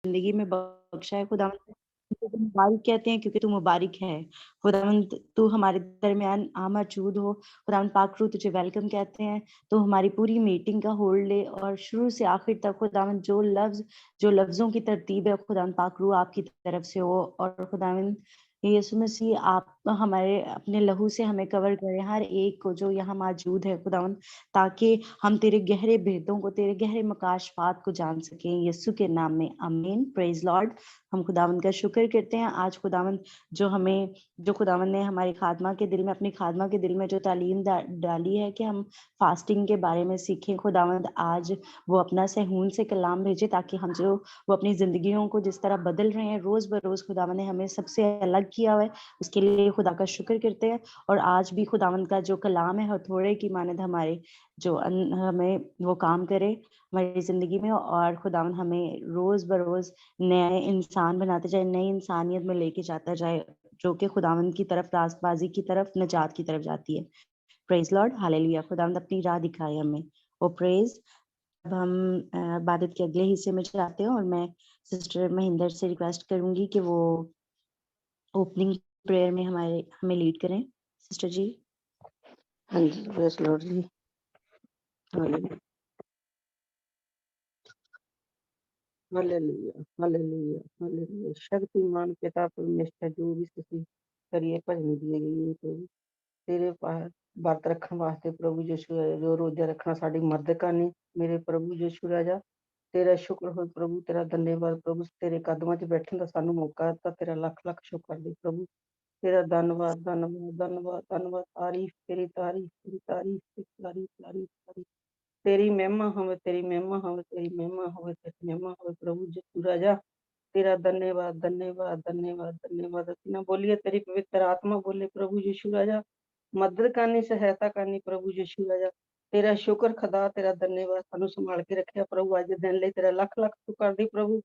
ज़िंदगी में बख्शा है खुदावंद। तुझे मुबारक कहते हैं क्योंकि तू मुबारक है। खुदावंद तू हमारे दरमियान मौजूद हो। खुदावंद पाक रूह तुझे वेलकम कहते हैं। तू हमारी पूरी मीटिंग का होल्ड ले और शुरू से आखिर तक खुदावंद जो लफ्ज़ों की तरतीब है खुदावंद पाक रूह आपकी तरफ से हो। और खुदावंद यीशु मसीह आप हमारे अपने लहू से हमें कवर करें, हर एक को जो यहाँ मौजूद है खुदावंद, ताकि हम तेरे गहरे भेदों को, तेरे गहरे मकाशफात को जान सकें। यीशु के नाम में आमीन। Praise Lord. हम खुदावंद का शुक्र करते हैं आज खुदावंद जो खुदावंद ने हमारी खादमा के दिल में, अपनी खादमा के दिल में जो तालीम डाली है कि हम फास्टिंग के बारे में सीखें। खुदावंद आज वो अपना सहून से कलाम भेजे ताकि वो अपनी जिंदगियों को जिस तरह बदल रहे हैं रोज बरोज, खुदावंद ने हमें सबसे अलग किया हुआ है, उसके लिए खुदा का शुक्र करते हैं। और आज भी खुदावंद का जो कलाम है हथौड़े की मानद हमारे हमें वो काम करे हमारी जिंदगी में, और खुदावंद हमें रोज बरोज नए इंसान बनाते जाए, नई इंसानियत में लेके जाता जाए, जो कि खुदावंद की तरफ, रास्तबाजी की तरफ, नजात की तरफ जाती है। Praise Lord, hallelujah. खुदावंद अपनी राह दिखाए हमें। ओ प्रेज। अब हम इबादत के अगले हिस्से में जाते हैं और मैं सिस्टर महेंद्र से रिक्वेस्ट करूंगी कि वो ओपनिंग प्रेयर में हमें लीड करें। सिस्टर जी। हाँ जी, praise lord ji. Hallelujah hallelujah hallelujah hallelujah. शक्तिमान पिता परमेश्वर, जो भी तुसी करिए भजन दिए गई प्रभु तेरे पास ਵਰਤ ਰੱਖਣ ਵਾਸਤੇ ਪ੍ਰਭੂ ਯਿਸੂ ਜੋ ਰੋਜ਼ਾ ਰੱਖਣਾ ਸਾਡੀ ਮਦਦ ਕਰਨੀ ਮੇਰੇ ਪ੍ਰਭੂ ਯਿਸੂ ਰਾਜਾ, ਤੇਰਾ ਸ਼ੁਕਰ ਹੋ ਪ੍ਰਭੂ, ਤੇਰਾ ਧੰਨਵਾਦ ਪ੍ਰਭੂ, ਤੇਰੇ ਕਦਮਾਂ 'ਚ ਬੈਠਣ ਦਾ ਸਾਨੂੰ ਮੌਕਾ ਦਿੱਤਾ, ਤੇਰਾ ਲੱਖ ਲੱਖ ਸ਼ੁਕਰ ਦੇ ਪ੍ਰਭੂ, ਤੇਰਾ ਧੰਨਵਾਦ ਧੰਨਵਾਦ ਧੰਨਵਾਦ ਧੰਨਵਾਦ। ਤਾਰੀਫ ਤੇਰੀ ਤਾਰੀਫ ਤੇਰੀ ਤਾਰੀਫ ਤੇਰੀ ਤਾਰੀਫ ਤਾਰੀਫ ਤਾਰੀਫ। ਤੇਰੀ ਮਹਿਮਾ ਹੋਵੇ, ਤੇਰੀ ਮਹਿਮਾ ਹੋਵੇ, ਤੇਰੀ ਮਹਿਮਾ ਹੋਵੇ, ਤੇਰੀ ਮਹਿਮਾ ਹੋਵੇ ਪ੍ਰਭੂ ਯਿਸੂ ਰਾਜਾ। तेरा धन्यवाद धन्यवाद धन्यवाद धन्यवाद। ਅਸੀਂ ਨਾ ਬੋਲੀਏ, ਤੇਰੀ ਪਵਿੱਤਰ ਆਤਮਾ ਬੋਲੇ ਪ੍ਰਭੂ ਯਿਸੂ ਰਾਜਾ, ਮਦਦ ਕਰਨੀ, ਸਹਾਇਤਾ ਕਰਨੀ ਪ੍ਰਭੂ ਯਿਸੂ ਰਾਜਾ। ਤੇਰਾ ਸ਼ੁਕਰ ਖੁਦਾ, ਤੇਰਾ ਧੰਨਵਾਦ, ਸਾਨੂੰ ਸੰਭਾਲ ਕੇ ਰੱਖਿਆ ਪ੍ਰਭੂ, ਅੱਜ ਦੇ ਦਿਨ ਲਈ ਤੇਰਾ ਲੱਖ ਲੱਖ ਸ਼ੁਕਰ ਦੀ ਪ੍ਰਭੂ,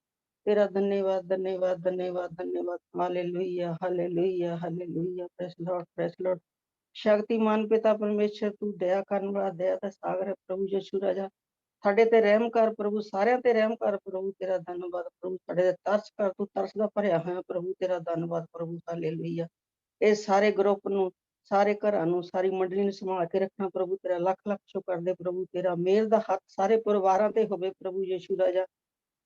ਤੇਰਾ ਧੰਨਵਾਦ ਧੰਨਵਾਦ ਧੰਨਵਾਦ ਧੰਨਵਾਦ। Hallelujah hallelujah hallelujah. Praise lord. ਸ਼ਕਤੀਮਾਨ ਪਿਤਾ ਪਰਮੇਸ਼ਰ, ਤੂੰ ਦਇਆ ਕਰਨ ਵਾਲਾ, ਦਇਆ ਦਾ ਸਾਗਰ ਹੈ ਪ੍ਰਭੂ ਯਿਸੂ ਰਾਜਾ। ਸਾਡੇ ਤੇ ਰਹਿਮ ਕਰ ਪ੍ਰਭੂ, ਸਾਰਿਆਂ ਤੇ ਰਹਿਮ ਕਰ ਪ੍ਰਭੂ, ਤੇਰਾ ਧੰਨਵਾਦ ਪ੍ਰਭੂ। ਸਾਡੇ ਤੇ ਤਰਸ ਕਰ, ਤੂੰ ਤਰਸ ਦਾ ਭਰਿਆ ਹੋਇਆ ਪ੍ਰਭੂ, ਤੇਰਾ ਧੰਨਵਾਦ ਪ੍ਰਭੂ। ਹਾਲੇਲੂਇਆ। ਇਹ ਸਾਰੇ ਗਰੁੱਪ ਨੂੰ, ਸਾਰੇ ਘਰਾਂ ਨੂੰ, ਸਾਰੀ ਮੰਡਲੀ ਨੂੰ ਸੰਭਾਲ ਕੇ ਰੱਖਣਾ ਪ੍ਰਭੂ, ਤੇਰਾ ਲੱਖ ਲੱਖ ਸ਼ੁਕਰ ਦੇ ਪ੍ਰਭੂ। ਤੇਰਾ ਮਿਹਰ ਦਾ ਹੱਥ ਸਾਰੇ ਪਰਿਵਾਰਾਂ ਤੇ ਹੋਵੇ ਪ੍ਰਭੂ ਯਿਸੂ ਰਾਜਾ।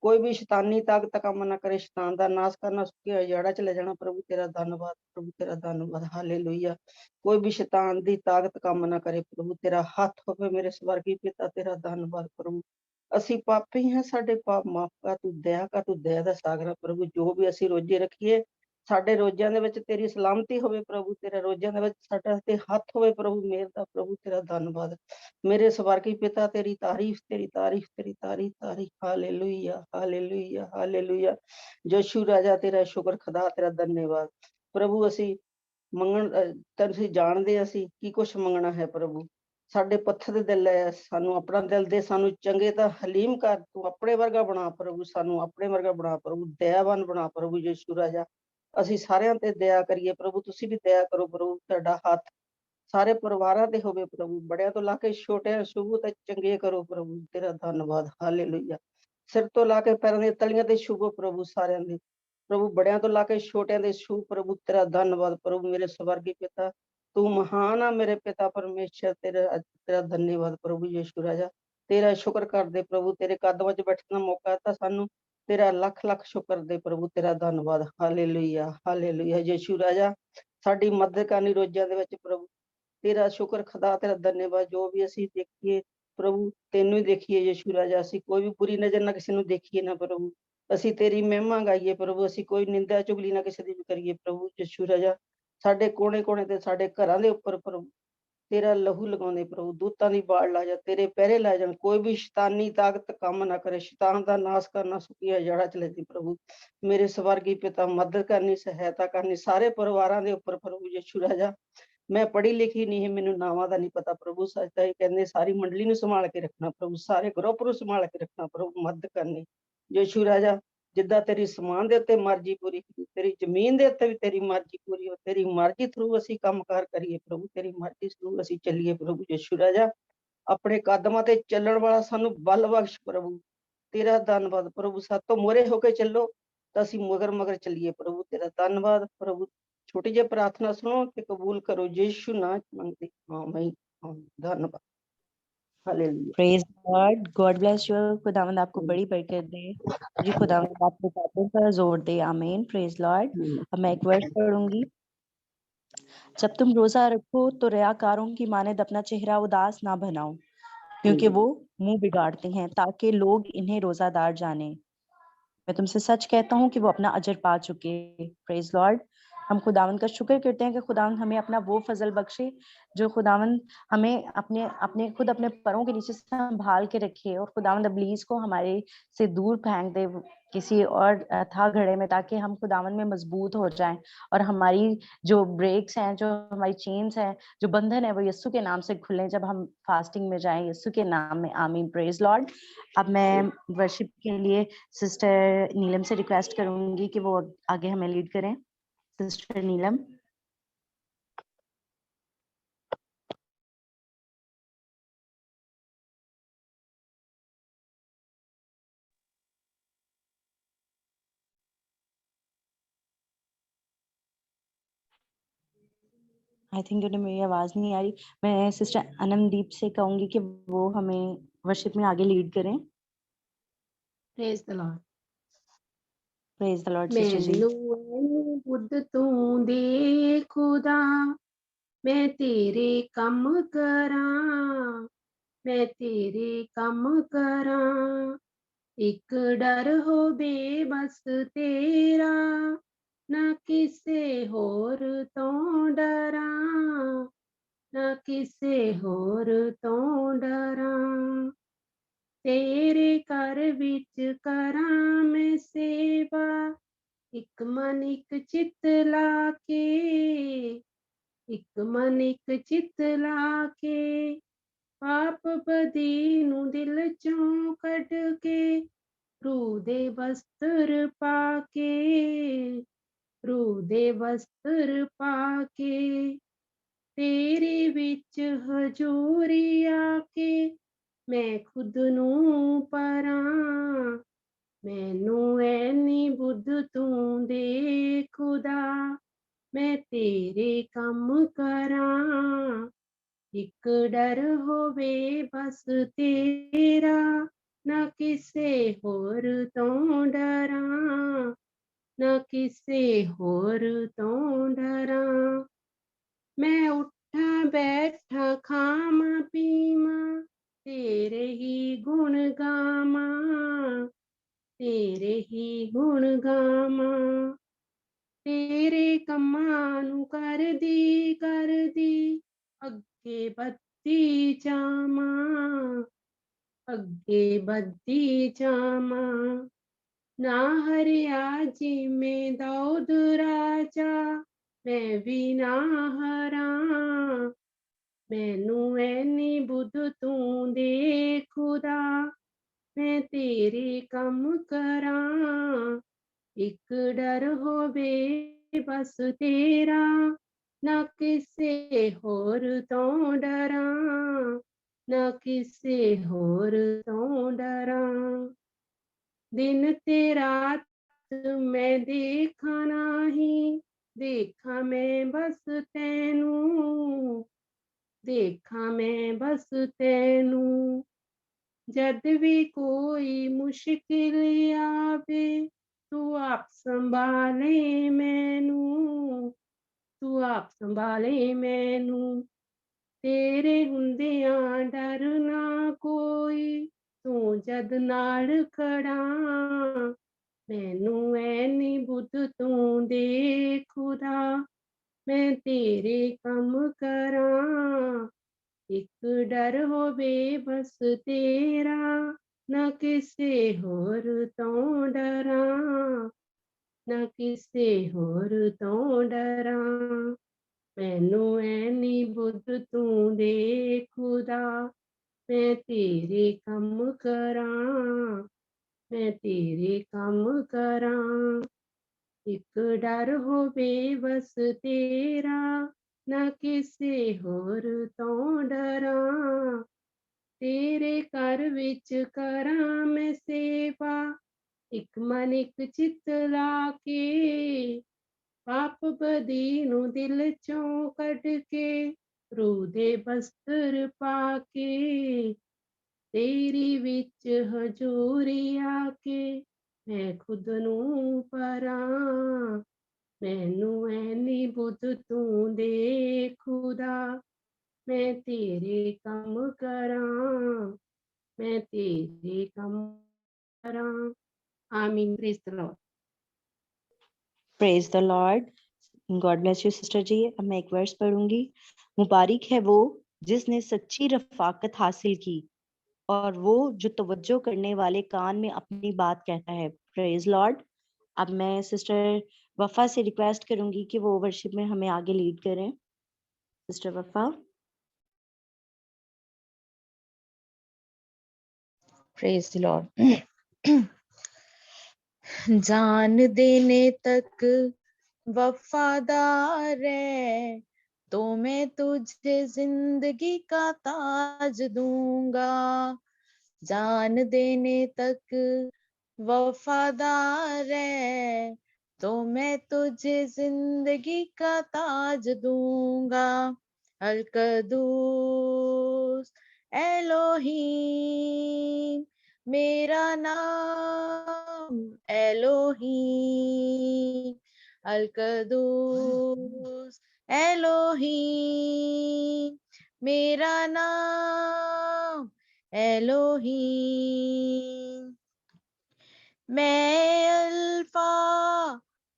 ਕੋਈ ਵੀ ਸ਼ੈਤਾਨੀ ਤਾਕਤ ਕੰਮ ਨਾ ਕਰੇ, ਸ਼ੈਤਾਨ ਦਾ ਨਾਸ਼ ਕਰਨਾ, ਸੁੱਕੇ ਜੜਾ ਚ ਲੈ ਜਾਣਾ ਪ੍ਰਭੂ, ਤੇਰਾ ਧੰਨਵਾਦ ਪ੍ਰਭੂ, ਤੇਰਾ ਧੰਨਵਾਦ। ਹਾਲੇਲੂਇਆ। ਕੋਈ ਵੀ ਸ਼ੈਤਾਨ ਦੀ ਤਾਕਤ ਕੰਮ ਨਾ ਕਰੇ ਪ੍ਰਭੂ, ਤੇਰਾ ਹੱਥ ਹੋਵੇ ਮੇਰੇ ਸਵਰਗੀ ਪਿਤਾ, ਤੇਰਾ ਧੰਨਵਾਦ ਪ੍ਰਭੂ। ਅਸੀਂ ਪਾਪੀ ਹਾਂ, ਸਾਡੇ ਪਾਪ ਮਾਫ ਕਰ, ਤੂੰ ਦਇਆ ਕਰ, ਤੂੰ ਦਇਆ ਦਾ ਸਾਗਰ ਪ੍ਰਭੂ। ਜੋ ਵੀ ਅਸੀਂ ਰੋਜ਼ੇ ਰੱਖੀਏ, ਸਾਡੇ ਰੋਜ਼ਿਆਂ ਦੇ ਵਿੱਚ ਤੇਰੀ ਸਲਾਮਤੀ ਹੋਵੇ ਪ੍ਰਭੂ, ਤੇਰੇ ਰੋਜ਼ਿਆਂ ਦੇ ਵਿੱਚ ਸਾਡਾ ਤੇ ਹੱਥ ਹੋਵੇ ਪ੍ਰਭੂ ਮਿਹਰ ਦਾ ਪ੍ਰਭੂ, ਤੇਰਾ ਧੰਨਵਾਦ ਮੇਰੇ ਸਵਰਗੀ ਪਿਤਾ। ਤੇਰੀ ਤਾਰੀਫ ਤੇਰੀ ਤਾਰੀਫ ਤੇਰੀ ਤਾਰੀਫ ਤਾਰੀਫ। Hallelujah hallelujah hallelujah. ਯਿਸੂ ਰਾਜਾ, ਤੇਰਾ ਸ਼ੁਕਰ ਖੁਦਾ, ਤੇਰਾ ਧੰਨਵਾਦ ਪ੍ਰਭੂ। ਅਸੀਂ ਤੁਸੀਂ ਜਾਣਦੇ ਅਸੀਂ ਕੀ ਕੁਛ ਮੰਗਣਾ ਹੈ ਪ੍ਰਭੂ। ਸਾਡੇ ਪੱਥਰ ਦੇ ਦਿਲ ਹੈ, ਸਾਨੂੰ ਆਪਣਾ ਦਿਲ ਦੇ, ਸਾਨੂੰ ਚੰਗੇ ਤਾਂ ਹਲੀਮ ਕਰ, ਤੂੰ ਆਪਣੇ ਵਰਗਾ ਬਣਾ ਪ੍ਰਭੂ, ਸਾਨੂੰ ਆਪਣੇ ਵਰਗਾ ਬਣਾ ਪ੍ਰਭੂ, ਦਇਆਵਾਨ ਬਣਾ ਪ੍ਰਭੂ ਯਿਸੂ ਰਾਜਾ। ਅਸੀਂ ਸਾਰਿਆਂ ਤੇ ਦਇਆ ਕਰੀਏ ਪ੍ਰਭੂ, ਤੁਸੀਂ ਵੀ ਦਇਆ ਕਰੋ ਪ੍ਰਭੂ। ਤੁਹਾਡਾ ਹੱਥ ਸਾਰੇ ਪਰਿਵਾਰਾਂ ਤੇ ਹੋਵੇ ਪ੍ਰਭੂ, ਬੜਿਆਂ ਤੋਂ ਲਾ ਕੇ ਛੋਟਿਆਂ ਸ਼ੁਭ ਤੇ ਚੰਗੇ ਕਰੋ ਪ੍ਰਭੂ, ਤੇਰਾ ਧੰਨਵਾਦ। ਹਾਲੇਲੂਇਆ। ਸਿਰ ਤੋਂ ਲਾ ਕੇ ਪੈਰਾਂ ਦੀਆਂ ਤਲੀਆਂ ਤੇ ਛੁਭੋ ਪ੍ਰਭੂ, ਸਾਰਿਆਂ ਦੇ ਪ੍ਰਭੂ, ਬੜਿਆਂ ਤੋਂ ਲਾ ਕੇ ਛੋਟਿਆਂ ਦੇ ਛੂ ਪ੍ਰਭੂ, ਤੇਰਾ ਧੰਨਵਾਦ ਪ੍ਰਭੂ ਮੇਰੇ ਸਵਰਗੀ ਪਿਤਾ। ਤੂੰ ਮਹਾਨ ਆ ਮੇਰੇ ਪਿਤਾ ਪਰਮੇਸ਼ਰ, ਤੇਰਾ ਧੰਨਵਾਦ ਪ੍ਰਭੂ ਯਿਸੂ ਰਾਜਾ। ਤੇਰਾ ਸ਼ੁਕਰ ਕਰਦੇ ਪ੍ਰਭੂ, ਤੇਰੇ ਕਦਮਾਂ 'ਚ ਬੈਠਣ ਦਾ ਮੌਕਾ ਦਿੱਤਾ ਸਾਨੂੰ, ਤੇਰਾ ਲੱਖ ਲੱਖ ਸ਼ੁਕਰ ਦੇ ਪ੍ਰਭੂ, ਤੇਰਾ ਧੰਨਵਾਦ। Hallelujah hallelujah. ਯਿਸੂ ਰਾਜਾ, ਸਾਡੀ ਮਦਦ ਕਰਨੀ ਰੋਜ਼ਾਂ ਦੇ ਵਿੱਚ ਪ੍ਰਭੂ, ਤੇਰਾ ਸ਼ੁਕਰ ਖੁਦਾ, ਤੇਰਾ ਧੰਨਵਾਦ। ਜੋ ਵੀ ਅਸੀਂ ਦੇਖੀਏ ਪ੍ਰਭੂ, ਤੈਨੂੰ ਹੀ ਦੇਖੀਏ ਯਿਸੂ ਰਾਜਾ। ਅਸੀਂ ਕੋਈ ਵੀ ਬੁਰੀ ਨਜ਼ਰ ਨਾਲ ਕਿਸੇ ਨੂੰ ਦੇਖੀਏ ਨਾ ਪ੍ਰਭੂ, ਅਸੀਂ ਤੇਰੀ ਮਹਿਮਾ ਗਾਈਏ ਪ੍ਰਭੂ। ਅਸੀਂ ਕੋਈ ਨਿੰਦਾ ਚੁਗਲੀ ਨਾ ਕਿਸੇ ਦੀ ਵੀ ਕਰੀਏ ਪ੍ਰਭੂ ਯਿਸੂ ਰਾਜਾ। ਸਾਡੇ ਕੋਣੇ ਕੋਣੇ ਤੇ, ਸਾਡੇ ਘਰਾਂ ਦੇ ਉੱਪਰ ਪ੍ਰਭੂ ਤੇਰਾ ਲਹੂ ਲਗਾਉਂਦੇ ਪ੍ਰਭੂ, ਦੂਤਾਂ ਦੀ ਬਾੜ ਲਾ ਜਾ, ਤੇਰੇ ਪਹਿਰੇ ਲੈ ਜਾਣ, ਕੋਈ ਵੀ ਸ਼ੈਤਾਨੀ ਤਾਕਤ ਕੰਮ ਨਾ ਕਰੇ, ਸ਼ੈਤਾਨ ਦਾ ਨਾਸ਼ ਕਰਨਾ, ਸੁੱਕੀਆਂ ਜੜ੍ਹਾਂ ਚ ਲੈ ਜੀ ਪ੍ਰਭੂ ਮੇਰੇ ਸਵਰਗੀ ਪਿਤਾ। ਮਦਦ ਕਰਨੀ, ਸਹਾਇਤਾ ਕਰਨੀ ਸਾਰੇ ਪਰਿਵਾਰਾਂ ਦੇ ਉੱਪਰ ਪ੍ਰਭੂ ਯਿਸੂ ਰਾਜਾ। ਮੈਂ ਪੜ੍ਹੀ ਲਿਖੀ ਨਹੀਂ ਹੈ, ਮੈਨੂੰ ਨਾਵਾਂ ਦਾ ਨਹੀਂ ਪਤਾ ਪ੍ਰਭੂ, ਸੱਚ ਤਾਂ ਇਹ ਕਹਿੰਦੇ ਸਾਰੀ ਮੰਡਲੀ ਨੂੰ ਸੰਭਾਲ ਕੇ ਰੱਖਣਾ ਪ੍ਰਭੂ, ਸਾਰੇ ਗਰੁੱਪ ਨੂੰ ਸੰਭਾਲ ਕੇ ਰੱਖਣਾ ਪ੍ਰਭੂ, ਮਦਦ ਕਰਨੀ ਯਿਸੂ ਰਾਜਾ। ਜਿੱਦਾਂ ਤੇਰੀ ਸਮਾਨ ਦੇ ਉੱਤੇ ਮਰਜ਼ੀ ਪੂਰੀ, ਤੇਰੀ ਜ਼ਮੀਨ ਦੇ ਉੱਤੇ ਵੀ ਤੇਰੀ ਮਰਜ਼ੀ ਪੂਰੀ ਹੋ, ਤੇਰੀ ਮਰਜ਼ੀ ਥਰੂ ਅਸੀਂ ਕੰਮਕਾਰ ਕਰੀਏ ਪ੍ਰਭੂ, ਤੇਰੀ ਮਰਜ਼ੀ ਥਰੂ ਅਸੀਂ ਚੱਲੀਏ ਪ੍ਰਭੂ ਯਿਸੂ ਰਾਜਾ। ਆਪਣੇ ਕਦਮਾਂ ਤੇ ਚੱਲਣ ਵਾਲਾ ਸਾਨੂੰ ਬਲ ਬਖਸ਼ ਪ੍ਰਭੂ, ਤੇਰਾ ਧੰਨਵਾਦ ਪ੍ਰਭੂ, ਸਾਤੋਂ ਮੋਰੇ ਹੋ ਕੇ ਚੱਲੋ ਤਾਂ ਅਸੀਂ ਮਗਰ ਮਗਰ ਚੱਲੀਏ ਪ੍ਰਭੂ। ਤੇਰਾ ਧੰਨਵਾਦ ਪ੍ਰਭੂ। ਛੋਟੀ ਜਿਹੀ ਪ੍ਰਾਰਥਨਾ ਸੁਣੋ ਤੇ ਕਬੂਲ ਕਰੋ, ਯीशु नाम ਮੰਗਦੇ ਆਮੀਨ। ਧੰਨਵਾਦ। Hallelujah. Praise God, God bless you. खुदावंद आपको बड़ी बरकत दे जी, खुदावंद आपके बातों पर जोर दे। आमीन, प्रेज लॉर्ड। अब मैं एक वर्ड पढ़ूंगी। जब तुम रोजा रखो तो रियाकारों की मानद अपना चेहरा उदास ना बनाओ, क्योंकि वो मुंह बिगाड़ते हैं ताकि लोग इन्हें रोजादार जाने। मैं तुमसे सच कहता हूँ कि वो अपना अजर पा चुके। Praise Lord. हम खुदावंद का शुक्र करते हैं कि खुदावंद हमें अपना वो फजल बख्शे जो खुदावंद हमें अपने अपने खुद अपने पैरों के नीचे संभाल के रखे, और खुदावंद इब्लीस को हमारे से दूर फेंक दे किसी और था घड़े में, ताकि हम खुदावंद में मजबूत हो जाएं और हमारी जो ब्रेक्स हैं, जो हमारी चेन्स हैं, जो बंधन है, वो यीशु के नाम से खुलें जब हम फास्टिंग में जाएं, यीशु के नाम में। आमीन, प्रेज लॉर्ड। अब मैं वर्शिप के लिए सिस्टर नीलम से रिक्वेस्ट करूंगी कि वो आगे हमें लीड करें। Sister Neelam. आई थिंक उन्हें मेरी आवाज नहीं आ रही। मैं सिस्टर अनमदीप से कहूंगी कि वो हमें वर्शिप में आगे लीड करें। Praise the lord. Praise the lord sister ji. मैनू बुद्ध तू दे खुदा, मैं तेरे कम करा, मैं तेरे कम करा। एक डर हो बेबस तेरा, ना किसे होर तो डरा, ना किसे होर तो डरा। तेरे घर विच करां मैं सेवा, एक मन एक चित लाके, एक मन एक चित लाके। पाप बदी नू दिल चों कढ के, रूह दे वस्त्र पाके, रूह दे वस्त्र पाके। तेरे विच हजूरी आके, मैं खुद नू परां। मैनू ऐनी बुद्ध तू दे खुदा, मैं तेरे कम करां। एक डर होवे बस तेरा, ना किसे होर तो डरां, ना किसे होर तो डरां। मैं उठा बैठा खामा पीमा, तेरे ही गुण गामा, तेरे ही गुण गामा। तेरे कम्मां नू कर दी, अगे बधदी जावां, अगे बधदी जावां। ना हरिया जिमें दाऊद राजा, मैं भी ना हरां। मैनू ऐनी बुद्ध तू दे खुदा, मैं तेरे कम करां। एक डर होवे बस तेरा, ना किसे होर तो डरां, ना किसे होर तो डरां। दिन ते रात मैं देखा नाही, देखा मैं बस तैनू, देखा मैं बस तैनू। जद भी कोई मुश्किल आवे, तू आप संभाले मैनू, तू आप संभाले मैनू। तेरे हुंदियां डर ना कोई, तू जद नाल खड़ा। मैनू ऐनी बुद्ध तू दे खुदा, मैं तेरे कम करां। एक डर होवे बस तेरा, ना किसे होर तो डरां, ना किसे होर तो डरां। मैनू ऐनी बुद्ध तू दे खुदा, मैं तेरे कम करां, मैं तेरे कम करां। एक डर होवे बस तेरा, ना किसे होर तो डरां, ਤੇਰੇ ਘਰ ਵਿੱਚ ਕਰਾਂ ਮੈਂ ਸੇਵਾ, ਇੱਕ ਮਨ ਇੱਕ ਚਿੱਤ ਲਾ ਕੇ, ਪਾਪ ਬਦੀ ਨੂੰ ਦਿਲ ਚੋਂ ਕੱਢ ਕੇ, ਰੂਹ ਦੇ ਬਸਤਰ ਪਾ ਕੇ, ਤੇਰੀ ਵਿੱਚ ਹਜ਼ੂਰੀ ਆ ਕੇ, ਮੈਂ ਖੁਦ ਨੂੰ ਪਰਾਂ, ਮੈਨੂੰ ਐਨੀ ਬੁੱਧ ਤੂੰ ਦੇ ਖੁਦਾ, ਮੈਂ ਤੇਰੇ ਕੰਮ ਕਰਾਂ, ਮੈਂ ਤੇਰੇ ਕੰਮ ਕਰਾਂ। Amen. Praise the lord. Praise the Lord. God bless you sister ji. अब मैं एक वर्स पढ़ूंगी। मुबारक है वो जिसने सच्ची रफाकत हासिल की और वो जो तवज्जो करने वाले कान में अपनी बात कहता है। Praise Lord. अब मैं सिस्टर वफा से रिक्वेस्ट करूंगी कि वो वर्शिप में हमें आगे लीड करें। सिस्टर वफा। Praise the Lord. जान देने तक वफादार है, तो मैं तुझे जिंदगी का ताज दूंगा। जान देने तक वफादार है, तो मैं तुझे जिंदगी का ताज दूंगा। अल कदूस एलोहीम मेरा नाम, एलोहीम अल कदूस एलोहीम मेरा नाम, एलोहीम। मैं अल्फा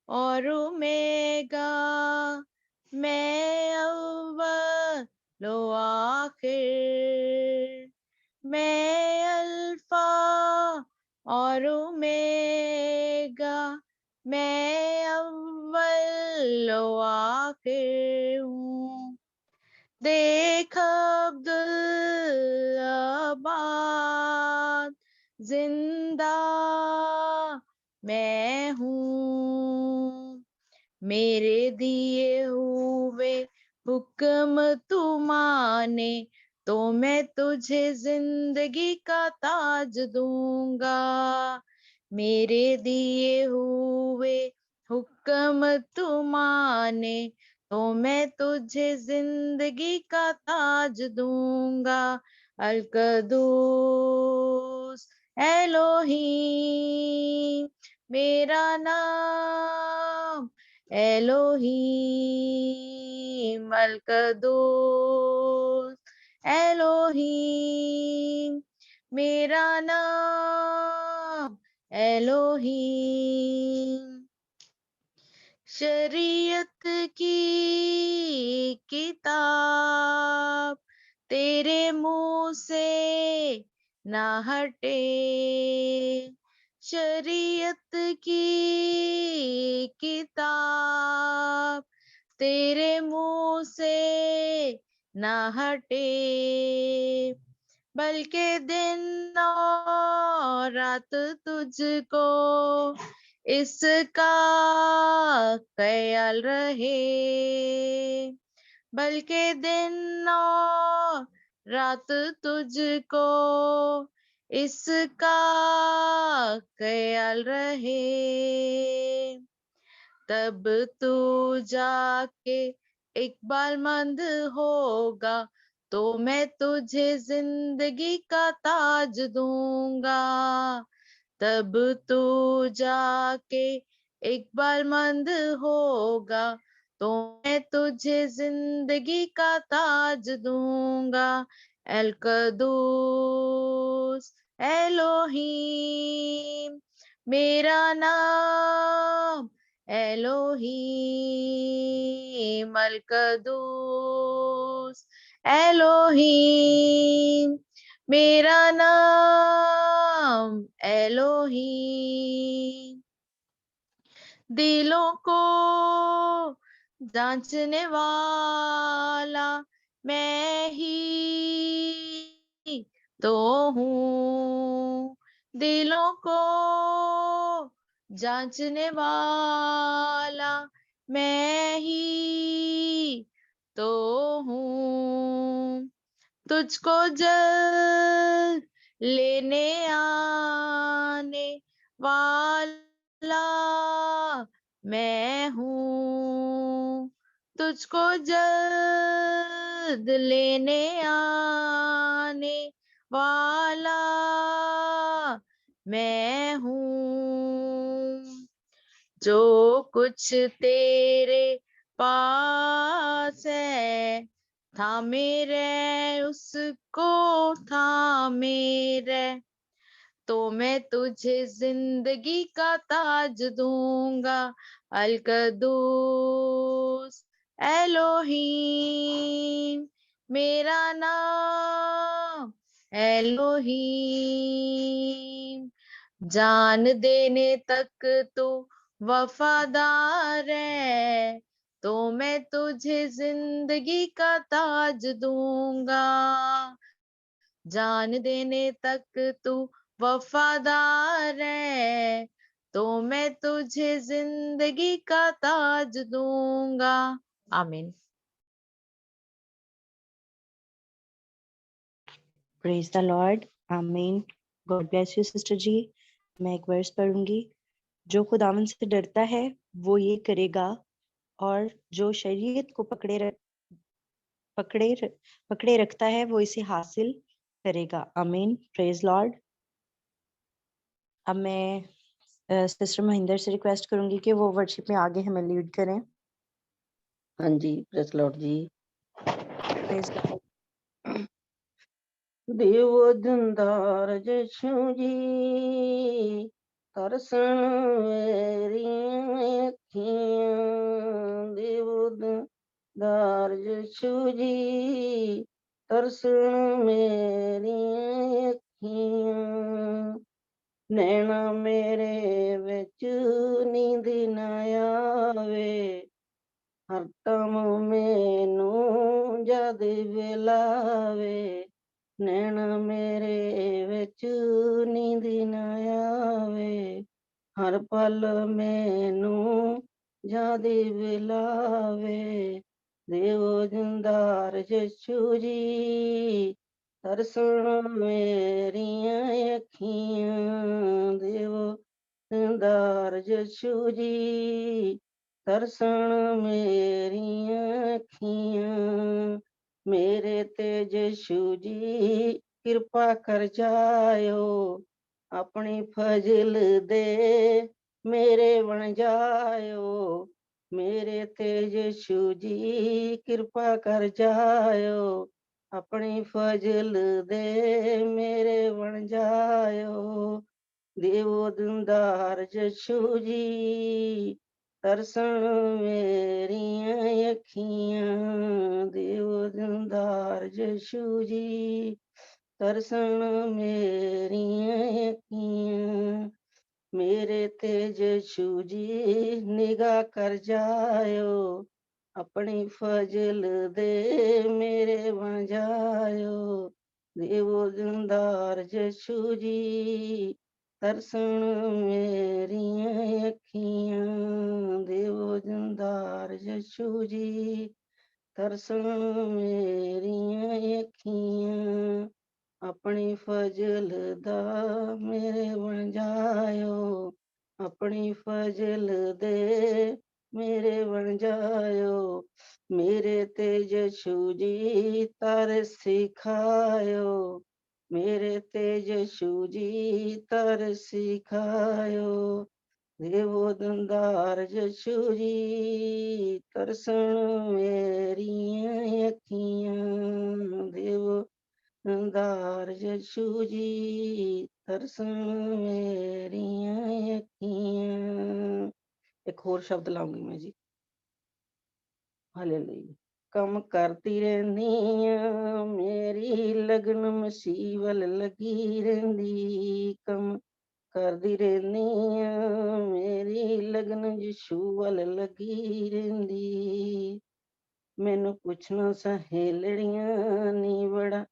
और ओमेगा, मैं अव्वल लो आखिर, मैं अल्फा और ओमेगा, मैं अव्वल लो आखिर हूँ। देख अब्दुल आबाद जिंदा मैं हूँ, मेरे दिए हुए हुक्म तू माने, तो मैं तुझे जिंदगी का ताज दूंगा। मेरे दिए हुए हुक्म तू माने, तो मैं तुझे जिंदगी का ताज दूंगा। अल कदूस एलोहीम मेरा नाम, एलोहीम अल कदूस एलोहीम मेरा नाम, एलोहीम। शरीयत की किताब तेरे मुंह से ना हटे, शरीयत की किताब तेरे मुंह से ना हटे, बल्कि दिन और रात तुझको इसका ख्याल रहे, बल्कि दिन और रात तुझको इसका ख्याल रहे, तब तू जाके इकबालमंद होगा, तो मैं तुझे जिंदगी का ताज दूंगा। तब तू जाके इकबालमंद होगा, तो मैं तुझे जिंदगी का ताज दूंगा। एल कदूस एलोहीम मेरा नाम, एलोहीम अल कदूस एलोहीम मेरा नाम, एलोहीम। दिलों को जांचने वाला मैं ही तो हूँ, दिलों को जांचने वाला मैं ही तो हूँ, तुझको जल्द लेने आने वाला मैं हूँ, तुझको जल्द लेने आने वाला मैं हूँ। जो कुछ तेरे पास है थामे रहे, उसको थामे रहे, तो मैं तुझे जिंदगी का ताज दूंगा। अलकदूस एलोहीम मेरा नाम, एलोहीम। जान देने तक तू वफादार है, तो मैं तुझे जिंदगी का ताज दूंगा। जान देने तक तू वफादार है, तो मैं तुझे जिंदगी का ताज दूंगा। आमीन। प्रेज द लॉर्ड, आमीन। गॉड ब्लेस यू सिस्टर जी। मैं एक वर्स पढ़ूंगी। जो खुदावन से डरता है वो ये करेगा, और जो शरीयत को पकड़े रखता है वो इसे हासिल करेगा। आमीन। Praise Lord. अब मैं सिस्टर महेंद्र से रिक्वेस्ट करूंगी कि वो वर्शिप में आगे हमें लीड करें। हाँ जी, praise Lord ji. Praise Lord. देव दंदार जशु जी, तरसन मेरियां अखियां। देव दंदार जशु जी, तरसन मेरियां अखियां। नैना मेरे विच नींद ना आवे, हर दम मैनू जद वेलावे। नैना मेरे विच नींद ना आवे, हर पल मैनू जद वेलावे। देव दंदार जशु जी, तरसन मेरियां अखियां। देव दंदार जशु जी, तरसन मेरियां अखियां। मेरे ते जशु जी किरपा कर जायो, अपनी फजल दे मेरे बन जायो। मेरे ते जशु जी किरपा कर जायो, अपनी फजल दे मेरे बन जायो। देवो दंदार जशु जी, तरसन मेरियां अखियां। देवो दंदार जशु जी, तरसन मेरियां अखियां। मेरे ते जशु जी निगाह कर जायो, अपनी फजल दे मेरे बन जायो। देवो दंदार जशु जी, तरसन मेरियां अखियां। देवो दंदार जशु जी, तरसन मेरियां अखियां। अपनी फजल दा मेरे बन जायो, अपनी फजल दे मेरे बन जायो। मेरे ते जशु जी तर सिखायो, मेरे ते जशु जी तर सिखायो। देवो दंदार जशु जी, तरसन मेरियां अखियां। देवो दंदार जशु जी, तरसन मेरियां अखियां। एक होर शब्द लाऊंगी मैं जी। हालेलुया। कम करती रहनी आ, मेरी लगन मसीह वल लगी रहिंदी। कम करदी रहनी आ, मेरी लगन यीशु वल लगी रहिंदी। मैनू पुछना सहेलड़ियां नी बड़ा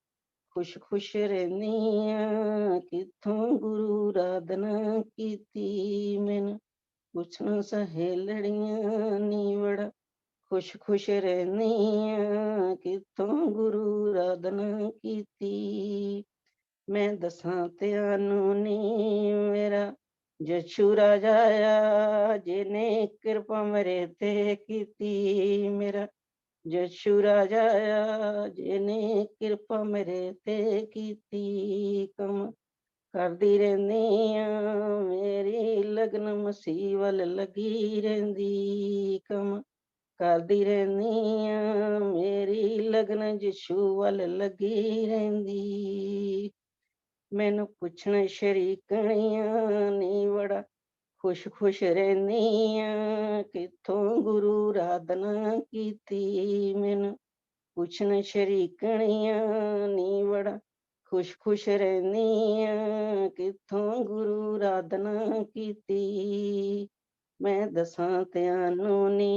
खुश खुश रहनी आ, कित्थों गुरु आराधना कीती। मैनू पुछना सहेलड़ियां नी बड़ा खुश खुश रहनी किथों गुरु आराधना कीती। मैं दसां त्यानू नी मेरा जछू राजा आया जिने कृपा मेरे ते कीती। मेरा जछू राजा आया जिने कृपा मेरे ते कीती। कम करदी रहनी मेरी लगन मसीह वल लगी रहिंदी। कम करदी रहनी मेरी लगन यीशु वल लगी रहिंदी। मैनू पुछण शरीकणियां नी बड़ा खुश खुश रहनी किथों गुरु आराधना कीती। मैनू पुछण शरीकणियां नी बड़ा खुश खुश रहनी किथों गुरु आराधना कीती। मैं दसां त्यानू नी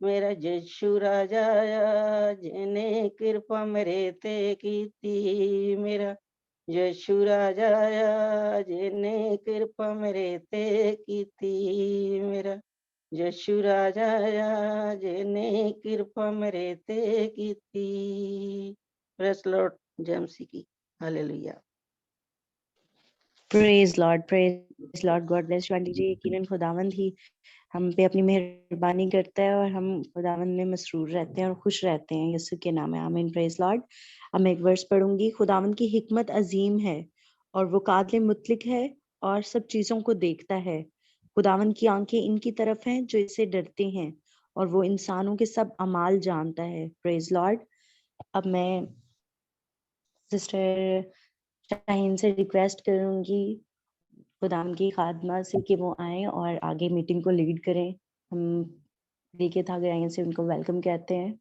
मेरा यीशु राजा आया जिने कृपा मेरे ते कीती। मेरा यीशु राजा आया जिने कृपा मेरे ते कीती। मेरा यीशु राजा आया जिने कृपा मेरे ते कीती। प्रेस लॉर्ड जेमसी की hallelujah. Praise Lord, God bless you aunty जी। यकीनन खुदावंद ही हम पे अपनी मेहरबानी करता है और हम खुदावंद में मसरूर रहते हैं और खुश रहते हैं। यीशु के नाम है, आमीन। Praise Lord. अब मैं एक वर्स पढ़ूंगी। खुदावंद की हिकमत अजीम है और वो कादिल मुतलिक है और सब चीजों को देखता है। खुदावंद की आंखें इनकी तरफ हैं जो इससे डरते हैं और वो इंसानों के सब अमाल जानता है। Praise Lord. अब मैं सिस्टर शाहीन से रिक्वेस्ट करूंगी खुदाम की खादमा से कि वो आए और आगे मीटिंग को लीड करें। हम लेके था गए से उनको वेलकम कहते हैं।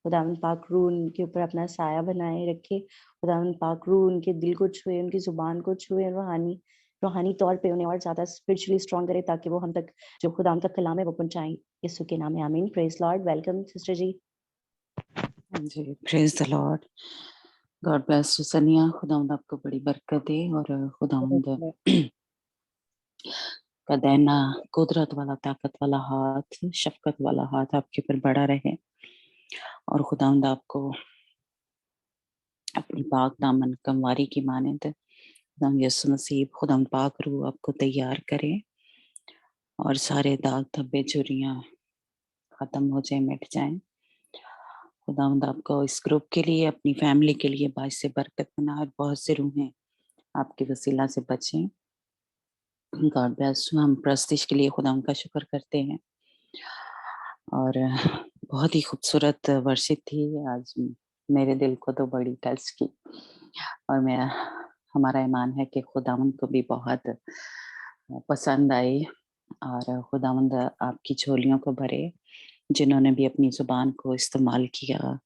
खुदावन पाक रूह उनके ऊपर अपना साया बनाए रखे। खुदावन पाक रूह उनके दिल को छुए, उनकी जुबान को छुए, रूहानी तौर पे उन्हें और ज्यादा स्पिरिचुअली स्ट्रॉन्ग करे ताकि वो हम तक जो खुदाम का कलाम है वो पहुंचाएं। यीशु के नाम में आमीन। Praise Lord. Welcome sister ji. जी, praise the Lord. God bless you Sania. खुदावंद आपको बड़ी बरकत दे और खुदावंद का देना कुदरत वाला, ताकत वाला हाथ, शफकत वाला हाथ आपके ऊपर बड़ा रहे और खुदावंद आपको अपनी पाक दामन कमवारी की मानद खुदावंद यीशु मसीह खुदावंद पाक रूह आपको तैयार करे और सारे दाग धब्बे चुरियां खत्म हो जाए, मिट जाएं। खुदावंद आपको इस ग्रुप के लिए, अपनी फैमिली के लिए बाइस से बरकत बनाए। बहुत से रूहें आपके वसीला से बचें। God bless you. हम प्रस्तिश के लिए खुदा का शुक्र करते हैं और बहुत ही खूबसूरत वर्शिप थी आज। मेरे दिल को तो बड़ी टच की और मैं हमारा ईमान है कि खुदावंद को भी बहुत पसंद आई और खुदावंद आपकी झोलियों को भरे। जिन्होंने भी अपनी जुबान को इस्तेमाल किया,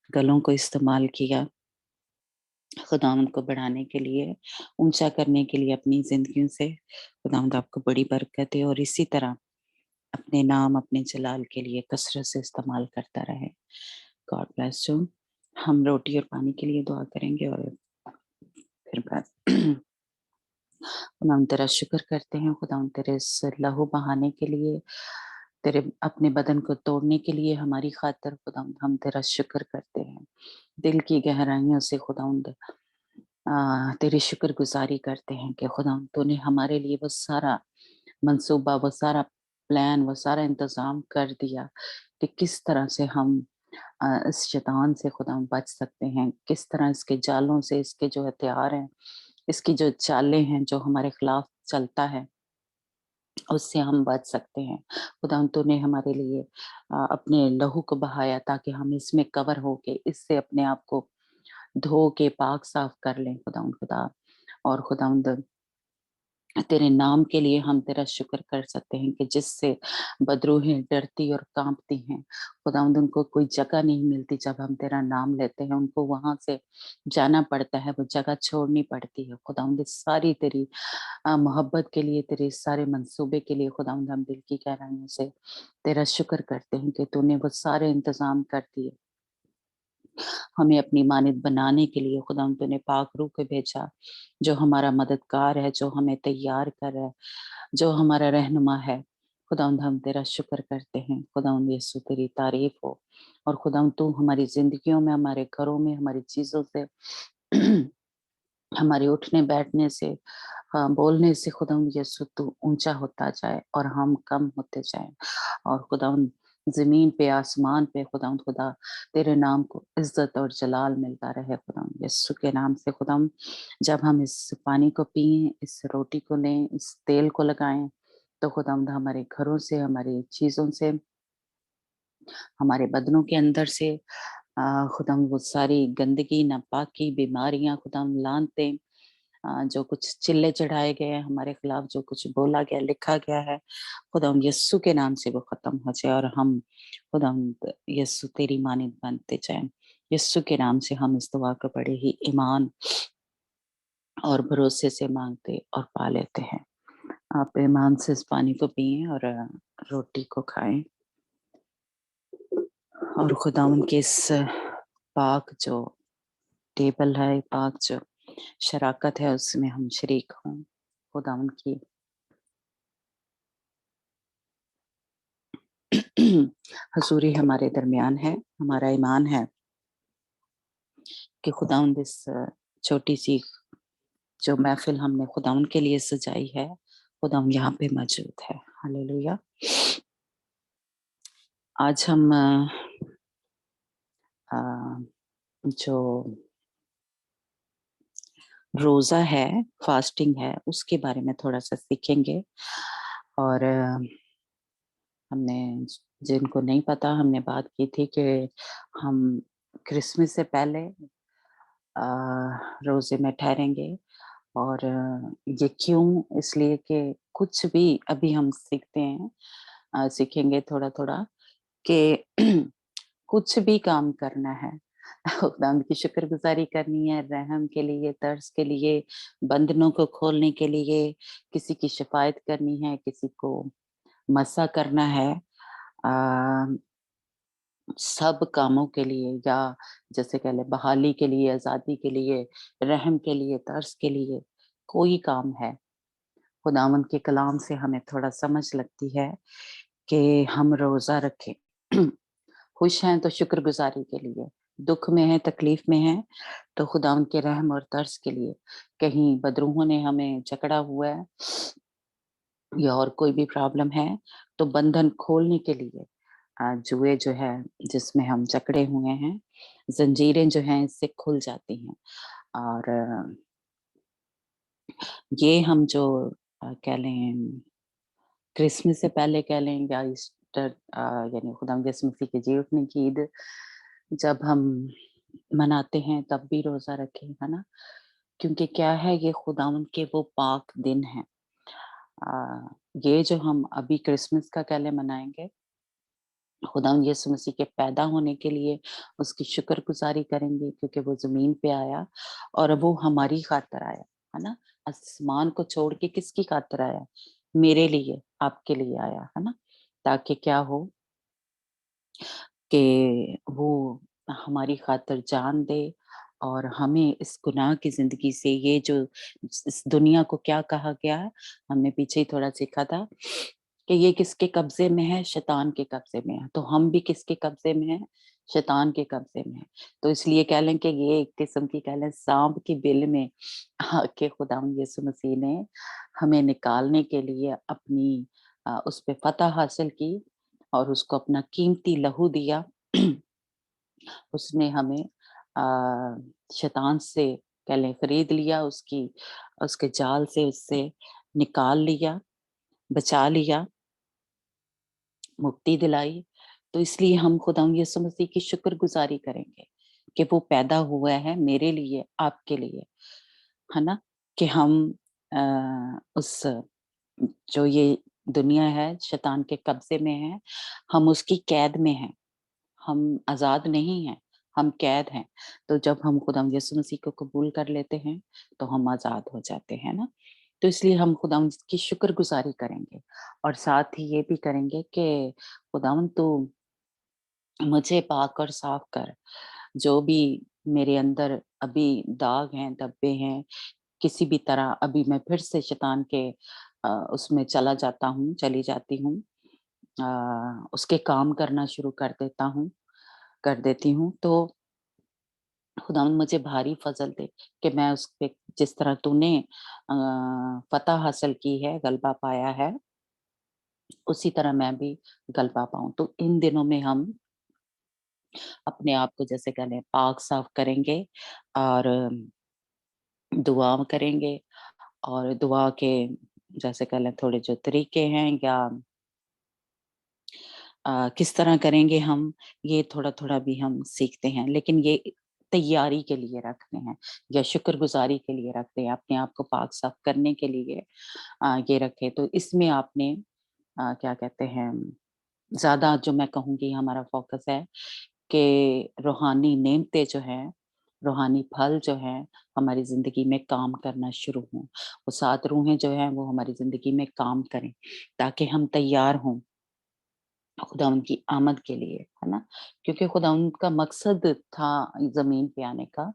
गलों को इस्तेमाल किया खुदावंद को बढ़ाने के लिए, ऊंचा करने के लिए अपनी जिंदगियों से, खुदावंद आपको बड़ी बरकत है और इसी तरह अपने नाम, अपने जलाल के लिए कसरत से इस्तेमाल करता रहे। God bless you. हम रोटी और पानी के लिए दुआ करेंगे और फिर खुदावंद तेरा शुक्र करते हैं। खुदावंद तेरे इस लहू बहाने के लिए, तेरे अपने बदन को तोड़ने के लिए हमारी खातिर खुदावंद हम तेरा शुक्र करते हैं। दिल की गहराइयों से खुदावंद तेरी शुक्रगुजारी करते हैं कि खुदावंद तूने हमारे लिए वो सारा मंसूबा, वो सारा प्लान, वो सारा इंतजाम कर दिया कि किस तरह से हम इस शैतान से खुदावंद बच सकते हैं, किस तरह इसके जालों से, इसके जो हथियार हैं, इसकी जो चालें हैं जो हमारे खिलाफ चलता है, उससे हम बच सकते हैं। खुदावंद तूने हमारे लिए अपने लहू को बहाया ताकि हम इसमें कवर होके इससे अपने आप को धो के पाक साफ कर लें खुदावंद खुदा। और खुदावंद तेरे नाम के लिए हम तेरा शुक्र कर सकते हैं कि जिससे बदरूहें डरती और कांपती हैं खुदावंद, उनको कोई जगह नहीं मिलती। जब हम तेरा नाम लेते हैं उनको वहां से जाना पड़ता है, वो जगह छोड़नी पड़ती है। खुदावंद सारी तेरी मोहब्बत के लिए, तेरे सारे मंसूबे के लिए खुदावंद हम दिल की गहराइयों से तेरा शुक्र करते हैं कि तूने वो सारे इंतजाम कर दिए हमें अपनी मानित बनाने के लिए। खुदावंद तूने पाक रूह को भेजा जो हमारा मददगार है, जो हमें तैयार कर रहा है, जो हमारा रहनुमा है। खुदावंद हम तेरा शुक्र करते हैं, खुदावंद यीशु तेरी तारीफ हो। और खुदावंद तू हमारी जिंदगियों में, हमारे घरों में, हमारी चीजों से हमारे उठने बैठने से, हाँ, बोलने से खुदावंद यीशु तू ऊंचा होता जाए और हम कम होते जाएं। और खुदावंद जमीन पे, आसमान पे खुदावंद खुदा तेरे नाम को इज्जत और जलाल मिलता रहे खुदावंद यीशु के नाम से। खुदावंद जब हम इस पानी को पिए, इस रोटी को लें, इस तेल को लगाएं, तो खुदावंद हमारे घरों से, हमारी चीजों से, हमारे बदनों के अंदर से खुदावंद वो सारी गंदगी, नापाकी, बीमारियां खुदावंद लानते, जो कुछ चिल्ले चढ़ाए गए हैं हमारे खिलाफ, जो कुछ बोला गया, लिखा गया है, खुदावंद यीशु के नाम से वो खत्म हो जाए और हम खुदावंद यीशु तेरी मानिंद बनते जाएं। यीशु के नाम से हम इस दुआ को बड़े ही ईमान और भरोसे से मांगते और पा लेते हैं। आप ईमान से इस पानी को पिए और रोटी को खाएं और खुदावंद के इस पाक जो टेबल है, पाक जो शराकत है, उसमें हम शरीक हों। खुदावंद की हजूरी हमारे दरमियान है। हमारा ईमान है कि खुदावंद इस छोटी सी जो महफिल हमने खुदावंद के लिए सजाई है, खुदावंद यहाँ पे मौजूद है। हालेलुया। आज हम जो रोजा है, फास्टिंग है, उसके बारे में थोड़ा सा सीखेंगे। और हमने, जिनको नहीं पता, हमने बात की थी कि हम क्रिसमस से पहले रोजे में ठहरेंगे। और ये क्यों, इसलिए कि कुछ भी अभी हम सीखते हैं, सीखेंगे थोड़ा थोड़ा कि कुछ भी काम करना है, खुदावंद की शुक्रगुजारी करनी है, रहम के लिए, तरस के लिए, बंधनों को खोलने के लिए, किसी की शिफायत करनी है, किसी को मसा करना है, सब कामों के लिए, या जैसे कह ले बहाली के लिए, आजादी के लिए, रहम के लिए, तरस के लिए, कोई काम है, खुदावंद के कलाम से हमें थोड़ा समझ लगती है कि हम रोजा रखें। खुश हैं तो शुक्रगुजारी के लिए, दुख में है, तकलीफ में है तो खुदावंद के रहम और तरस के लिए, कहीं बदरूहों ने हमें जकड़ा हुआ है या और कोई भी प्रॉब्लम है तो बंधन खोलने के लिए, जुए जो है जिसमें हम जकड़े हुए हैं, जंजीरें जो हैं इससे खुल जाती हैं। और ये हम जो कह लें क्रिसमस से पहले कह लें, या ईस्टर, यानी खुदावंद यीशु मसीह के जी उठने की ईद जब हम मनाते हैं, तब भी रोजा रखें, है ना। क्योंकि क्या है, ये खुदावंद के वो पाक दिन है। ये जो हम अभी क्रिसमस का कह लें मनाएंगे, खुदावंद यीशु मसीह के पैदा होने के लिए उसकी शुक्रगुजारी करेंगे, क्योंकि वो जमीन पे आया और वो हमारी खातिर आया, है ना। आसमान को छोड़ के किसकी खातिर आया? मेरे लिए, आपके लिए आया, है ना। ताकि क्या हो कि वो हमारी खातिर जान दे और हमें इस गुनाह की जिंदगी से, ये जो इस दुनिया को क्या कहा गया है, हमने पीछे ही थोड़ा सीखा था कि ये किसके कब्जे में है? शैतान के कब्जे में है। तो हम भी किसके कब्जे में है? शैतान के कब्जे में है। तो इसलिए कह लें कि ये एक किस्म की कह लें सांप की बिल में आके खुदावंद यीशु मसीह ने हमें निकालने के लिए अपनी उस पे फतह हासिल की और उसको अपना कीमती लहू दिया। उसने हमें शैतान से कह लें खरीद लिया, उसके जाल से उससे निकाल लिया, बचा लिया, मुक्ति दिलाई। तो इसलिए हम खुदावंद यीशु मसीह की शुक्रगुजारी करेंगे कि वो पैदा हुआ है मेरे लिए, आपके लिए, है ना। कि हम उस जो ये दुनिया है शैतान के कब्जे में है, हम उसकी कैद में हैं, हम आजाद नहीं हैं, हम कैद हैं। तो जब हम खुदावंद यीशु मसीह को कबूल कर लेते हैं तो हम आजाद हो जाते हैं ना। तो इसलिए हम खुदावंद की शुक्रगुजारी करेंगे और साथ ही ये भी करेंगे कि खुदावंद तू मुझे पाक और साफ कर, जो भी मेरे अंदर अभी दाग हैं, धब्बे हैं, किसी भी तरह अभी मैं फिर से शैतान के उसमें चला जाता हूँ, चली जाती हूँ, اس के काम करना शुरू कर देती हूँ, तो खुदावंद मुझे भारी फजल दे कि मैं उस पे जिस तरह तूने फतह हासिल की है, गलबा पाया है, उसी तरह मैं भी गलबा पाऊं। तो इन दिनों में हम अपने आप को जैसे कहते हैं पाक साफ करेंगे और दुआ करेंगे, और दुआ के जैसे कह लें थोड़े जो तरीके हैं या किस तरह करेंगे हम, ये थोड़ा-थोड़ा भी हम सीखते हैं। लेकिन ये तैयारी के लिए रखते हैं या शुक्रगुज़ारी के लिए रखते हैं, अपने आप को पाक साफ करने के लिए ये रखें। तो इसमें आपने क्या कहते हैं, ज़्यादा जो मैं कहूँगी हमारा फ़ोकस है कि रूहानी नेमतें जो हैं, रूहानी फल जो हैं, हमारी ज़िंदगी में काम करना शुरू हों। वो 7 रूहें जो हैं, वो हमारी ज़िंदगी में काम करें, ताकि हम तैयार हों खुदावंद की आमद के लिए, है ना? क्योंकि खुदावंद का मकसद था ज़मीन पे आने का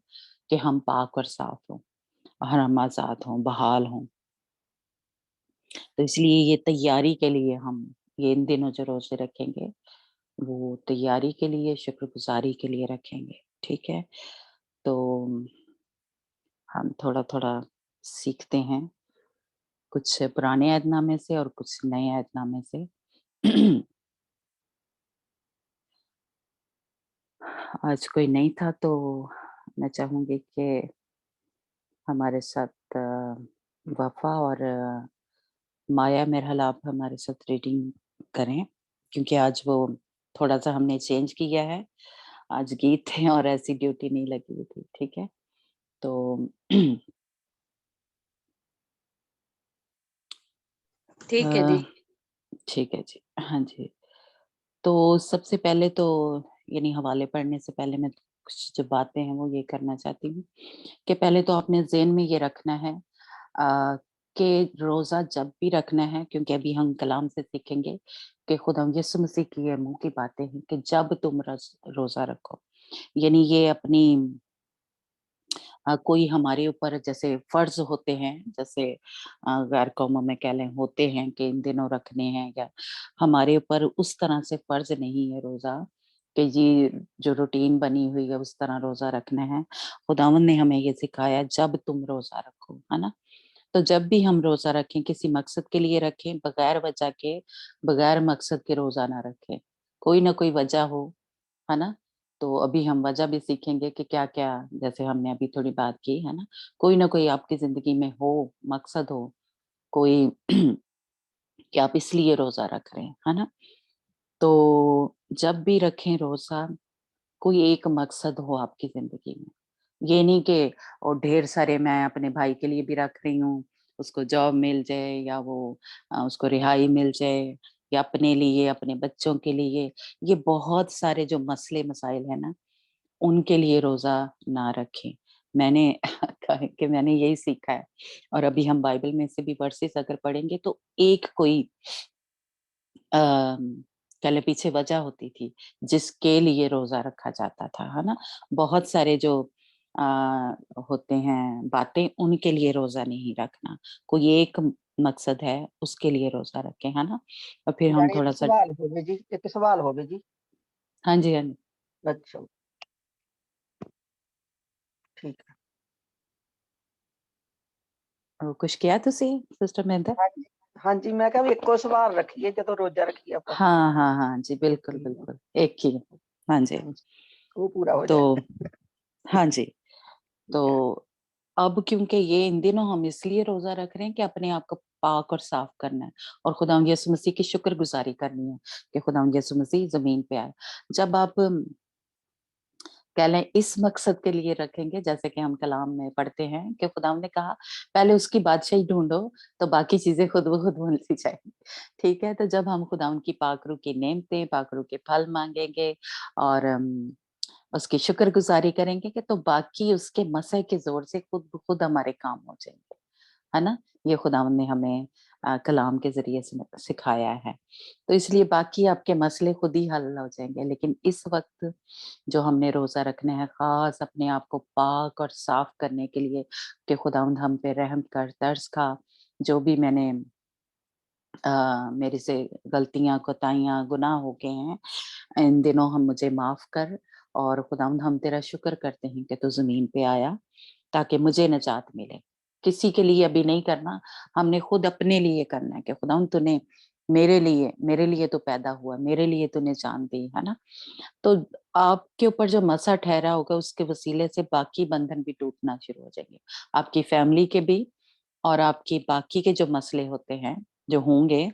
कि हम पाक और साफ हों और हम आज़ाद हों, बहाल हों। तो इसलिए ये तैयारी के लिए हम ये इन दिनों जो रोज़े रखेंगे, वो तैयारी के लिए, शुक्रगुज़ारी के लिए रखेंगे, ठीक है? तो हम थोड़ा-थोड़ा सीखते हैं, कुछ पुराने ऐहदनामे से और कुछ नए ऐहदनामे से। आज कोई नहीं था, तो मैं चाहूँगी कि हमारे साथ वफ़ा और माया मेहरल आप हमारे साथ रीडिंग करें, क्योंकि आज वो थोड़ा-सा हमने चेंज किया है। आज गीत हैं और ऐसी ड्यूटी नहीं लगी हुई थी, ठीक है? तो ठीक है जी। ठीक है जी। हाँ जी। तो सबसे पहले तो यानी हवाले पढ़ने से पहले मैं कुछ जो बातें हैं वो ये करना चाहती हूँ कि पहले तो आपने ज़हन में ये रखना है कि रोज़ा जब भी रखना है, क्योंकि अभी हम कलाम से सीखेंगे कि खुदा यीशु मसीह की ये मुँह की बातें हैं कि जब तुम रोज़ा रखो। यानी ये अपनी कोई हमारे ऊपर जैसे फ़र्ज़ होते हैं, जैसे गैर कौमों में कह लें होते हैं कि इन दिनों रखने हैं, या हमारे ऊपर उस तरह से फ़र्ज़ नहीं है रोज़ा कि ये जो रूटीन बनी हुई है उस तरह रोज़ा रखना है। खुदावंद ने हमें ये सिखाया जब तुम रोज़ा रखो, है ना? तो जब भी हम रोज़ा रखें किसी मकसद के लिए रखें, बगैर वजह के, बगैर मकसद के रोज़ा ना रखें। कोई ना कोई वजह हो, है ना? तो अभी हम वजह भी सीखेंगे कि क्या-क्या, जैसे हमने अभी थोड़ी बात की, है ना? कोई ना कोई आपकी ज़िंदगी में हो, मकसद हो, कोई कि आप इसलिए रोज़ा रख रहे हैं, है ना? तो जब भी रखें रोज़ा, कोई एक मकसद हो आपकी ज़िंदगी में। ये नहीं कि और ढेर सारे, मैं अपने भाई के लिए भी रख रही हूँ, उसको जॉब मिल जाए या वो उसको रिहाई मिल जाए, या अपने लिए, अपने बच्चों के लिए। ये बहुत सारे जो मसले मसाइल हैं ना, उनके लिए रोज़ा ना रखें। मैंने कहा कि मैंने यही सीखा है, और अभी हम बाइबल में से भी वर्सेस अगर पढ़ेंगे तो एक कोई पहले पीछे वजह होती थी, जिसके लिए रोज़ा रखा जाता था, है ना? बहुत सारे जो अ, होते हैं बातें, उनके लिए रोज़ा नहीं रखना। कोई एक मकसद है, उसके लिए रोज़ा रखें, है ना? और फिर हम यानी एक थोड़ा-सा सवाल होवे जी, एक सवाल होवे जी। हाँ जी, हाँ जी। अच्छा, ठीक है। कुछ किया तुसी सिस्टर महेंद्र? हाँ जी, हाँ जी, मैं कहा भी ਇੱਕੋ ਸਵਾਲ ਰੱਖੀਏ ਜਦੋਂ ਰੋਜ਼ਾ ਰੱਖੀਏ ਆਪਾਂ। हाँ, हाँ, हाँ जी, बिल्कुल, ठीक है, बिल्कुल। एक ही। हाँ जी। हाँ जी, वो पूरा हो तो जाए। हाँ जी। तो ठीक है। अब क्योंकि ये इन दिनों हम इसलिए रोज़ा रख रहे हैं कि अपने आप को पाक और साफ करना है, और खुदावंद यीशु मसीह की शुक्रगुज़ारी करनी है कि खुदावंद यीशु मसीह ज़मीन पे आए। जब आप कह लें इस मकसद के लिए रखेंगे, जैसे कि हम कलाम में पढ़ते हैं कि खुदावंद ने कहा, पहले उसकी बादशाही ढूँढो, तो बाकी चीज़ें खुद ब खुद मिलती जाएँगी। ठीक है? तो जब हम खुदावंद की पाक-रूह की नेमतें, पाक-रूह के फल माँगेंगे और उसकी शुक्रगुज़ारी करेंगे कि तो बाकी उसके मसह के ज़ोर से खुद ब खुद हमारे काम हो जाएँगे, है ना? ये खुदावंद ने हमें कलाम के ज़रिए से सिखाया है। तो इसलिए बाकी आपके मसले खुद ही हल हो जाएँगे, लेकिन इस वक़्त जो हमने रोज़ा रखना है, ख़ास अपने आप को पाक और साफ करने के लिए कि खुदावंद हम पे रहम कर, तरस खा, जो भी मैंने मेरे से गलतियां, कोताहियां, गुनाह हो गए हैं, इन दिनों हम मुझे माफ कर। और खुदावंद हम तेरा शुक्र करते हैं कि तू जमीन पे आया ताकि मुझे निजात मिले। किसी के लिए अभी नहीं करना, हमने खुद अपने लिए करना है कि खुदावंद तूने मेरे लिए तो पैदा हुआ, मेरे लिए तूने जान दी, है ना? तो आपके ऊपर जो मसा ठहरा होगा उसके वसीले से बाकी बंधन भी टूटना शुरू हो जाएंगे, आपकी फैमिली के भी, और आपकी बाकी के जो मसले होते हैं जो होंगे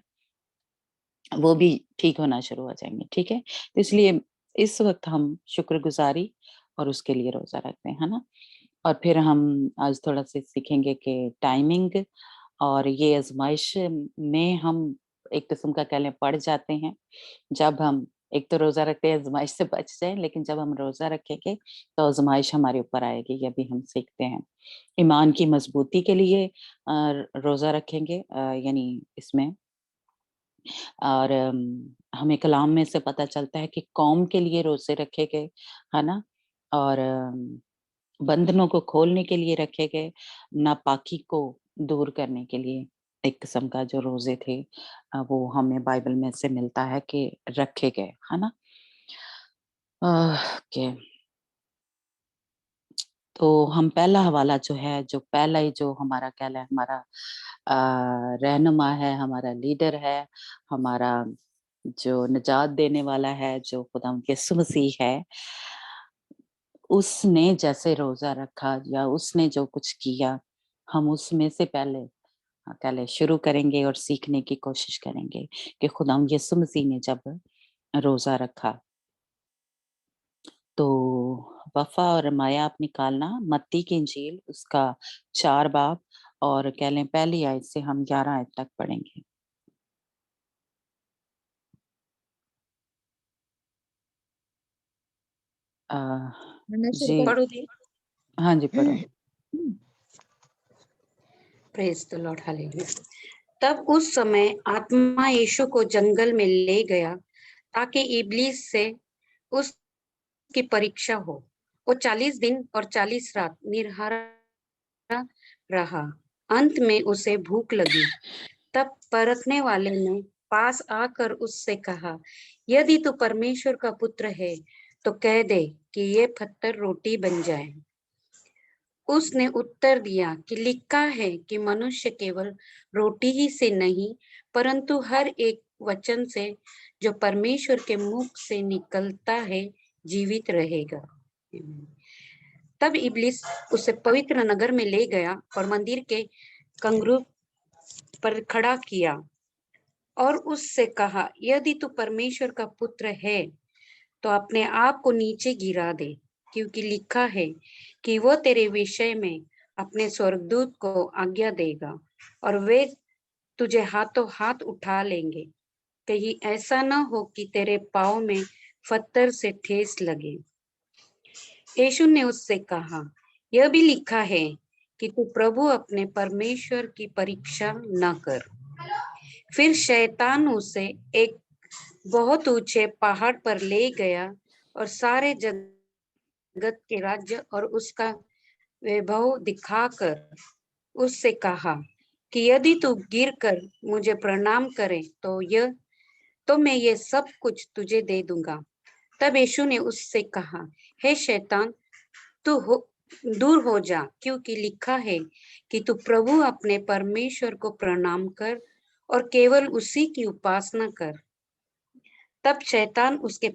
वो भी ठीक होना शुरू हो जाएंगे। ठीक है, तो इसलिए इस वक्त हम शुक्रगुजारी और उसके लिए रोजा रखते हैं, है ना? और फिर हम आज थोड़ा सा सीखेंगे कि टाइमिंग और ये आजमाइश में हम एक किस्म का कह लें पड़ जाते हैं। जब हम एक तो रोजा रखते हैं आजमाइश से बच जाए, लेकिन जब हम रोजा रखेंगे तो आजमाइश हमारे ऊपर आएगी, ये भी हम सीखते हैं। ईमान की मजबूती के लिए रोजा रखेंगे, यानी इसमें, और हमें कलाम में से पता चलता है कि कौम के लिए रोजे रखे गए, है ना? और बंधनों को खोलने के लिए रखे गए, नापाकी को दूर करने के लिए एक किस्म का जो रोजे थे, वो हमें बाइबल में से मिलता है कि रखे गए, है ना? ओके, तो हम पहला हवाला जो है, जो पहला ही जो हमारा क्या है, हमारा रहनुमा है, हमारा लीडर है, हमारा जो निजात देने वाला है, जो खुदा यीशु मसीह है, उसने जैसे रोजा रखा या उसने जो कुछ किया, हम उसमें से पहले शुरू करेंगे और सीखने की कोशिश करेंगे कि खुदा यीशु मसीह ने जब रोजा रखा तो वफा और माया आप निकालना, मत्ती की इंजील उसका 4 बाब, और कह लें पहली आयत से हम 11 आयत तक पढ़ेंगे। जी, पढ़ो दी। हाँ जी, पढ़ो। Praise the Lord, hallelujah. तब उस समय आत्मा यीशु को जंगल में ले गया ताकि इब्लीस से उसकी परीक्षा हो। वो 40 दिन और 40 रात निराहार रहा। अंत में उसे भूख लगी। तब परखने वाले ने पास आकर उससे कहा, यदि तू परमेश्वर का पुत्र है तो कह दे कि ये पत्थर रोटी बन जाए। उसने उत्तर दिया कि लिखा है कि मनुष्य केवल रोटी ही से नहीं परंतु हर एक वचन से जो परमेश्वर के मुख से निकलता है जीवित रहेगा। तब इब्लीस उसे पवित्र नगर में ले गया और मंदिर के कंगरू पर खड़ा किया और उससे कहा, यदि तू परमेश्वर का पुत्र है तो अपने आप को नीचे गिरा दे, क्योंकि लिखा है कि वो तेरे विषय में अपने स्वर्गदूत को आज्ञा देगा और वे तुझे हाथों हाथ उठा लेंगे, कहीं ऐसा न हो कि तेरे पाँव में पत्थर से ठेस लगे। यीशु ने उससे कहा, यह भी लिखा है कि तू प्रभु अपने परमेश्वर की परीक्षा न कर। फिर शैतान उसे एक बहुत ऊंचे पहाड़ पर ले गया और सारे जगत के राज्य और उसका वैभव दिखाकर उससे कहा कि यदि तू गिरकर मुझे प्रणाम करे तो मैं ये सब कुछ तुझे दे दूंगा। तब यीशु ने उससे कहा, हे शैतान, दूर हो जा, क्योंकि लिखा है कि तू प्रभु अपने परमेश्वर को प्रणाम कर और केवल उसी की उपासना कर। तब शैतान उसके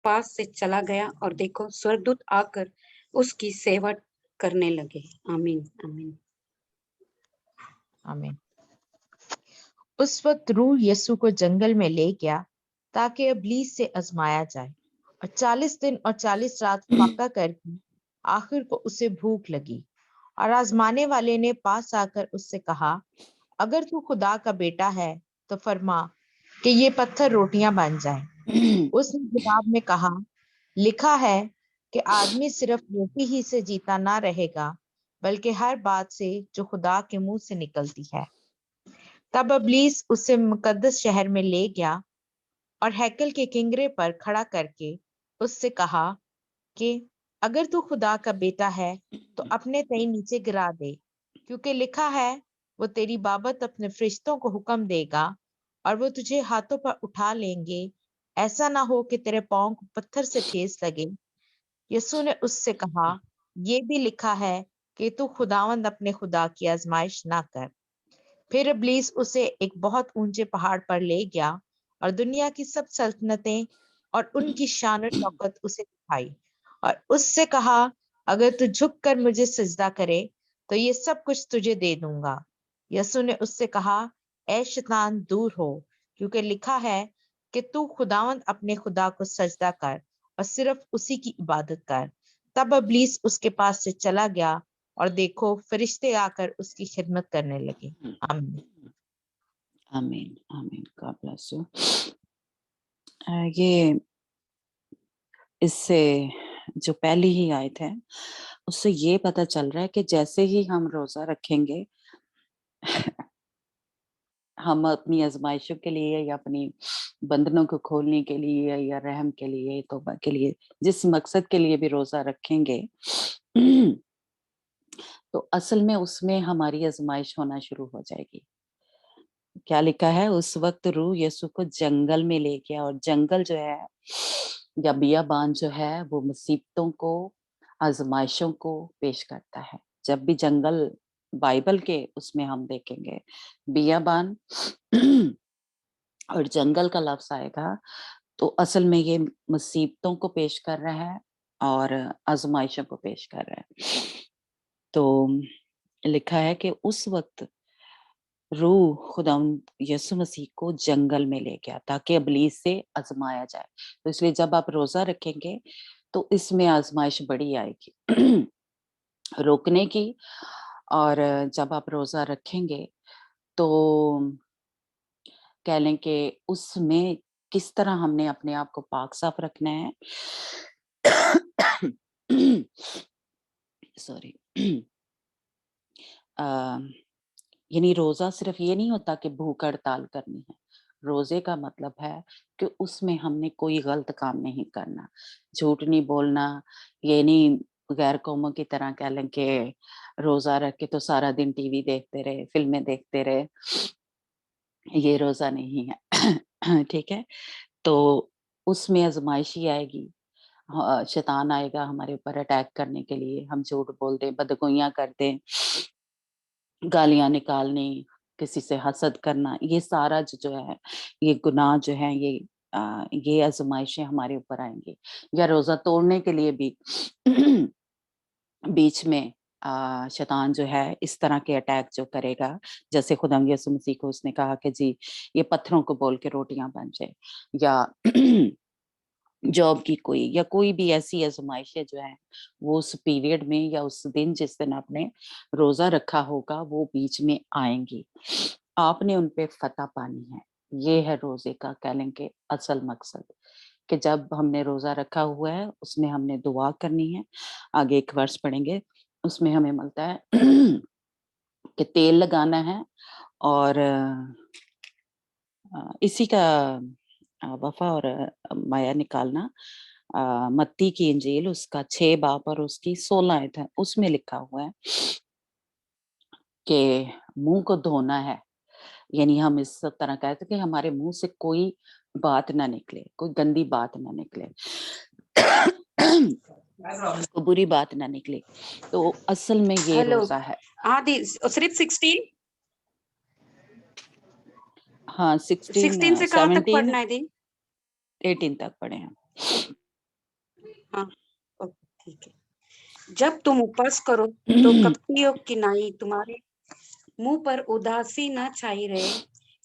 पास से चला गया और देखो स्वर्गदूत आकर उसकी सेवा करने लगे। आमीन आमीन आमीन। उस वक्त रूह यीशु को जंगल में ले गया ताकि इब्लीस से आजमाया जाए, और 40 दिन और 40 रात फाका करके आखिर को उसे भूख लगी। और आजमाने वाले ने पास आकर उससे कहा, अगर तू खुदा का बेटा है तो फरमा कि ये पत्थर रोटियां बन जाएं। उसने जवाब में कहा, लिखा है कि आदमी सिर्फ रोटी ही से जीता ना रहेगा बल्कि हर बात से जो खुदा के मुंह से निकलती है। तब इब्लीस उसे मुकद्दस शहर में ले गया और हैकल के किंगरे पर खड़ा करके उससे कहा कि अगर तू खुदा का बेटा है तो अपने तई नीचे गिरा दे, क्योंकि लिखा है वो तेरी बाबत अपने फरिश्तों को हुक्म देगा और वो तुझे हाथों पर उठा लेंगे, ऐसा ना हो कि तेरे पाँव को पत्थर से ठेस लगे। यीशु ने उससे कहा, ये भी लिखा है कि तू खुदावंद अपने खुदा की आजमाइश ना कर। फिर इब्लीस उसे एक बहुत ऊंचे पहाड़ पर ले गया और दुनिया की सब सल्तनतें और उनकी शान और शौकत उसे दिखाई और उससे कहा, अगर तू झुक कर मुझे सजदा करे तो ये सब कुछ तुझे दे दूंगा। यीशु ने उससे कहा, ऐ शैतान दूर हो, क्योंकि लिखा है कि तू खुदावंद अपने खुदा को सजदा कर और सिर्फ उसी की इबादत कर। तब इब्लीस उसके पास से चला गया और देखो फरिश्ते आकर उसकी खिदमत करने लगे। आमीन। आमीन आमीन। God bless you. ये इससे जो पहली ही आयत है उससे ये पता चल रहा है कि जैसे ही हम रोजा रखेंगे हम अपनी आजमाइशों के लिए या अपनी बंधनों को खोलने के लिए या रहम के लिए, तौबा के लिए, जिस मकसद के लिए भी रोजा रखेंगे तो असल में उसमें हमारी आजमाइश होना शुरू हो जाएगी। क्या लिखा है, उस वक्त रूह यीशु को जंगल में ले गया, और जंगल जो है या बियाबान जो है वो मुसीबतों को, आजमाइशों को पेश करता है। जब भी जंगल बाइबल के उसमें हम देखेंगे बियाबान और जंगल का लफ्ज आएगा तो असल में ये मुसीबतों को पेश कर रहा है और आजमाइशों को पेश कर रहा है। तो लिखा है कि उस वक्त रूह खुदावंद यीशु मसीह को जंगल में ले गया ताकि इब्लीस से आजमाया जाए। तो इसलिए जब आप रोजा रखेंगे तो इसमें आजमाइश बड़ी आएगी रोकने की। और जब आप रोजा रखेंगे तो कह लें कि उसमें किस तरह हमने अपने आप को पाक साफ रखना है। सॉरी। यानी रोजा सिर्फ ये नहीं होता कि भूख हड़ताल करनी है। रोजे का मतलब है कि उसमें हमने कोई गलत काम नहीं करना, झूठ नहीं बोलना। ये नहीं गैर कौमों की तरह कह लें कि रोजा रख के तो सारा दिन टीवी देखते रहे, फिल्में देखते रहे, ये रोजा नहीं है। ठीक है, तो उसमें आजमाइशी आएगी, शैतान आएगा हमारे ऊपर अटैक करने के लिए। हम झूठ बोल दें, बदगोइयां कर दें, गालियां निकालनी, किसी से हसद करना, ये सारा जो है ये गुनाह जो है ये आजमाइशें हमारे ऊपर आएंगी। या रोजा तोड़ने के लिए भी बीच में शैतान जो है इस तरह के अटैक जो करेगा, जैसे खुदा यीशु मसीह को उसने कहा कि जी ये पत्थरों को बोल के रोटियां बन जाए, या जॉब की कोई या कोई भी ऐसी आजमाइशें जो है वो उस पीरियड में या उस दिन जिस दिन आपने रोजा रखा होगा वो बीच में आएंगी। आपने उन पे फतह पानी है। ये है रोजे का कह लें कि असल मकसद, कि जब हमने रोजा रखा हुआ है उसमें हमने दुआ करनी है। आगे एक वर्ष पढ़ेंगे उसमें हमें मिलता है कि तेल लगाना है और इसी का वफा और माया निकालना। मत्ती की इंजील उसका 6 बाब और उसकी 16 आयत है, उसमें लिखा हुआ है कि मुंह को धोना है। यानी हम इस तरह कहते कि हमारे मुंह से कोई बात ना निकले, कोई गंदी बात ना निकले, कोई बुरी बात ना निकले। तो असल में ये हेलो रोजा है। आदि सिर्फ 16 हाँ 16 से कहाँ तक 17 पढ़ना है दी? 18 तक पढ़े हैं। हाँ ठीक है। जब तुम उपवास करो तो कपटियों की नाई तुम्हारे मुंह पर उदासी न छाई रहे,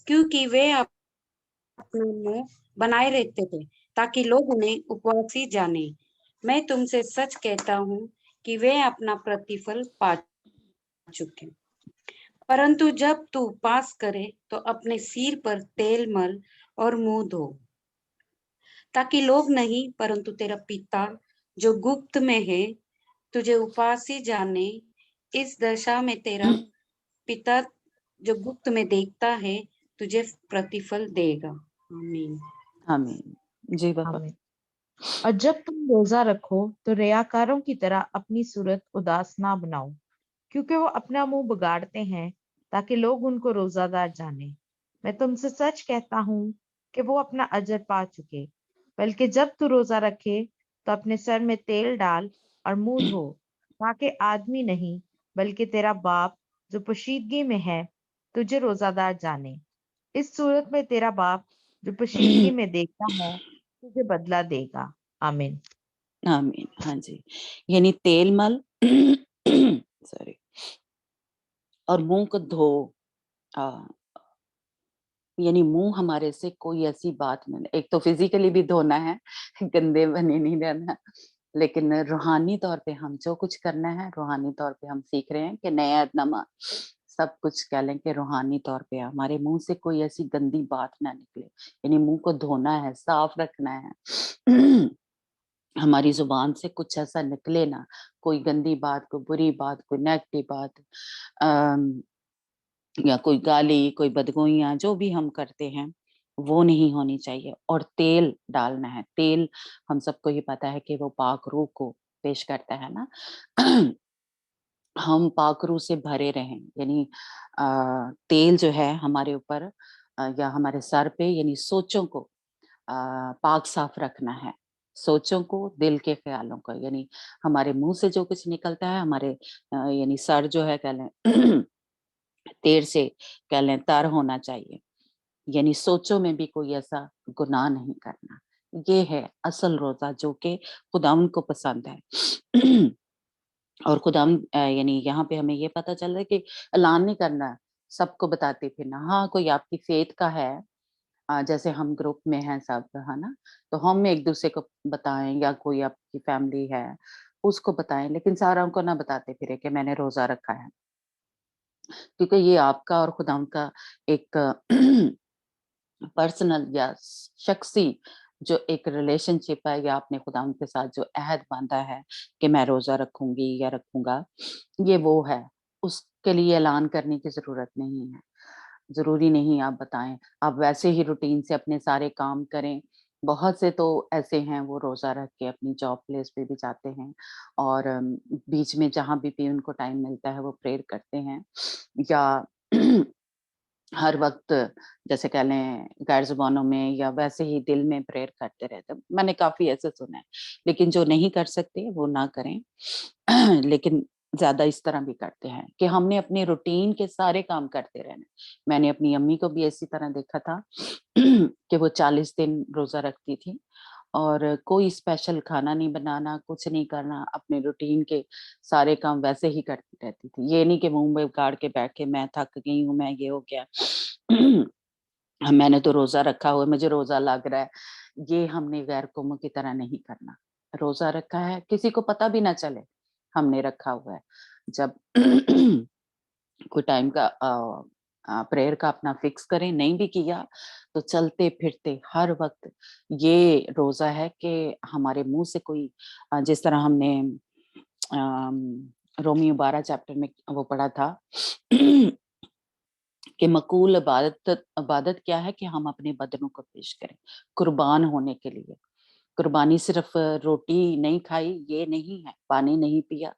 क्योंकि वे अपना मुंह बनाए रहते थे ताकि लोग उन्हें उपवासी जाने। मैं तुमसे सच कहता हूँ कि वे अपना प्रतिफल पा चुके। परंतु जब तू उपवास करे तो अपने सिर पर तेल मल और मुंह धो, ताकि लोग नहीं परंतु तेरा पिता जो गुप्त में है तुझे उपवासी जाने। इस दशा में तेरा पिता जो गुप्त में देखता है तुझे प्रतिफल देगा। आमीन। आमीन। जी बाबा। आमीन। और जब तुम रोजा रखो तो रियाकारों की तरह अपनी सूरत उदास ना बनाओ, क्योंकि वो अपना मुंह बिगाड़ते हैं ताकि लोग उनको रोजादार जाने। मैं तुमसे सच कहता हूँ कि वो अपना अजर पा चुके। बल्कि जब तू रोजा रखे तो अपने सर में तेल डाल और मुंह धो, ताकि आदमी नहीं बल्कि तेरा बाप जो पोशीदगी में है तुझे रोजादार जाने। इस सूरत में तेरा बाप जो पोशीदगी में देखता है तुझे बदला देगा। आमीन। आमीन। हाँ जी, यानी तेल मल सॉरी, और मुंह को धो। यानी मुंह हमारे से कोई ऐसी बात नहीं, एक तो फिजिकली भी धोना है, गंदे बने नहीं रहना, लेकिन रूहानी तौर पे हम जो कुछ करना है, रूहानी तौर पे हम सीख रहे हैं कि नया नमा सब कुछ कह लें कि रूहानी तौर पे हमारे मुंह से कोई ऐसी गंदी बात ना निकले। यानी मुंह को धोना है, साफ रखना है। हमारी जुबान से कुछ ऐसा निकले ना, कोई गंदी बात, कोई बुरी बात, कोई नेगेटिव बात, या कोई गाली, कोई बदगोइयां, जो भी हम करते हैं वो नहीं होनी चाहिए। और तेल डालना है। तेल हम सबको ये पता है कि वो पाक रूह को पेश करता है ना। हम पाक रूह से भरे रहें, यानी तेल जो है हमारे ऊपर या हमारे सर पे, यानी सोचों को पाक साफ रखना है। सोचों को, दिल के ख्यालों को, यानी हमारे मुंह से जो कुछ निकलता है, हमारे यानी सर जो है कह लें देर से कह लें तर होना चाहिए। यानी सोचों में भी कोई ऐसा गुनाह नहीं करना। ये है असल रोजा जो कि खुदावंद को पसंद है। और खुदावंद यानी यहाँ पे हमें ये पता चल रहा है कि ऐलान नहीं करना, सबको बताते फिरना। हाँ, कोई आपकी फेथ का है, जैसे हम ग्रुप में हैं सब, है ना, तो हम एक दूसरे को बताएं, या कोई आपकी फैमिली है उसको बताएं, लेकिन सारों को ना बताते फिरे कि मैंने रोजा रखा है, क्योंकि ये आपका और खुदावंद का एक पर्सनल या शख्सी जो एक रिलेशनशिप है, या आपने खुदावंद के साथ जो अहद बांधा है कि मैं रोजा रखूंगी या रखूंगा, ये वो है। उसके लिए ऐलान करने की जरूरत नहीं है। जरूरी नहीं आप बताएं, आप वैसे ही रूटीन से अपने सारे काम करें। बहुत से तो ऐसे हैं वो रोजा रख के अपनी जॉब प्लेस पे भी जाते हैं, और बीच में जहां भी उनको टाइम मिलता है वो प्रेयर करते हैं, या हर वक्त जैसे कह लें गैर ज़ुबानों में या वैसे ही दिल में प्रेयर करते रहते हैं। मैंने काफ़ी ऐसे सुना है, लेकिन जो नहीं कर सकते वो ना करें। लेकिन ज़्यादा इस तरह भी करते हैं कि हमने अपने रूटीन के सारे काम करते रहना। मैंने अपनी अम्मी को भी इसी तरह देखा था कि वो 40 दिन रोज़ा रखती थी, और कोई स्पेशल खाना नहीं बनाना, कुछ नहीं करना, अपने रूटीन के सारे काम वैसे ही करती रहती थी। ये नहीं कि मुँह में गाड़ के बैठे मैं थक गई हूँ, मैं ये हो गया। मैंने तो रोज़ा रखा हुआ है, मुझे रोज़ा लग रहा है। ये हमने गैर कौमों की तरह नहीं करना। रोज़ा रखा है, किसी को पता भी ना चले हमने रखा हुआ है। जब कोई टाइम का प्रेयर का अपना फिक्स करें, नहीं भी किया तो चलते फिरते हर वक्त ये रोजा है कि हमारे मुंह से कोई जिस तरह हमने रोमियो 12 चैप्टर में वो पढ़ा था कि मकबूल इबादत इबादत क्या है कि हम अपने बदनों को पेश करें कुर्बान होने के लिए। कुर्बानी सिर्फ रोटी नहीं खाई ये नहीं है, पानी नहीं पिया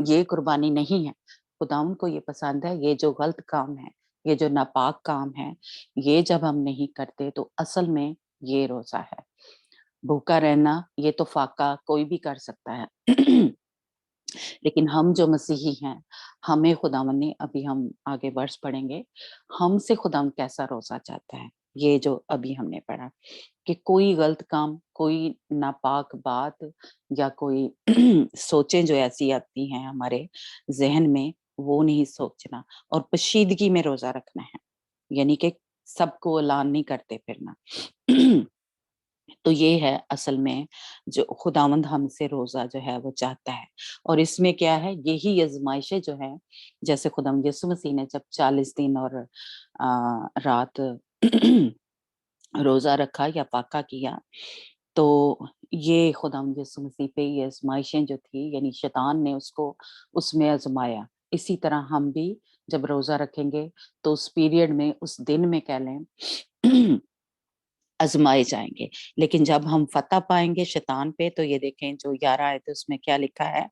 ये कुर्बानी नहीं है। खुदावंद को ये पसंद है, ये जो गलत काम है, ये जो नापाक काम है, ये जब हम नहीं करते तो असल में ये रोजा है। भूखा रहना ये तो फाका कोई भी कर सकता है। लेकिन हम जो मसीही हैं, हमें खुदावंद ने, अभी हम आगे वर्ष पढ़ेंगे, हमसे खुदावंद कैसा रोजा चाहता है। ये जो अभी हमने पढ़ा कि कोई गलत काम, कोई नापाक बात, या कोई सोचें जो ऐसी आती हैं हमारे ज़हन में, वो नहीं सोचना, और पोशीदगी में रोज़ा रखना है, यानी कि सबको ऐलान नहीं करते फिरना। तो ये है असल में जो खुदावंद हमसे रोज़ा जो है वो चाहता है। और इसमें क्या है, यही आज़माइशें जो हैं, जैसे खुदावंद यीशु मसीह ने जब 40 दिन और रात रोज़ा रखा या पाका किया, तो ये खुदावंद यीशु मसीह पे ये आज़माइशें जो थी, यानी शैतान ने उसको उसमें आज़माया। इसी तरह हम भी जब रोज़ा रखेंगे तो उस पीरियड में, उस दिन में कह लें आज़माए जाएँगे। लेकिन जब हम फ़तह पाएँगे शैतान पे, तो ये देखें जो 11 आयत है उसमें क्या लिखा है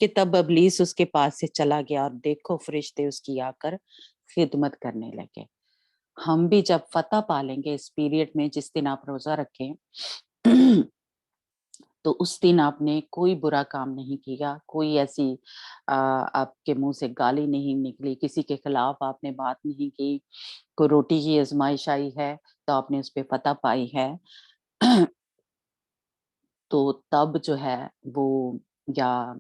کہ तब इब्लीस उसके पास से चला गया और देखो फरिश्ते उसकी आकर खिदमत करने लगे। हम भी जब फतह पालेंगे इस पीरियड में, जिस दिन आप रोजा रखें, तो उस दिन आपने कोई बुरा काम नहीं किया, कोई ऐसी आपके मुंह से गाली नहीं निकली, किसी के खिलाफ आपने बात नहीं की, कोई रोटी की आजमाइश आई है तो आपने उस पे फतह पाई है, तो तब जो है वो, या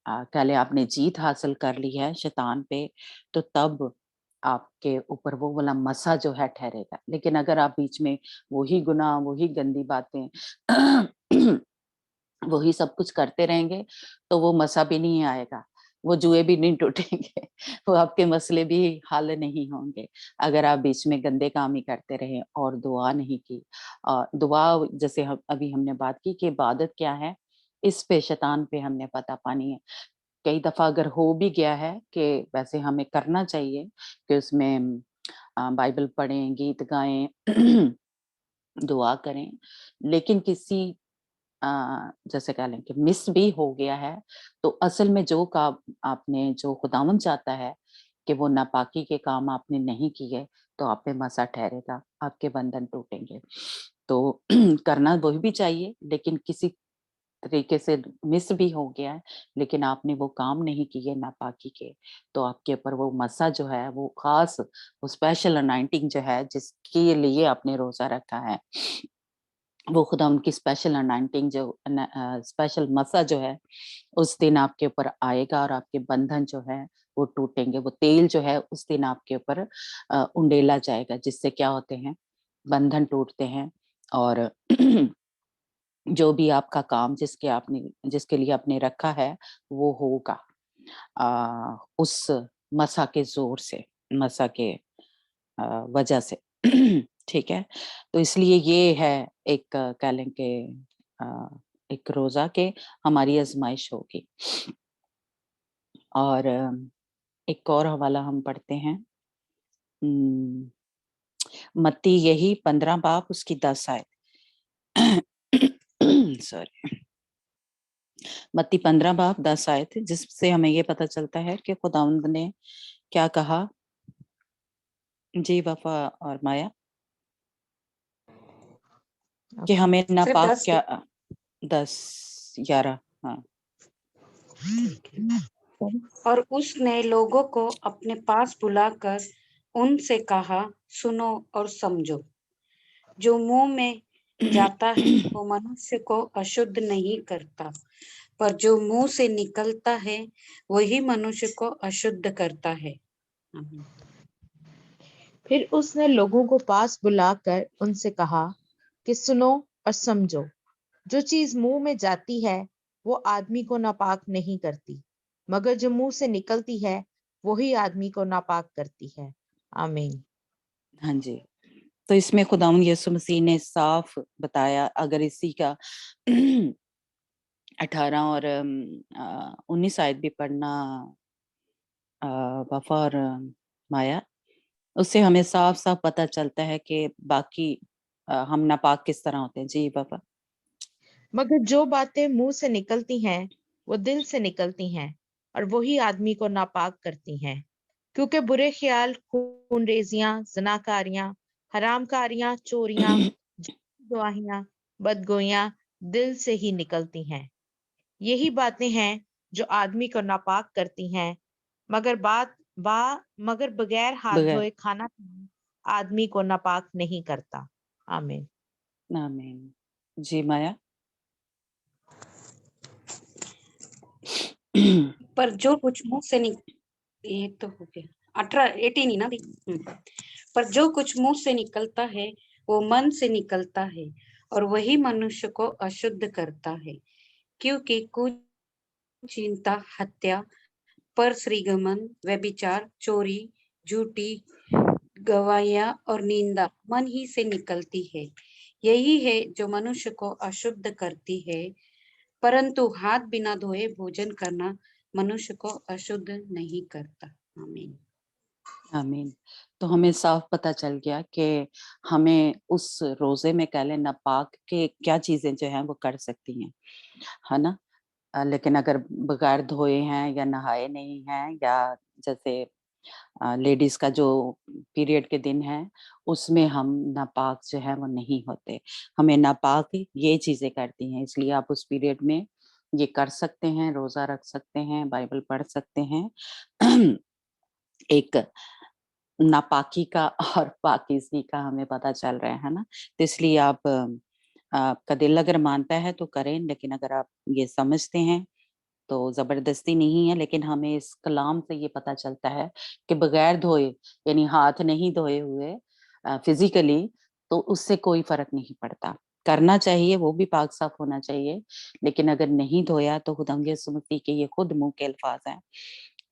कह लें आपने जीत हासिल कर ली है शैतान पे, तो तब आपके ऊपर वो वाला मसा जो है ठहरेगा। लेकिन अगर आप बीच में वही गुनाह, वही गंदी बातें वही सब कुछ करते रहेंगे, तो वो मसा भी नहीं आएगा, वो जुए भी नहीं टूटेंगे, वो आपके मसले भी हल नहीं होंगे। अगर आप बीच में गंदे काम ही करते रहे और दुआ नहीं की। दुआ, जैसे हम अभी हमने बात की कि इबादत क्या है, इस पे शैतान पे हमने पता पानी है। कई दफ़ा अगर हो भी गया है कि वैसे हमें करना चाहिए कि उसमें बाइबल पढ़ें, गीत गाएँ, दुआ करें, लेकिन किसी जैसे कह लें कि मिस भी हो गया है, तो असल में जो काम आपने, जो खुदावंद चाहता है कि वो नापाकी के काम आपने नहीं किए, तो आप पे मसा ठहरेगा, आपके बंधन टूटेंगे। तो करना वही भी चाहिए, लेकिन किसी तरीके से मिस भी हो गया है, लेकिन आपने वो काम नहीं किए नापाकी के, तो आपके ऊपर वो मसा जो है, वो खास, वो स्पेशल अनाइंटिंग जो है, जिसके लिए आपने रोजा रखा है, वो खुदा उनकी स्पेशल अनाइंटिंग जो स्पेशल मसा जो है, उस दिन आपके ऊपर आएगा और आपके बंधन जो है वो टूटेंगे। वो तेल जो है उस दिन आपके ऊपर उंडेला जाएगा, जिससे क्या होते हैं, बंधन टूटते हैं, और जो भी आपका काम जिसके लिए आपने रखा है, वो होगा उस मसा के जोर से, मसा के वजह से। ठीक है, तो इसलिए ये है एक कह लें कि अ, एक रोजा के हमारी आजमाइश होगी। और एक और हवाला हम पढ़ते हैं, मत्ती यही 15 बाब उसकी 10 आयत। सॉरी, मत्ती 15 बाब 10 आयत, जिससे हमें ये पता चलता है कि खुदावंद ने क्या कहा। जी वफा और माया, कि हमें सिर्फ नापाक 10 क्या 10 11 हाँ। और उसने लोगों को अपने पास बुलाकर उनसे कहा, सुनो और समझो, जो मुंह में जाता है वो मनुष्य को अशुद्ध नहीं करता, पर जो मुंह से निकलता है वही मनुष्य को अशुद्ध करता है। आमीन। फिर उसने लोगों को पास बुलाकर उनसे कहा कि सुनो और समझो, जो चीज मुंह में जाती है वो आदमी को नापाक नहीं करती, मगर जो मुंह से निकलती है वही आदमी को नापाक करती है। आमीन। हाँ जी, तो इसमें खुदावंद यीशु मसीह ने साफ बताया, अगर इसी का 18 और 19 आयत भी पढ़ना वफा और माया, उससे हमें साफ साफ पता चलता है कि बाकी हम नापाक किस तरह होते हैं। जी वफा। मगर जो बातें मुंह से निकलती हैं वो दिल से निकलती हैं, और वही आदमी को नापाक करती हैं, क्योंकि बुरे ख्याल, खूनरेजियां, जनाकारियां, हरामकारियां, चोरियां, गवाहियां, बदगोइयां दिल से ही निकलती हैं। यही बातें हैं जो आदमी को नापाक करती हैं, मगर मगर बगैर हाथ बगैर, धोए खाना पीना आदमी को नापाक नहीं करता। आमीन। आमीन। जी माया। पर जो कुछ मुंह से ये तो हो गया 18 ही ना दी। पर जो कुछ मुंह से निकलता है वो मन से निकलता है, और वही मनुष्य को अशुद्ध करता है, क्योंकि कुचिंता, हत्या, परश्रीगमन, व्यभिचार, चोरी, झूठी गवाहियां और निंदा मन ही से निकलती है। यही है जो मनुष्य को अशुद्ध करती है, परंतु हाथ बिना धोए भोजन करना मनुष्य को अशुद्ध नहीं करता। आमीन। आमीन। तो हमें साफ पता चल गया कि हमें उस रोजे में कह लें नापाक के क्या चीजें जो हैं वो कर सकती हैं, है ना। लेकिन अगर बगैर धोए हैं या नहाए नहीं हैं, या जैसे लेडीज का जो पीरियड के दिन है उसमें हम नापाक जो है वो नहीं होते, हमें नापाक ये चीजें करती हैं, इसलिए आप उस पीरियड में ये कर सकते हैं, रोजा रख सकते हैं, बाइबल पढ़ सकते हैं। एक नापाकी का और पाकीज़गी का हमें पता चल रहा है ना? तो इसलिए आप आपका दिल अगर मानता है तो करें, लेकिन अगर आप ये समझते हैं तो ज़बरदस्ती नहीं है, लेकिन हमें इस कलाम से ये पता चलता है कि बगैर धोए, यानी हाथ नहीं धोए हुए फिज़िकली, तो उससे कोई फ़र्क नहीं पड़ता। करना चाहिए, वो भी पाक-साफ़ होना चाहिए, लेकिन अगर नहीं धोया तो खुदावंद यीशु मसीह के ये खुद मुँह के अल्फ़ाज़ हैं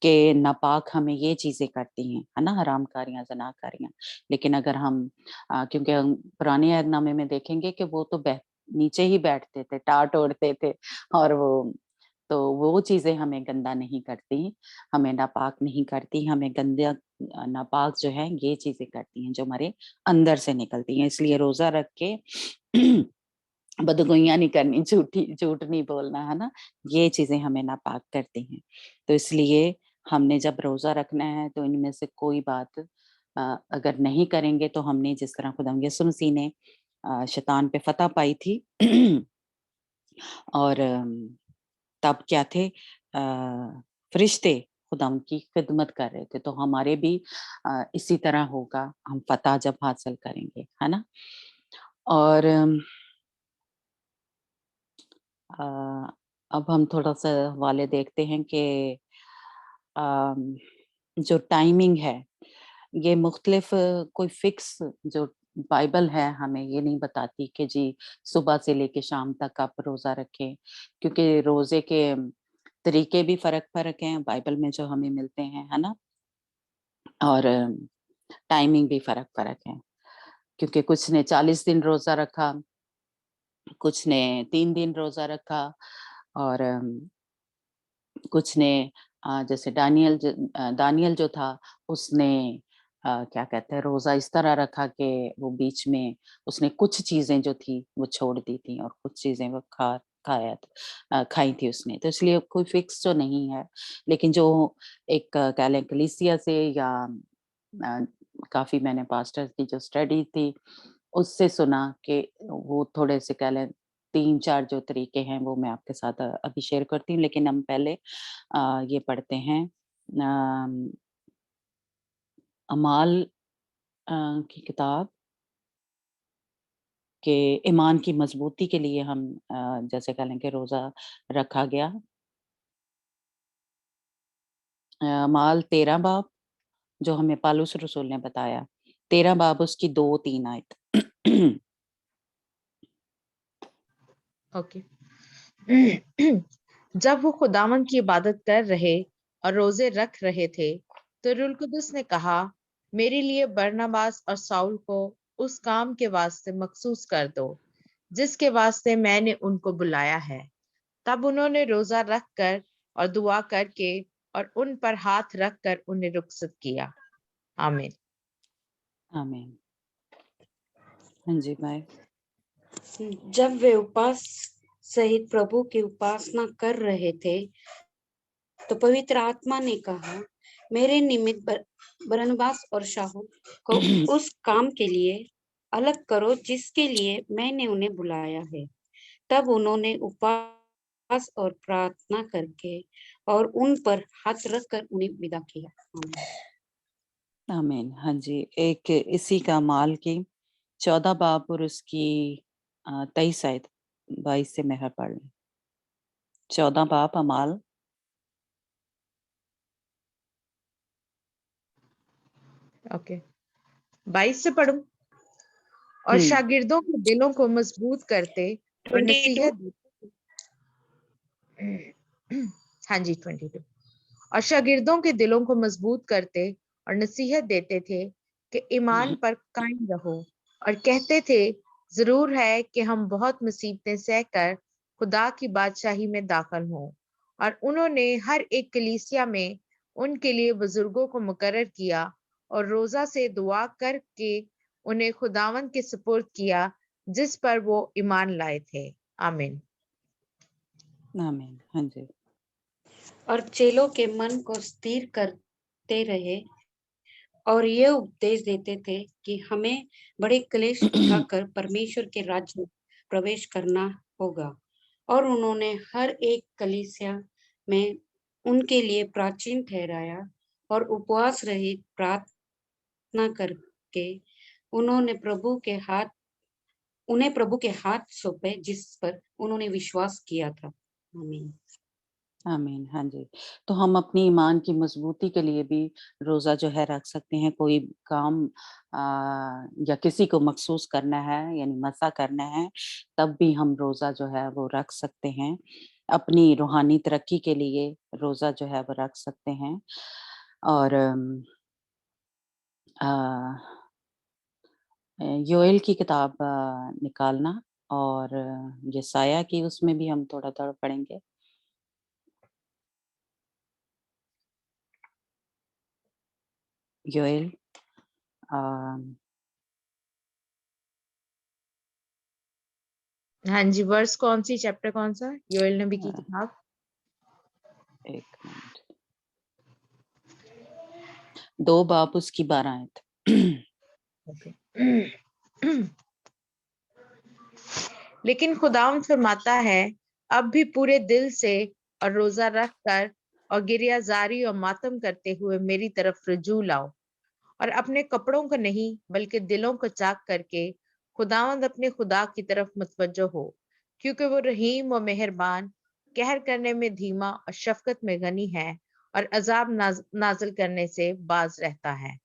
कि नापाक हमें ये चीज़ें करती हैं, है ना? हरामकारियाँ, ज़नाकारियाँ। लेकिन अगर हम क्योंकि हम पुराने अहदनामे में देखेंगे कि वो तो नीचे ही बैठते थे, टाट ओढ़ते थे, और वो चीज़ें हमें गंदा नहीं करती, हमें नापाक नहीं करती, हमें नापाक जो है ये चीज़ें करती हैं जो हमारे अंदर से निकलती हैं। इसलिए रोज़ा रख के बदगोइयाँ नहीं करनी, झूठ नहीं बोलना, है ना? ये चीज़ें हमें नापाक करती हैं। तो इसलिए हमने जब रोज़ा रखना है तो इनमें से कोई बात अगर नहीं करेंगे तो हमने जिस तरह खुदावंद यीशु मसीह ने शैतान पे फ़तह पाई थी और तब क्या थे फरिश्ते खुदावंद की खिदमत कर रहे थे, तो हमारे भी इसी तरह होगा, हम फ़तह जब हासिल करेंगे, है ना? और अ, अब हम थोड़ा-सा हवाले देखते हैं कि अम, जो टाइमिंग है, ये मुख्तलिफ कोई फ़िक्स जो बाइबल है हमें ये नहीं बताती कि जी सुबह से लेके शाम तक आप रोज़ा रखें, क्योंकि रोज़े के तरीके भी फ़र्क-फ़र्क हैं बाइबल में जो हमें मिलते हैं, है ना? और टाइमिंग भी फ़र्क-फ़र्क है, क्योंकि कुछ ने 40 दिन रोज़ा रखा, कुछ ने 3 दिन रोज़ा रखा, और कुछ ने जैसे दानियल जो था उसने क्या कहते हैं रोज़ा इस तरह रखा कि वो बीच में उसने कुछ चीज़ें जो थी वो छोड़ दी थी और कुछ चीज़ें वो खाई थी उसने। तो इसलिए कोई फिक्स तो नहीं है, लेकिन जो एक कह लें कलीसिया से या अ, काफ़ी मैंने पास्टर्स की जो स्टडी थी उससे सुना कि वो थोड़े से कह लें 3-4 जो तरीके हैं वो मैं आपके साथ अभी शेयर करती हूँ, लेकिन हम पहले ये पढ़ते हैं अमाल की किताब के ईमान की मजबूती के लिए हम जैसे कह लें कि रोज़ा रखा गया। अमाल 13 बाब जो हमें पालूस रसूल ने बताया, 13 बाब उसकी 2-3 आयत। ओके। जब वो खुदावन की इबादत कर रहे और रोजे रख रहे थे तो रूल कुदस ने कहा, मेरे लिए बरनबास और साउल को उस काम के वास्ते मखसूस कर दो जिसके वास्ते मैंने उनको बुलाया है। तब उन्होंने रोजा रख कर और दुआ करके और उन पर हाथ रख कर उन्हें रुखसत किया। आमीन। आमीन। हाँ जी भाई। जब वे उपवास सहित प्रभु की उपासना कर रहे थे तो पवित्र आत्मा ने कहा, मेरे निमित्त बरनबास और शाऊल को उस काम के लिए अलग करो जिसके लिए मैंने उन्हें बुलाया है। तब उन्होंने उपवास और प्रार्थना करके और उन पर हाथ रखकर उन्हें विदा किया। आमीन। हाँ जी, एक इसी का अमाल की 14 बाब और उसकी 23 आयत 22 से मैं पढ़ लें। 14 बाब अमाल। ओके, 22 से पढ़ूं। और शागिर्दों के दिलों को मजबूत करते और 22 नसीहत हाँ जी 22। और शागिर्दों के दिलों को मजबूत करते और नसीहत देते थे कि ईमान पर कायम रहो, और कहते थे जरूर है कि हम बहुत मुसीबतें सहकर खुदा की बादशाही में दाखिल हों। और उन्होंने हर एक कलीसिया में उनके लिए बुजुर्गों को मुकर्रर किया और रोजा से दुआ करके उन्हें खुदावंद के सुपुर्द किया जिस पर वो ईमान लाए थे। आमीन। आमीन। हाँ जी। और चेलों के मन को स्थिर करते रहे और ये उपदेश देते थे कि हमें बड़े क्लेश उठाकर परमेश्वर के राज्य में प्रवेश करना होगा। और उन्होंने हर एक कलीसिया में उनके लिए प्राचीन ठहराया और उपवास रहित प्रार्थना करके उन्हें प्रभु के हाथ सौंपे जिस पर उन्होंने विश्वास किया था। आमीन। आमीन। हाँ जी। तो हम अपनी ईमान की मजबूती के लिए भी रोज़ा जो है रख सकते हैं। कोई काम या किसी को मखसूस करना है यानी मसा करना है, तब भी हम रोज़ा जो है वो रख सकते हैं। अपनी रूहानी तरक्की के लिए रोज़ा जो है वो रख सकते हैं। और अ, योएल की किताब निकालना और यशायाह की, उसमें भी हम थोड़ा-थोड़ा पढ़ेंगे। योएल अ, हाँ जी, वर्स कौन सी, चैप्टर कौन सा? योएल नबी की अ, किताब। 1 मिनट। 2 बाब उसकी 12 आयत। लेकिन खुदावंद फरमाता है, अब भी पूरे दिल से और रोजा रख कर और गिरियाजारी और मातम करते हुए मेरी तरफ रजू लाओ, और अपने कपड़ों को नहीं बल्कि दिलों को चाक करके खुदावंद अपने खुदा की तरफ मुतवज्जो हो, क्योंकि वो रहीम और मेहरबान, कहर करने में धीमा और शफकत में गनी है, और अजाब नाजिल करने से बाज रहता है।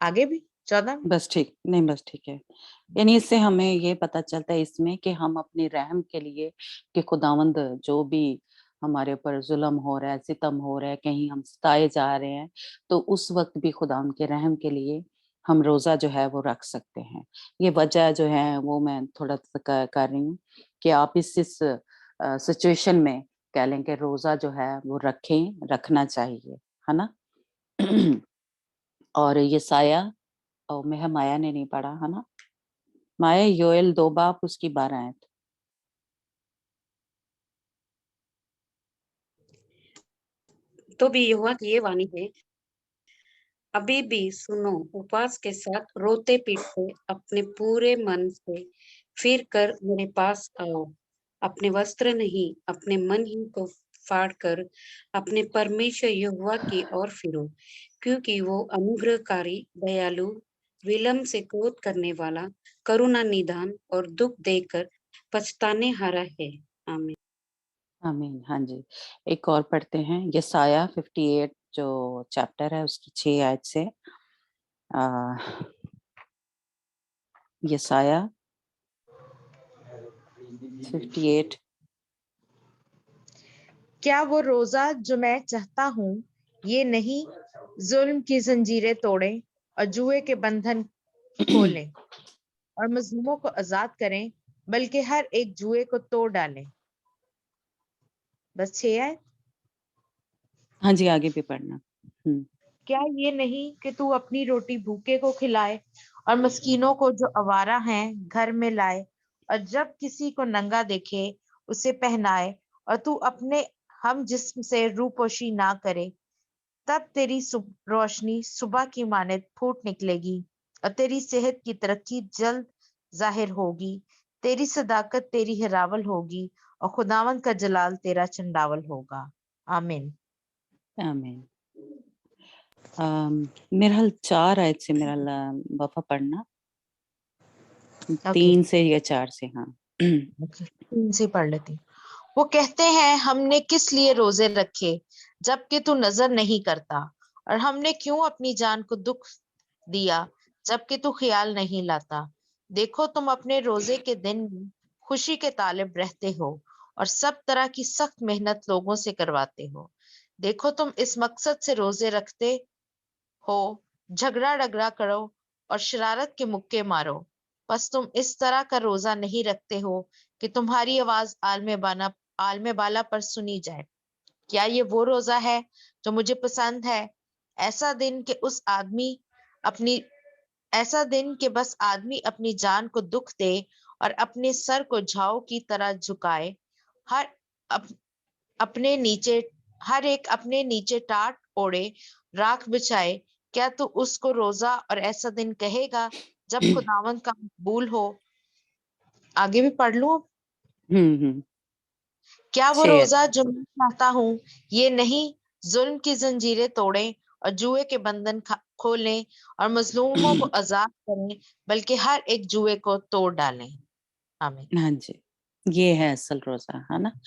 आगे भी 14 में। बस ठीक, नहीं बस ठीक है। यानी इससे हमें ये पता चलता है इसमें कि हम अपनी रहम के लिए कि खुदावंद जो भी हमारे ऊपर ज़ुल्म हो रहा है, सितम हो रहा है, कहीं हम सताए जा रहे हैं, तो उस वक़्त भी खुदावंद के रहम के लिए हम रोज़ा जो है वो रख सकते हैं। ये वजह जो है वो मैं थोड़ा-सा कर रही हूँ कि आप इस सिचुएशन में कह लें कि रोज़ा जो है वो रखना चाहिए, है ना? और यशायाह और माया ने नहीं पढ़ा, है ना? माया योएल 2 बाब उसकी 12 आयत। तो भी यहोवा की ये वाणी है, अभी भी सुनो, उपवास के साथ रोते पीटते अपने पूरे मन से फिर कर मेरे पास आओ। अपने वस्त्र नहीं, अपने मन ही को फाड़ कर अपने परमेश्वर यहोवा की ओर फिरो, क्योंकि वो अनुग्रहकारी, दयालु, विलम्ब से क्रोध करने वाला, करुणा निधान और दुख देकर पछताने हारा है। आमीन। आमीन, हाँ जी। एक और पढ़ते हैं यशायाह 58 जो चैप्टर है उसकी 6 आयत से अ, यशायाह 58 क्या वो रोजा जो मैं चाहता हूँ ये नहीं, जुल्म की जंजीरें तोड़े और जुए के बंधन खोलें और मजलूमों को आजाद करें, बल्कि हर एक जुए को तोड़ डालें। बस 6 है। हाँ जी, आगे भी पढ़ना। हुँ, क्या ये नहीं कि तू अपनी रोटी भूखे को खिलाए और मस्कीनों को जो आवारा हैं घर में लाए, और जब किसी को नंगा देखे उसे पहनाए, और तू अपने हम जिस्म से रूपोशी ना करे, तब तेरी रोशनी सुबह की मानद फूट निकलेगी और तेरी सेहत की तरक्की जल्द जाहिर होगी। तेरी सदाकत तेरी हिरावल होगी और खुदावंद का जलाल तेरा चंडावल होगा। आमीन। आमीन। मेरा ख्याल 4 आयत से मेरा वफ़ा पढ़ना, ओके, 3 से या 4 से हाँ। इनसे पढ़ लेती हूँ। वो कहते हैं, हमने किस लिए रोजे रखे जबकि तू नजर नहीं करता, और हमने क्यों अपनी जान को दुख दिया जबकि तू ख्याल नहीं लाता। देखो, तुम अपने रोजे के दिन में खुशी के तालिब रहते हो और सब तरह की सख्त मेहनत लोगों से करवाते हो। देखो, तुम इस मकसद से रोजे रखते हो, झगड़ा डगड़ा करो और शरारत के मुक्के मारो। बस तुम इस तरह का रोजा नहीं रखते हो कि तुम्हारी आवाज आलमे बाला पर सुनी जाए। क्या ये वो रोजा है जो मुझे पसंद है? ऐसा दिन कि उस आदमी अपनी ऐसा दिन कि बस आदमी अपनी जान को दुख दे और अपने सर को झाओ की तरह झुकाए। हर अपने नीचे हर एक अपने नीचे टाट ओढ़े राख बिछाए, क्या तू उसको रोजा और ऐसा दिन कहेगा जब खुदावंद का मकबूल हो? आगे भी पढ़ लूं? हम्म। क्या वो शेयर। रोजा जो मैं चाहता हूँ ये नहीं, जुल्म की जंजीरें तोड़ें और जुए के बंधन खोलें और मजलूमों को आजाद करें, बल्कि हर एक जुए को तोड़ डालें। आमीन। हाँ जी, ये है असल रोजा, है ना।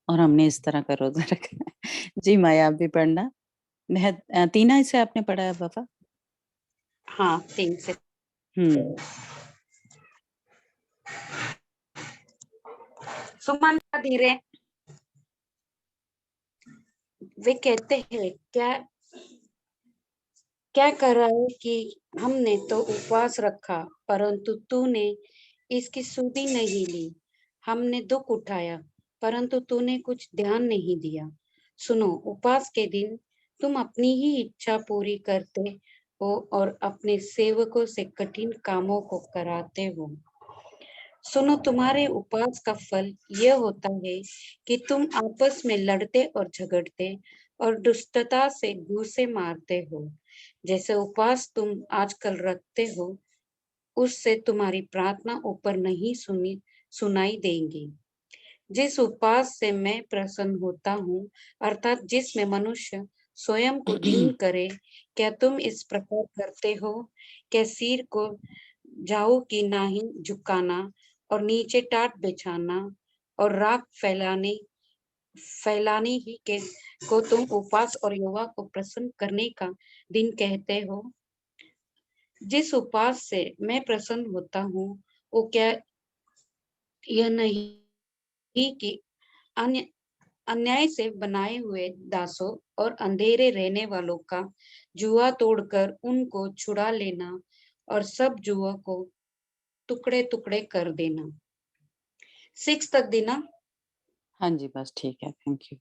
और हमने इस तरह का रोजा रखा है। जी माया, आप भी पढ़ना। तीना इसे आपने पढ़ा है बाबा? हाँ 3 से। सुमन धीरे। वे कहते हैं क्या क्या कर रहा है कि हमने तो उपवास रखा, परंतु तूने इसकी सुधि नहीं ली। हमने दुख उठाया, परंतु तूने कुछ ध्यान नहीं दिया। सुनो, उपवास के दिन तुम अपनी ही इच्छा पूरी करते हो और अपने सेवकों से कठिन कामों को कराते हो। सुनो, तुम्हारे उपवास का फल यह होता है कि तुम आपस में लड़ते और झगड़ते और दुष्टता से घूंसे मारते हो। जैसे उपवास तुम आजकल रखते हो, उससे तुम्हारी प्रार्थना ऊपर नहीं सुनाई देंगी। जिस उपवास से मैं प्रसन्न होता हूँ, अर्थात जिसमें मनुष्य स्वयं को दीन करे, क्या तुम इस प्रकार करते हो? क्या सिर को जाऊ की नाही झुकाना और नीचे टाट बिछाना और राख फैलाने ही के को तुम उपवास और यहोवा को प्रसन्न करने का दिन कहते हो? जिस उपवास से मैं प्रसन्न होता हूँ, वो क्या यह नहीं कि अन्य अन्याय से बनाए हुए दासों और अंधेरे रहने वालों का जुआ तोड़कर उनको छुड़ा लेना और सब जुआ को टुकड़े टुकड़े कर देना। 6 तक देना। हाँ जी, बस ठीक है, थैंक यू।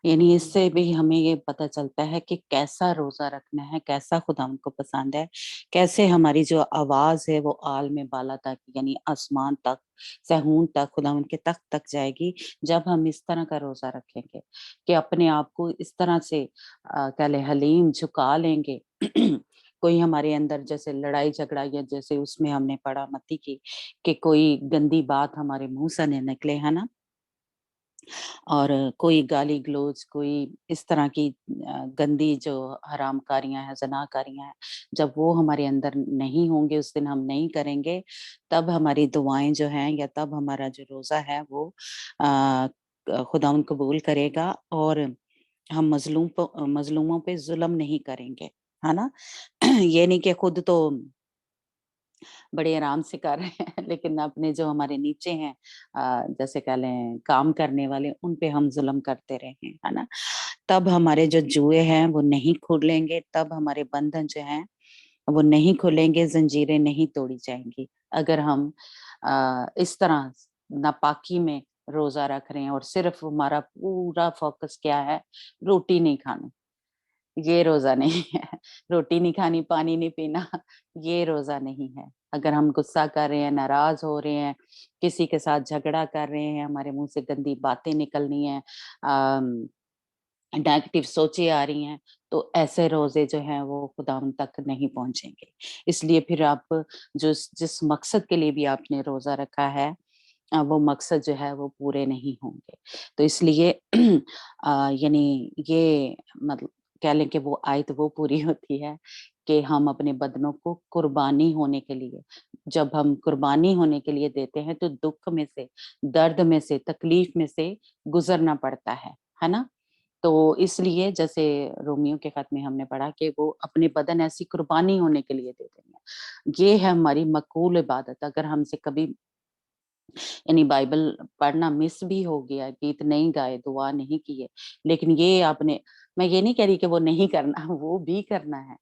यानी इससे भी हमें ये पता चलता है कि कैसा रोजा रखना है, कैसा खुदावंद को पसंद है, कैसे हमारी जो आवाज है वो आल में बाला तक, यानी आसमान तक, सहून तक, खुदावंद के तख्त तक जाएगी जब हम इस तरह का रोजा रखेंगे कि अपने आप को इस तरह से कह ले हलीम झुका लेंगे। कोई हमारे अंदर जैसे लड़ाई झगड़ा या जैसे उसमें हमने पढ़ा मत्ती की कि कोई गंदी बात हमारे मुंह से न निकले, है ना। और कोई गाली गलौज, कोई इस तरह की गंदी जो हरामकारियाँ हैं, ज़नाकारियाँ हैं, जब वो हमारे अंदर नहीं होंगे, उस दिन हम नहीं करेंगे, तब हमारी दुआएँ जो हैं या तब हमारा जो रोज़ा है वो खुदावंद कबूल करेगा और हम मज़लूमों पे ज़ुल्म नहीं करेंगे, है ना? ये नहीं कि खुद तो बड़े आराम से कर रहे हैं लेकिन अपने जो हमारे नीचे हैं जैसे कह लें काम करने वाले उन पे हम जुल्म करते रहे हैं, है ना। तब हमारे जो जुए हैं वो नहीं खुलेंगे, तब हमारे बंधन जो हैं वो नहीं खुलेंगे, जंजीरें नहीं तोड़ी जाएंगी। अगर हम इस तरह नापाकी में रोजा रख रहे हैं और सिर्फ हमारा पूरा फोकस क्या है, रोटी नहीं खानी, ये रोज़ा नहीं है। रोटी नहीं खानी, पानी नहीं पीना, ये रोज़ा नहीं है। अगर हम गुस्सा कर रहे हैं, नाराज़ हो रहे हैं, किसी के साथ झगड़ा कर रहे हैं, हमारे मुँह से गंदी बातें निकलनी हैं, नेगेटिव सोचें आ रही हैं, तो ऐसे रोज़े जो हैं वो खुदावंद तक नहीं पहुँचेंगे। इसलिए फिर आप जिस मकसद के लिए भी आपने रोज़ा रखा है वो मकसद जो है वो पूरे नहीं होंगे। तो इसलिए यानी ये मतलब कह लें कि वो आयत वो पूरी होती है कि हम अपने बदनों को कुर्बानी होने के लिए, जब हम कुर्बानी होने के लिए देते हैं तो दुःख में से, दर्द में से, तकलीफ में से गुज़रना पड़ता है ना? तो इसलिए जैसे रोमियो के खत में हमने पढ़ा कि वो अपने बदन ऐसी कुर्बानी होने के लिए देते हैं। ये है हमारी मकबूल इबादत। अगर हमसे कभी यानी बाइबल पढ़ना मिस भी हो गया, गीत नहीं गाए, दुआ नहीं की है, लेकिन ये आपने मैं ये नहीं कह रही कि वो नहीं करना, वो भी करना है।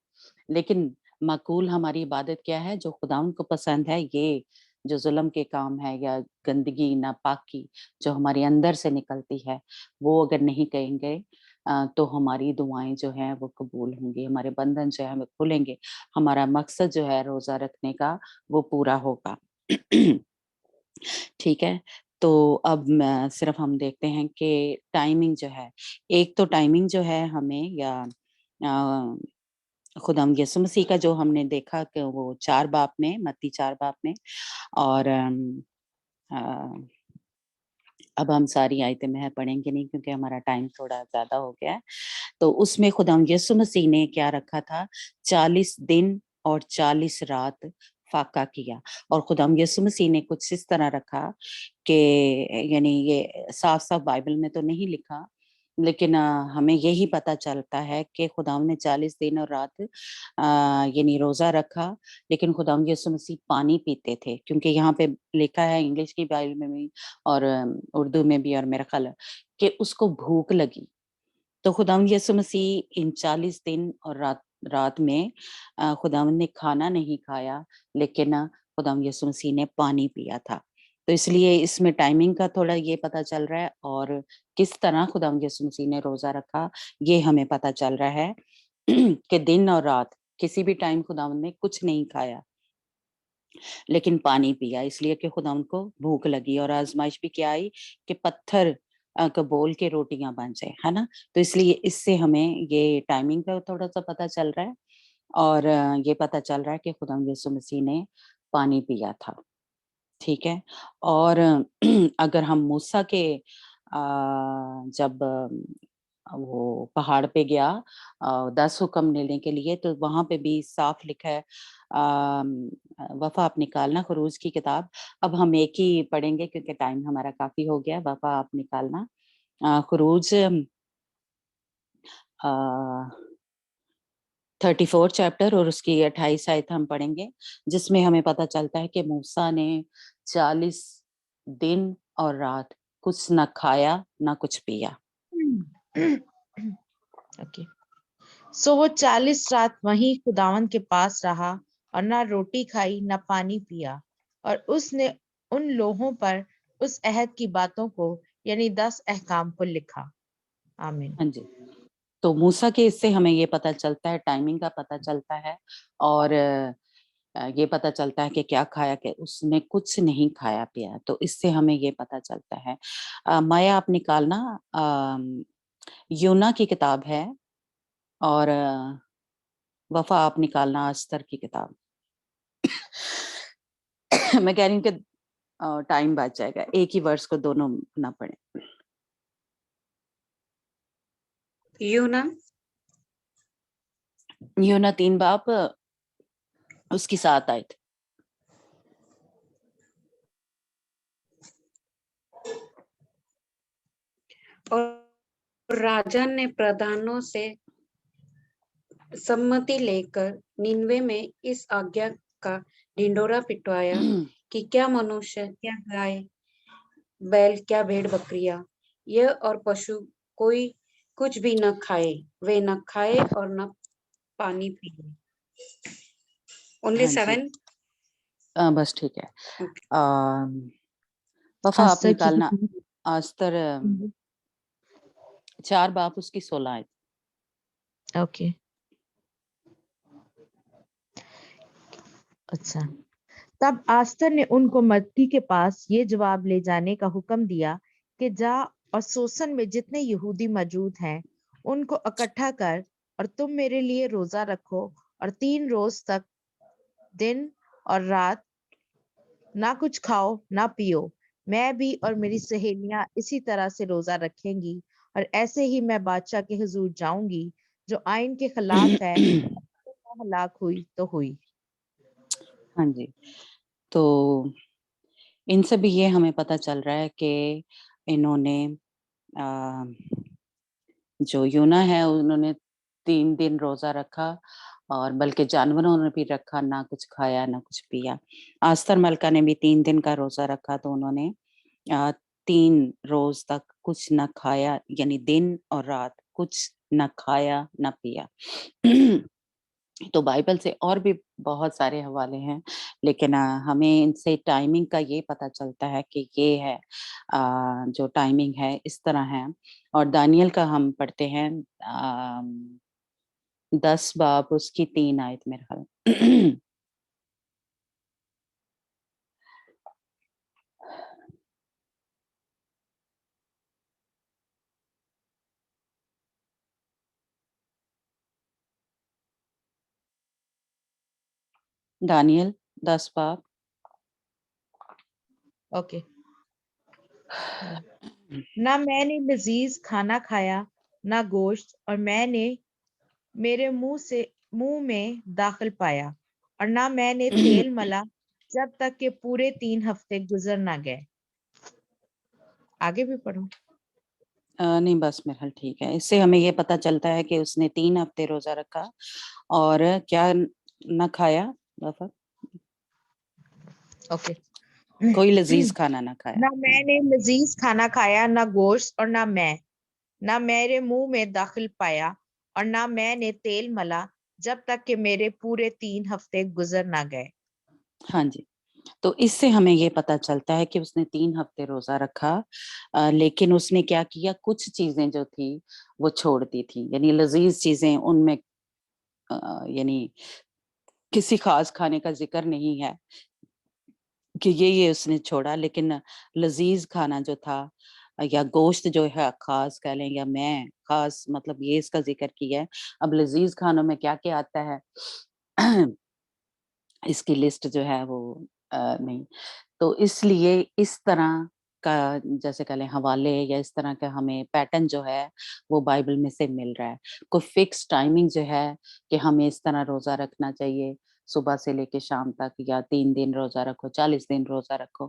लेकिन माकूल हमारी इबादत क्या है, जो खुदावंद को पसंद है, ये जो ज़ुल्म के काम है या गंदगी, नापाकी जो हमारे अंदर से निकलती है, वो अगर नहीं करेंगे तो हमारी दुआएँ जो हैं वो कबूल होंगी, हमारे बंधन जो है वो खुलेंगे, हमारा मकसद जो है रोज़ा रखने का वो पूरा होगा। ठीक है? तो अब सिर्फ हम देखते हैं कि टाइमिंग जो है, एक तो टाइमिंग जो है हमें या खुदाम यसु मसीह का जो हमने देखा कि वो 4 बाब में, मत्ती 4 बाब में, और अब हम सारी आयतें में पढ़ेंगे नहीं क्योंकि हमारा टाइम थोड़ा ज़्यादा हो गया है। तो उसमें खुदाम यसु मसीह ने क्या रखा था, 40 दिन और 40 रात फाका किया, और खुदाम यसु मसीह ने कुछ इस तरह रखा कि यानी ये साफ-साफ बाइबल में तो नहीं लिखा, लेकिन हमें यही पता चलता है कि खुदाम ने 40 दिन और रात यानी रोज़ा रखा, लेकिन खुदाम यसु मसीह पानी पीते थे, क्योंकि यहाँ पे लिखा है इंग्लिश की बाइबल में भी और उर्दू में भी, और मेरा ख्याल है कि उसको भूख लगी। तो खुदावंद यीशु मसीह इन 40 दिन और रात में खुदावंद ने खाना नहीं खाया, लेकिन खुदावंद यीशु मसीह ने पानी पिया था। तो इसलिए इसमें टाइमिंग का थोड़ा ये पता चल रहा है, और किस तरह खुदावंद यीशु मसीह ने रोज़ा रखा, ये हमें पता चल रहा है कि दिन और रात किसी भी टाइम खुदावंद ने कुछ नहीं खाया, लेकिन पानी पिया, इसलिए कि खुदावंद को भूख लगी, और आज़माइश भी क्या आई कि पत्थर को बोल के रोटियां बन जाए, है ना? तो इसलिए इससे हमें ये टाइमिंग का थोड़ा-सा पता चल रहा है, और ये पता चल रहा है कि खुदावंद यीशु मसीह ने पानी पिया था, ठीक है? और अगर हम मूसा के जब वो पहाड़ पे गया 10 हुक्म लेने के लिए, तो वहाँ पे भी साफ लिखा है, वफ़ा आप निकालना, ख़ुरूज की किताब। अब हम एक ही पढ़ेंगे क्योंकि टाइम हमारा काफ़ी हो गया। वफ़ा आप निकालना, ख़ुरूज 34 चैप्टर और उसकी 28 आयत हम पढ़ेंगे, जिसमें हमें पता चलता है कि मूसा ने 40 दिन और रात कुछ ना खाया, ना कुछ पिया। ओके। सो वो 40 रात वहीं खुदावन के पास रहा और ना रोटी खाई ना पानी पिया, और उसने उन लोगों पर उस अहद की बातों को यानी 10 अहकाम को लिखा। आमीन। हाँ जी। तो मूसा के इससे हमें ये पता चलता है, टाइमिंग का पता चलता है, और ये पता चलता है कि क्या खाया, कि उसने कुछ नहीं खाया पिया, तो इससे हमें ये पता चलता है। माया आप निकालना, यूना की किताब है, और वफ़ा आप निकालना अस्तर की किताब। मैं कह रही हूँ कि टाइम बच जाएगा, एक ही वर्ष को दोनों ना पढ़ें। यूना यूना 3 बाब उसकी 7 आयत। और राजा ने प्रधानों से सम्मति लेकर निन्वे में इस आज्ञा का ढिंढोरा पिटवाया कि क्या मनुष्य, क्या गाय बैल, क्या भेड़ बकरियां, यह और पशु कोई कुछ भी न खाए, वे न खाए और न पानी पिए। ओनली हाँ जी। 7 बस ठीक है। वफ़ा आप अस्तर की निकालना अस्तर 4 बाब उसकी 16 आयत। ओके। अच्छा। तब आस्तर ने उनको मत्ती के पास ये जवाब ले जाने का हुक्म दिया कि जा और सोसन में जितने यहूदी मौजूद हैं उनको इकट्ठा कर, और तुम मेरे लिए रोजा रखो, और 3 रोज तक दिन और रात ना कुछ खाओ ना पियो। मैं भी और मेरी सहेलियां इसी तरह से रोजा रखेंगी, और ऐसे ही मैं बादशाह के हुजूर जाऊंगी। जो आइन के खिलाफ है, हलाक हुई तो हुई। हाँ जी। तो इनसे भी ये हमें पता चल रहा है कि इन्होंने जो यूना है उन्होंने 3 दिन रोज़ा रखा, और बल्कि जानवरों ने भी रखा, ना कुछ खाया ना कुछ पिया। आस्तर मलका ने भी 3 दिन का रोज़ा रखा, तो उन्होंने 3 रोज़ तक कुछ ना खाया, यानी दिन और रात कुछ ना खाया ना पिया। तो बाइबल से और भी बहुत सारे हवाले हैं, लेकिन हमें इनसे टाइमिंग का ये पता चलता है कि ये है, जो टाइमिंग है इस तरह है। और दानियल का हम पढ़ते हैं 10 बाब उसकी 3 आयत मेरे ख्याल। दानियल 10 बाब। ओके। ना मैंने लजीज खाना खाया ना गोश्त, और मैंने मेरे मुंह में दाखिल पाया, और ना मैंने तेल मला जब तक कि पूरे 3 हफ्ते गुजर ना गए। आगे भी पढ़ो। नहीं बस मेरा ख्याल ठीक है। इससे हमें ये पता चलता है कि उसने 3 हफ्ते रोजा रखा और क्या न खाया, दफा ओके। कोई लजीज खाना ना खाया। ना मैंने लजीज खाना खाया ना गोश्त, और ना मेरे मुंह में दाखिल पाया, और ना मैंने तेल मला जब तक कि मेरे पूरे 3 हफ्ते गुजर ना गए। हाँ जी, तो इससे हमें ये पता चलता है कि उसने 3 हफ्ते रोजा रखा, लेकिन उसने क्या किया, कुछ चीजें जो थी वो छोड़ दी थी, यानी लजीज चीजें उनमें यानी किसी खास खाने का जिक्र नहीं है कि ये उसने छोड़ा, लेकिन लजीज खाना जो था या गोश्त जो है खास कह लें, या मैं खास मतलब ये इसका जिक्र किया है। अब लजीज खानों में क्या क्या आता है इसकी लिस्ट जो है वो नहीं, तो इसलिए इस तरह का जैसे कह लें हवाले या इस तरह का हमें पैटर्न जो है वो बाइबल में से मिल रहा है। कोई फिक्स टाइमिंग जो है कि हमें इस तरह रोजा रखना चाहिए, सुबह से लेके शाम तक, या 3 दिन रोजा रखो, 40 दिन रोजा रखो।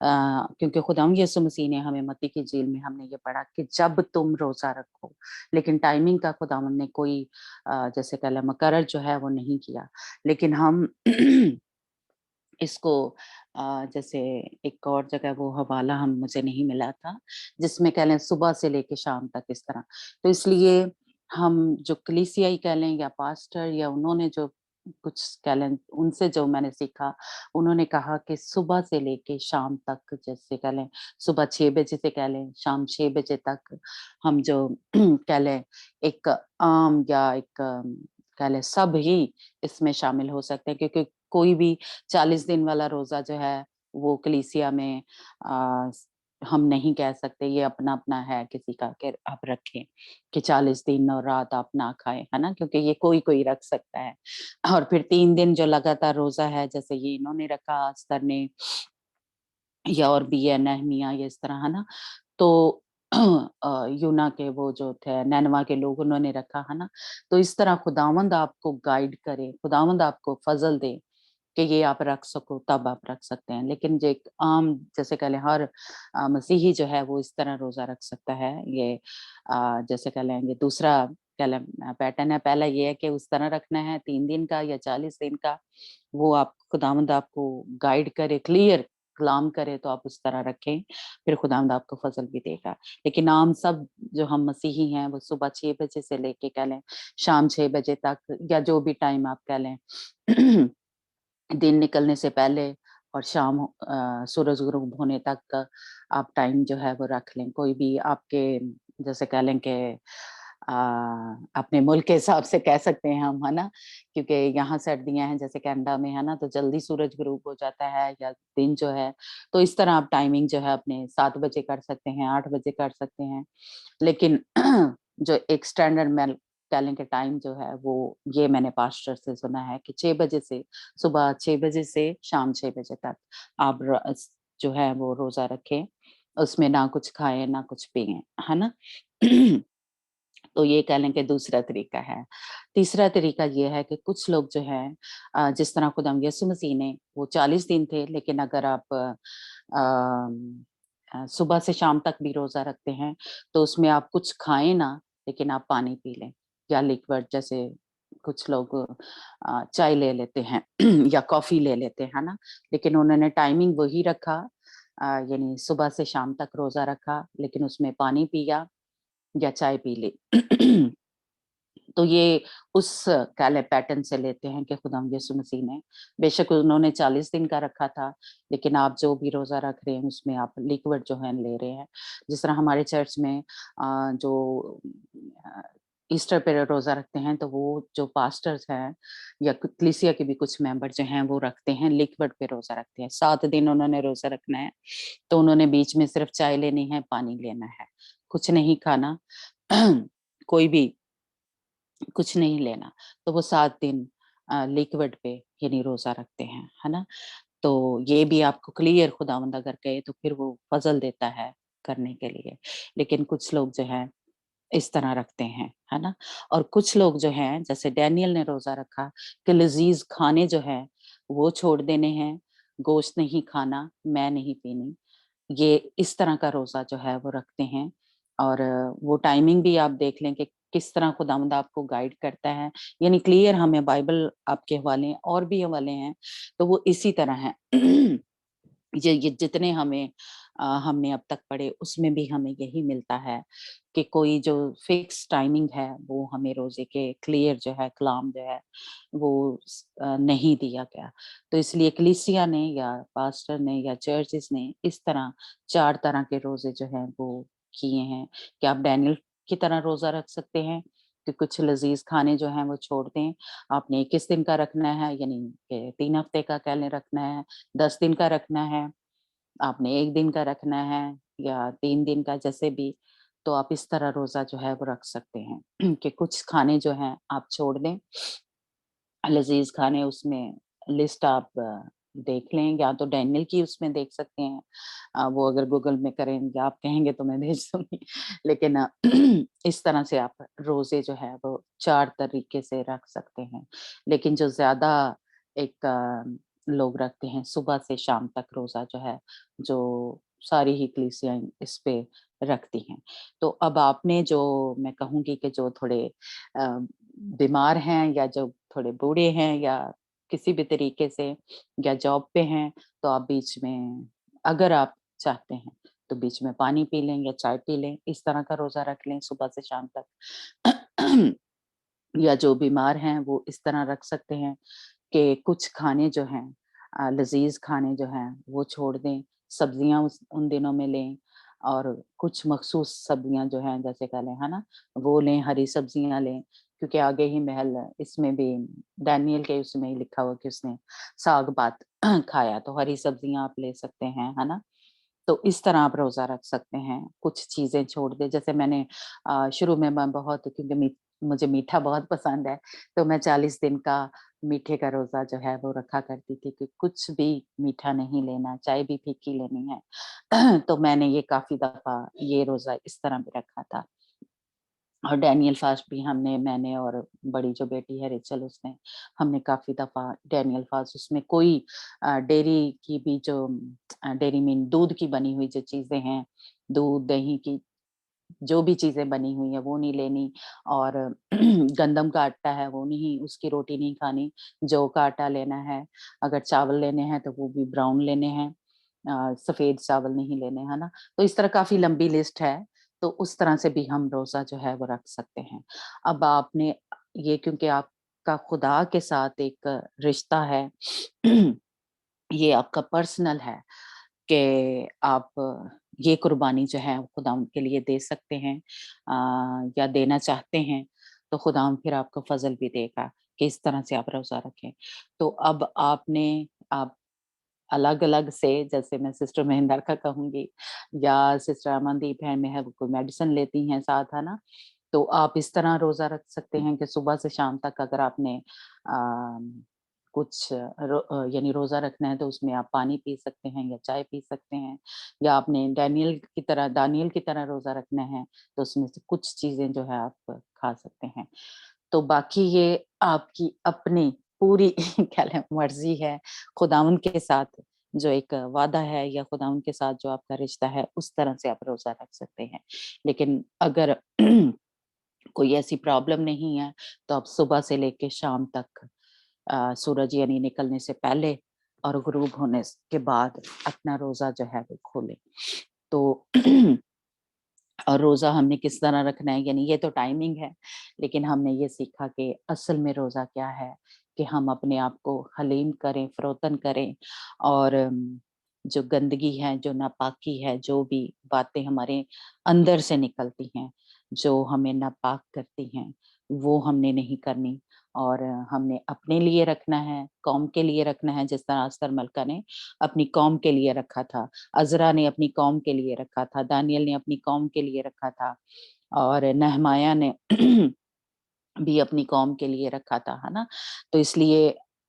क्योंकि खुदावंद यीशु मसीह ने हमें मत्ती की इंजील में हमने ये पढ़ा कि जब तुम रोजा रखो, लेकिन टाइमिंग का खुदावंद ने कोई जैसे कह लें मुकर्रर जो है वो नहीं किया। लेकिन हम इसको जैसे एक और जगह वो हवाला हम मुझे नहीं मिला था जिसमें कह लें सुबह से लेके शाम तक इस तरह। तो इसलिए हम जो कलीसियाई कह लें या पास्टर या उन्होंने जो कुछ कह लें उनसे जो मैंने सीखा, उन्होंने कहा कि सुबह से लेके शाम तक, जैसे कह लें सुबह 6 बजे से कह लें शाम 6 बजे तक हम जो कह लें एक आम या एक कह लें सब ही इसमें शामिल हो सकते हैं, क्योंकि कोई भी 40 दिन वाला रोज़ा जो है वो कलीसिया में अ, हम नहीं कह सकते, ये अपना-अपना है किसी का कि आप रखें कि 40 दिन और रात आप ना खाएँ, है ना? क्योंकि ये कोई-कोई रख सकता है। और फिर 3 दिन जो लगातार रोज़ा है जैसे ये इन्होंने रखा अस्तर ने या और भी है नहमिया या इस तरह, है ना? तो यूना के वो जो थे नैनवा के लोग उन्होंने रखा, है ना? तो इस तरह खुदावंद आपको गाइड करे, खुदावंद आपको फ़ज़ल दे कि ये आप रख सको तब आप रख सकते हैं। लेकिन जो एक आम जैसे कह लें हर मसीही जो है वो इस तरह रोज़ा रख सकता है। ये जैसे कह लें ये दूसरा कह लें पैटर्न है। पहला ये है कि उस तरह रखना है 3 दिन का या 40 दिन का, वो आप खुदावंद आपको गाइड करे, क्लियर कलाम करे तो आप उस तरह रखें, फिर खुदावंद आपको फ़ज़ल भी देगा। लेकिन आम सब जो हम मसीही हैं वो सुबह 6 बजे से लेके कह लें शाम 6 बजे तक या जो भी टाइम आप कह लें दिन निकलने से पहले और शाम सूरज गुरूब होने तक का आप टाइम जो है वो रख लें। कोई भी आपके जैसे कह लें कि अ, अपने मुल्क के हिसाब से कह सकते हैं हम, है ना? क्योंकि यहाँ सर्दियाँ हैं जैसे कनाडा में, है ना? तो जल्दी सूरज गुरूब हो जाता है या दिन जो है, तो इस तरह आप टाइमिंग जो है अपने 7 बजे कर सकते हैं, 8 बजे कर सकते हैं। लेकिन जो एक स्टैंडर्ड मैं कह लें कि टाइम जो है वो ये मैंने पास्टर से सुना है कि 6 बजे से सुबह 6 बजे से शाम 6 बजे तक आप जो है वो रोजा रखें, उसमें ना कुछ खाएं ना कुछ पिएं, है ना? तो ये कह लें कि दूसरा तरीका है। तीसरा तरीका ये है कि कुछ लोग जो हैं जिस तरह खुदावंद यीशु मसीह ने वो 40 दिन थे, लेकिन अगर आप सुबह से शाम तक भी रोज़ा रखते हैं, तो उसमें आप कुछ खाएँ ना, लेकिन आप पानी पी लें या लिक्विड, जैसे कुछ लोग चाय ले लेते हैं या कॉफ़ी ले लेते हैं, है ना? लेकिन उन्होंने टाइमिंग वही रखा, यानी सुबह से शाम तक रोज़ा रखा, लेकिन उसमें पानी पिया या चाय पी ली। तो ये उस काले पैटर्न से लेते हैं कि खुदावंद यीशु मसीह ने बेशक उन्होंने 40 दिन का रखा था, लेकिन आप जो भी रोज़ा रख रहे हैं उसमें आप लिक्विड जो है ले रहे हैं। जिस तरह हमारे चर्च में जो अ, ईस्टर पे रोज़ा रखते हैं तो वो जो पास्टर्स हैं या कलीसिया के भी कुछ मेंबर जो हैं वो रखते हैं, लिक्विड पे रोज़ा रखते हैं। 7 दिन उन्होंने रोज़ा रखना है, तो उन्होंने बीच में सिर्फ चाय लेनी है, पानी लेना है, कुछ नहीं खाना, कोई भी कुछ नहीं लेना। तो वो 7 दिन लिक्विड पे यानी रोजा रखते हैं, है ना? तो ये भी आपको क्लियर खुदावंद अगर कहे तो फिर वो फजल देता है करने के लिए। लेकिन कुछ लोग जो हैं इस तरह रखते हैं, है ना? और कुछ लोग जो हैं जैसे डैनियल ने रोजा रखा कि लजीज खाने जो है वो छोड़ देने हैं, गोश्त नहीं खाना, मैं नहीं पीनी। ये इस तरह का रोज़ा जो है वो रखते हैं। और वो टाइमिंग भी आप देख लें कि किस तरह खुदावंद आपको गाइड करता है। यानी क्लियर हमें बाइबल आपके हवाले हैं और भी हवाले हैं, तो वो इसी तरह हैं। ये जितने हमने अब तक पढ़े उसमें भी हमें यही मिलता है कि कोई जो फिक्स टाइमिंग है वो हमें रोज़े के क्लियर जो है कलाम जो है वो नहीं दिया गया। तो इसलिए कलीसिया ने या पास्टर ने या चर्चेस ने इस तरह 4 तरह के रोज़े जो हैं वो किए हैं कि आप डैनियल की तरह रोज़ा रख सकते हैं कि कुछ लज़ीज़ खाने जो हैं वो छोड़ दें। आपने 21 दिन का रखना है यानी कि 3 हफ्ते का कह लें रखना है, 10 दिन का रखना है, आपने 1 दिन का रखना है या 3 दिन का जैसे भी, तो आप इस तरह रोज़ा जो है वो रख सकते हैं कि कुछ खाने जो हैं आप छोड़ दें। लज़ीज़ खाने उसमें लिस्ट आप देख लें या तो डैनियल की उसमें देख सकते हैं। वो अगर गूगल में करें या आप कहेंगे तो मैं भेज दूँगी। लेकिन इस तरह से आप रोज़े जो है वो 4 तरीके से रख सकते हैं। लेकिन जो ज़्यादा एक लोग रखते हैं सुबह से शाम तक रोज़ा जो है, जो सारी ही कलीसियाँ इस पे रखती हैं। तो अब आपने जो मैं कहूँगी कि जो थोड़े बीमार हैं या जो थोड़े बूढ़े हैं या किसी भी तरीके से या जॉब पे हैं, तो आप बीच में अगर आप चाहते हैं, तो बीच में पानी पी लें या चाय पी लें, इस तरह का रोज़ा रख लें सुबह से शाम तक। या जो बीमार हैं, वो इस तरह रख सकते हैं कि कुछ खाने जो हैं लज़ीज़ खाने जो हैं, वो छोड़ दें, सब्जियाँ उस उन दिनों में लें और कुछ मख़सूस सब्जियाँ जो हैं जैसे कह लें, है ना? वो लें, हरी सब्जियाँ लें, क्योंकि आगे ही महल इसमें भी दानिय्येल के उसमें ही लिखा हुआ कि उसने साग-पात खाया, तो हरी सब्जियाँ आप ले सकते हैं, है ना? तो इस तरह आप रोज़ा रख सकते हैं, कुछ चीज़ें छोड़ दें। जैसे मैंने शुरू में मैं बहुत क्योंकि मुझे मीठा बहुत पसंद है, तो मैं 40 दिन का मीठे का रोज़ा जो है वो रखा करती थी कि कुछ भी मीठा नहीं लेना, चाय भी फीकी लेनी है। तो मैंने ये काफ़ी दफ़ा ये रोज़ा इस तरह भी रखा था। और डैनियल फ़ास्ट भी मैंने और बड़ी जो बेटी है रेचल उसने हमने काफ़ी दफ़ा डैनियल फ़ास्ट उसमें कोई डेयरी की भी जो डेयरी मीन दूध की बनी हुई जो चीज़ें हैं, दूध, दही की जो भी चीज़ें बनी हुई हैं वो नहीं लेनी और गंदम का आटा है वो नहीं उसकी रोटी नहीं खानी, जौ का आटा लेना है, अगर चावल लेने हैं तो वो भी ब्राउन लेने हैं सफ़ेद चावल नहीं लेने, है ना? तो इस तरह काफ़ी लंबी लिस्ट है, तो उस तरह से भी हम रोज़ा जो है वो रख सकते हैं। अब आपने ये क्योंकि आपका खुदा के साथ एक रिश्ता है, ये आपका पर्सनल है कि आप ये कुर्बानी जो है खुदावंद के लिए दे सकते हैं या देना चाहते हैं, तो खुदावंद फिर आपको फ़ज़ल भी देगा कि इस तरह से आप रोज़ा रखें। तो अब आप अलग-अलग से जैसे मैं सिस्टर महेंदर का कहूँगी या सिस्टर अमनदीप हैं में है वो कोई मेडिसिन लेती हैं साथ, है ना? तो आप इस तरह रोज़ा रख सकते हैं कि सुबह से शाम तक अगर आपने कुछ यानी रोज़ा रखना है तो उसमें आप पानी पी सकते हैं या चाय पी सकते हैं या आपने दानियल की तरह रोज़ा रखना है तो उसमें से कुछ चीज़ें जो है आप खा सकते हैं। तो बाकी ये आपकी अपनी पूरी क्या लें मर्ज़ी है, खुदावंद के साथ जो एक वादा है या खुदावंद के साथ जो आपका रिश्ता है, उस तरह से आप रोज़ा रख सकते हैं। लेकिन अगर कोई ऐसी प्रॉब्लम नहीं है, तो आप सुबह से लेके शाम तक सूरज यानी निकलने से पहले और गुरूब होने के बाद अपना रोज़ा जो है वो खोलें। तो और रोज़ा हमने किस तरह रखना है यानी ये तो टाइमिंग है, लेकिन हमने ये सीखा कि असल में रोज़ा क्या है, कि हम अपने आप को हलीम करें, फ़रोतन करें और जो गंदगी है, जो नापाकी है, जो भी बातें हमारे अंदर से निकलती हैं, जो हमें नापाक करती हैं, वो हमने नहीं करनी और हमने अपने लिए रखना है, कौम के लिए रखना है, जिस तरह अस्तर मलिका ने अपनी कौम के लिए रखा था। अज़रा ने अपनी कौम के लिए रखा था, दानियल ने अपनी कौम के लिए रखा था और नहमाया ने भी अपनी कौम के लिए रखा था, है ना? तो इसलिए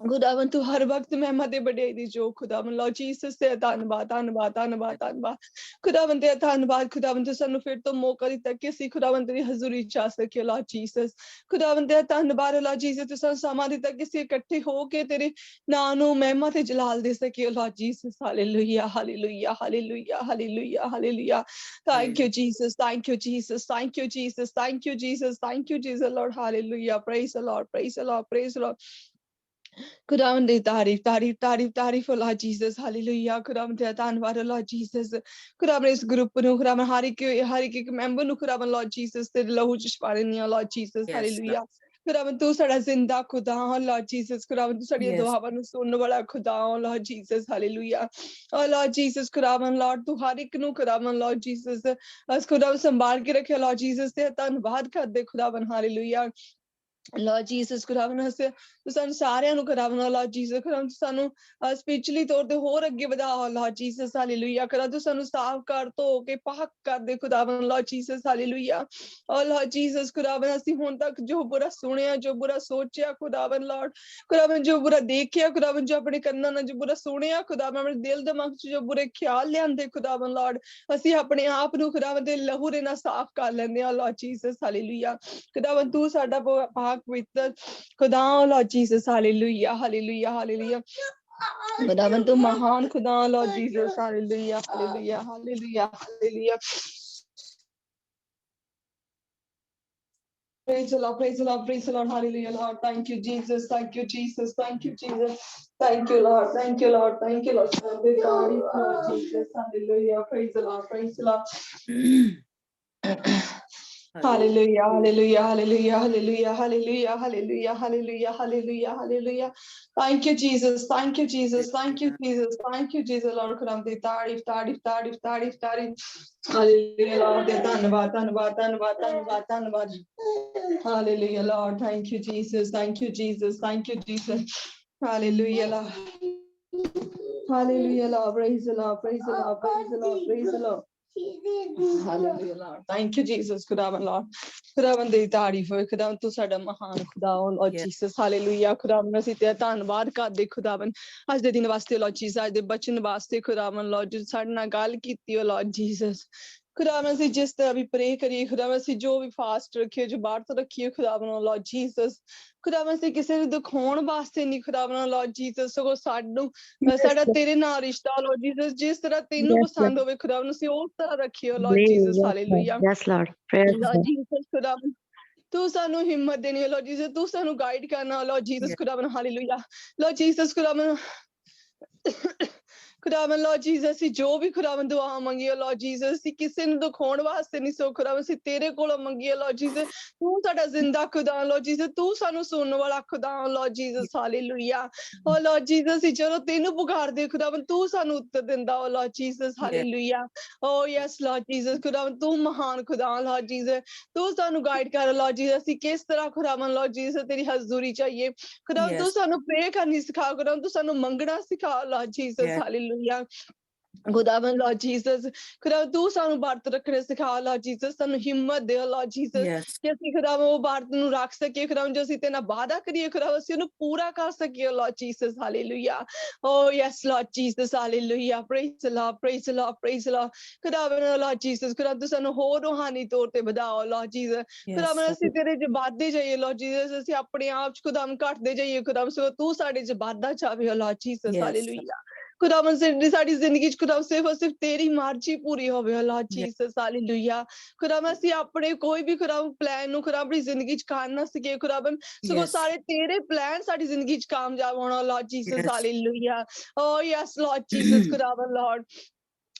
खुदावन तू हर वक्त महिमा ते बढ़ाई दी जो खुदावन लॉर्ड जीसस ते धन्नवाद धन्नवाद धन्नवाद धन्नवाद खुदावन ते धन्नवाद खुदावन तू सानू फिर तो मौका दिता कि ਅਸੀਂ खुदावन तेरी हजूरी ਚ ਆ ਸਕੇ लॉर्ड जीसस खुदावन ते धन्नवाद लॉर्ड जीसस तू ਸਾਨੂੰ ਸਮਾਂ ਦਿੱਤਾ ਕਿ ਅਸੀਂ ਇਕੱਠੇ ਹੋ ਕੇ ਤੇਰੇ ਨਾਂ ਨੂੰ ਮਹਿਮਾ ਤੇ ਜਲਾਲ ਦੇ ਸਕੀਏ Lord Jesus hallelujah hallelujah hallelujah hallelujah hallelujah thank you Jesus thank you Jesus thank you Jesus thank you Jesus thank you Jesus Lord hallelujah praise the Lord praise the Lord praise the Lord खुदावन दे तारीफ तारीफ तारीफ तारीफ हो Lord Jesus hallelujah खुदावन दे धन्नवाद Lord Jesus खुदावन इस ग्रुप ਨੂੰ खुदावन हर एक ਮੈਂਬਰ ਨੂੰ खुदावन लॉर्ड जीसस ਤੇ ਲਹੂ ਚ ਛਪਾ ਦੇਣੀ ਆ लॉर्ड जीसस हालेलुया खुदावन तू साडा जिंदा खुदा हो लॉर्ड जीसस खुदावन तू साडी दुआवां ਨੂੰ ਸੁਣਨ ਵਾਲਾ खुदा हो लॉर्ड जीसस हालेलुया और लॉर्ड जीसस खुदावन लॉर्ड तू हर एक ਨੂੰ खुदावन लॉर्ड जीसस अस खुदावन संभाल के रखे लॉर्ड जीसस ਤੇ ਧੰਨਵਾਦ ਕਰਦੇ खुदावन हालेलुया लॉर्ड जीसस खुदावन हसे ਸਾਨੂੰ ਸਾਰਿਆਂ ਨੂੰ ਖੁਦਾਵੰਦ ਲॉर्ड जीसस ਖੁਦਾਵੰਦ ਸਾਨੂੰ ਸਪਿਰਚੁਅਲੀ ਤੌਰ ਤੇ ਹੋਰ ਅੱਗੇ ਵਧਾਓ लॉर्ड जीसस ਹਾਲੇਲੂਇਆ ਖੁਦਾ ਤੂੰ ਸਾਨੂੰ ਸਾਫ਼ ਕਰ ਧੋ ਕੇ ਪਾਕ ਕਰ ਦੇ ਖੁਦਾਵੰਦ लॉर्ड जीसस ਹਾਲੇਲੂਇਆ ਔਰ लॉर्ड जीसस ਖੁਦਾਵੰਦ ਅਸੀਂ ਹੁਣ ਤੱਕ ਜੋ ਬੁਰਾ ਸੁਣਿਆ ਜੋ ਬੁਰਾ ਸੋਚਿਆ ਖੁਦਾਵੰਦ लॉर्ड ਖੁਦਾਵੰਦ ਜੋ ਬੁਰਾ ਦੇਖਿਆ ਖੁਦਾਵੰਦ ਜੋ ਆਪਣੇ ਕੰਨਾਂ ਨਾਲ ਜੋ ਬੁਰਾ ਸੁਣਿਆ ਖੁਦਾਵੰਦ ਆਪਣੇ ਦਿਲ ਦਿਮਾਗ ਚ ਜੋ ਬੁਰੇ ਖਿਆਲ ਲਿਆਂਦੇ ਖੁਦਾਵੰਦ लॉर्ड ਅਸੀਂ ਆਪਣੇ ਆਪ ਨੂੰ ਖੁਦਾਵੰਦ ਦੇ ਲਹੂ ਦੇ ਨਾਲ ਸਾਫ਼ ਕਰ ਲੈਂਦੇ ਹਾਂ लॉर्ड जीसस ਹਾਲੇਲੂਇਆ ਖੁਦਾਵੰਦ ਤੂੰ ਸਾਡਾ ਪਾਕ ਪਵਿੱਤਰ खुदा Lord Jesus hallelujah hallelujah hallelujah खुदावन तू महान खुदा Lord Jesus hallelujah hallelujah hallelujah hallelujah Praise the Lord, praise the Lord, praise the Lord, hallelujah, Lord. Thank you, Jesus, thank you, Jesus, thank you, Jesus. Thank you, Lord, thank you, Lord, thank you, Lord. Lord Jesus, hallelujah, praise the Lord, praise the Lord. Hallelujah, hallelujah, hallelujah, hallelujah, hallelujah, hallelujah, hallelujah, hallelujah, hallelujah. Thank you, Jesus, thank you, Jesus, thank you, Jesus, thank you, Jesus, Lord. Khudam di taarif, taarif, taarif, taarif, taarif. Hallelujah, Lord. Dhanyavad, dhanyavad, dhanyavad, dhanyavad, dhanyavad. Hallelujah, Lord. Thank you, Jesus, thank you, Jesus, thank you, Jesus. Hallelujah, Lord. Hallelujah, Lord. Praise the Lord, praise the Lord, praise the Lord, praise the Lord. Hallelujah, Lord. Thank you, Jesus. खुदावन Lord. खुदावन ਦੀ ਤਾਰੀਫ ਹੋਏ खुदावन ਤੂੰ ਸਾਡਾ ਮਹਾਨ ਖੁਦਾ ਹੋ Lord Jesus. Hallelujah. खुदावन ਅਸੀਂ ਤੇਰਾ ਧੰਨਵਾਦ ਕਰਦੇ खुदावन ਅੱਜ ਦੇ ਦਿਨ ਵਾਸਤੇ Lord Jesus, ਅੱਜ ਦੇ ਬਚਨ ਵਾਸਤੇ खुदावन Lord Jesus, ਸਾਡੇ ਨਾਲ ਗੱਲ ਕੀਤੀ ਹੋ Lord Jesus. खुदावन ਅਸੀਂ ਜਿਸ ਤਰ੍ਹਾਂ ਵੀ ਪ੍ਰੇ ਕਰੀਏ खुदावन ਅਸੀਂ ਜੋ ਵੀ ਫਾਸਟ ਰੱਖੀਏ ਜੋ ਬਾਤ ਰੱਖੀਏ खुदावन Lord Jesus. खुदावन ਅਸੀਂ ਕਿਸੇ ਨੂੰ ਦਿਖਾਉਣ ਵਾਸਤੇ ਨਹੀਂ खुदावन Lord Jesus, ਸਗੋਂ ਸਾਨੂੰ ਸਾਡਾ ਤੇਰੇ ਨਾਲ ਰਿਸ਼ਤਾ Lord Jesus, ਜਿਸ ਤਰ੍ਹਾਂ ਤੈਨੂੰ ਪਸੰਦ ਹੋਵੇ खुदावन ਅਸੀਂ ਉਸ ਤਰ੍ਹਾਂ ਰੱਖੀਏ Lord Jesus. Hallelujah. Yes, Lord. Praise Lord God. Jesus, खुदावन तू सानू हिम्मत देनी है Lord Jesus, तू सानू गाइड करना Lord Jesus, खुदावन हालेलुया Lord Jesus, खुदावन खुदावन Lord Jesus, ਅਸੀਂ ਜੋ ਵੀ खुदावन दुआ ਮੰਗੀ ਹੈ Lord Jesus, ਅਸੀਂ ਕਿਸੇ ਨੂੰ ਦਿਖਾਉਣ ਵਾਸਤੇ ਨਹੀਂ ਸੋ खुदावन ਅਸੀਂ ਤੇਰੇ ਕੋਲੋਂ ਮੰਗੀ ਹੈ Lord Jesus, ਤੂੰ ਸਾਡਾ ਜ਼ਿੰਦਾ ਖੁਦਾ Lord Jesus, ਤੂੰ ਸਾਨੂੰ ਸੁਣਨ ਵਾਲਾ ਖੁਦਾ Lord Jesus, ਹਾਲੇਲੂਇਆ ਓ Lord Jesus, ਅਸੀਂ ਜਦੋਂ ਤੈਨੂੰ ਪੁਕਾਰਦੇ खुदावन ਤੂੰ ਸਾਨੂੰ ਉੱਤਰ ਦਿੰਦਾ ਓ Lord Jesus, ਹਾਲੇਲੂਇਆ ਓ ਯੈਸ Lord Jesus, खुदावन ਤੂੰ ਮਹਾਨ ਖੁਦਾ Lord Jesus, ਤੂੰ ਸਾਨੂੰ ਗਾਈਡ ਕਰ Lord Jesus, ਅਸੀਂ ਕਿਸ ਤਰ੍ਹਾਂ खुदावन Lord Jesus ਤੇਰੀ ਹਜ਼ੂਰੀ ਚਾਹੀਏ खुदावन, ਤੂੰ ਸਾਨੂੰ ਪ੍ਰੇ ਕਰਨੀ ਸਿਖਾ खुदावन, ਤੂੰ ਸਾਨੂੰ ਮੰਗਣਾ ਸਿਖਾ Lord Jesus, ਹਾਲੇਲੂਇਆ खुदावन Lord Jesus, खुदावन तू सानू बात रखने सिखा Lord Jesus, सानू हिम्मत दे Lord Jesus, कि ਅਸੀਂ खुदावन वो बात ਨੂੰ ਰੱਖ ਸਕੀਏ खुदावन, जो ਅਸੀਂ ਤੇਰੇ ਨਾਲ ਵਾਅਦਾ ਕਰੀਏ खुदावन ਅਸੀਂ ਉਹਨੂੰ ਪੂਰਾ ਕਰ ਸਕੀਏ Lord Jesus, hallelujah. Oh yes Lord Jesus, hallelujah. Praise the Lord, praise the Lord, praise the Lord. खुदावन Lord Jesus, खुदावन तू ਸਾਨੂੰ ਹੋਰ ਰੂਹਾਨੀ ਤੌਰ ਤੇ ਵਧਾਓ Lord Jesus, खुदावन ਅਸੀਂ ਤੇਰੇ ਚ ਵੱਧਦੇ ਜਾਈਏ Lord Jesus, ਅਸੀਂ ਆਪਣੇ ਆਪ ਚ खुदावन ਘਟਦੇ ਜਾਈਏ खुदावन, ਸੋ ਤੂੰ ਸਾਡੇ ਚ ਵਾਧਾ ਚਾਹੇ Lord Jesus, hallelujah. खुदावन ਸਾਡੀ ਜ਼ਿੰਦਗੀ ਚ खुदावन ਸਿਰਫ ਔਰ ਸਿਰਫ ਤੇਰੀ ਮਰਜ਼ੀ ਪੂਰੀ ਹੋਵੇ Lord Jesus, ਹਾਲੇਲੂਇਆ खुदावन ਅਸੀਂ ਆਪਣੇ ਕੋਈ ਵੀ खुदावन ਪਲਾਨ ਨੂੰ खुदावन ਆਪਣੀ ਜ਼ਿੰਦਗੀ ਚ ਕਰ ਨਾ ਸਕੀਏ खुदावन, ਸਗੋਂ ਸਾਰੇ ਤੇਰੇ ਪਲਾਨ ਸਾਡੀ ਜ਼ਿੰਦਗੀ ਚ ਕਾਮਯਾਬ ਹੋਣਾ Lord Jesus, hallelujah oh yes Lord Jesus, खुदावन Lord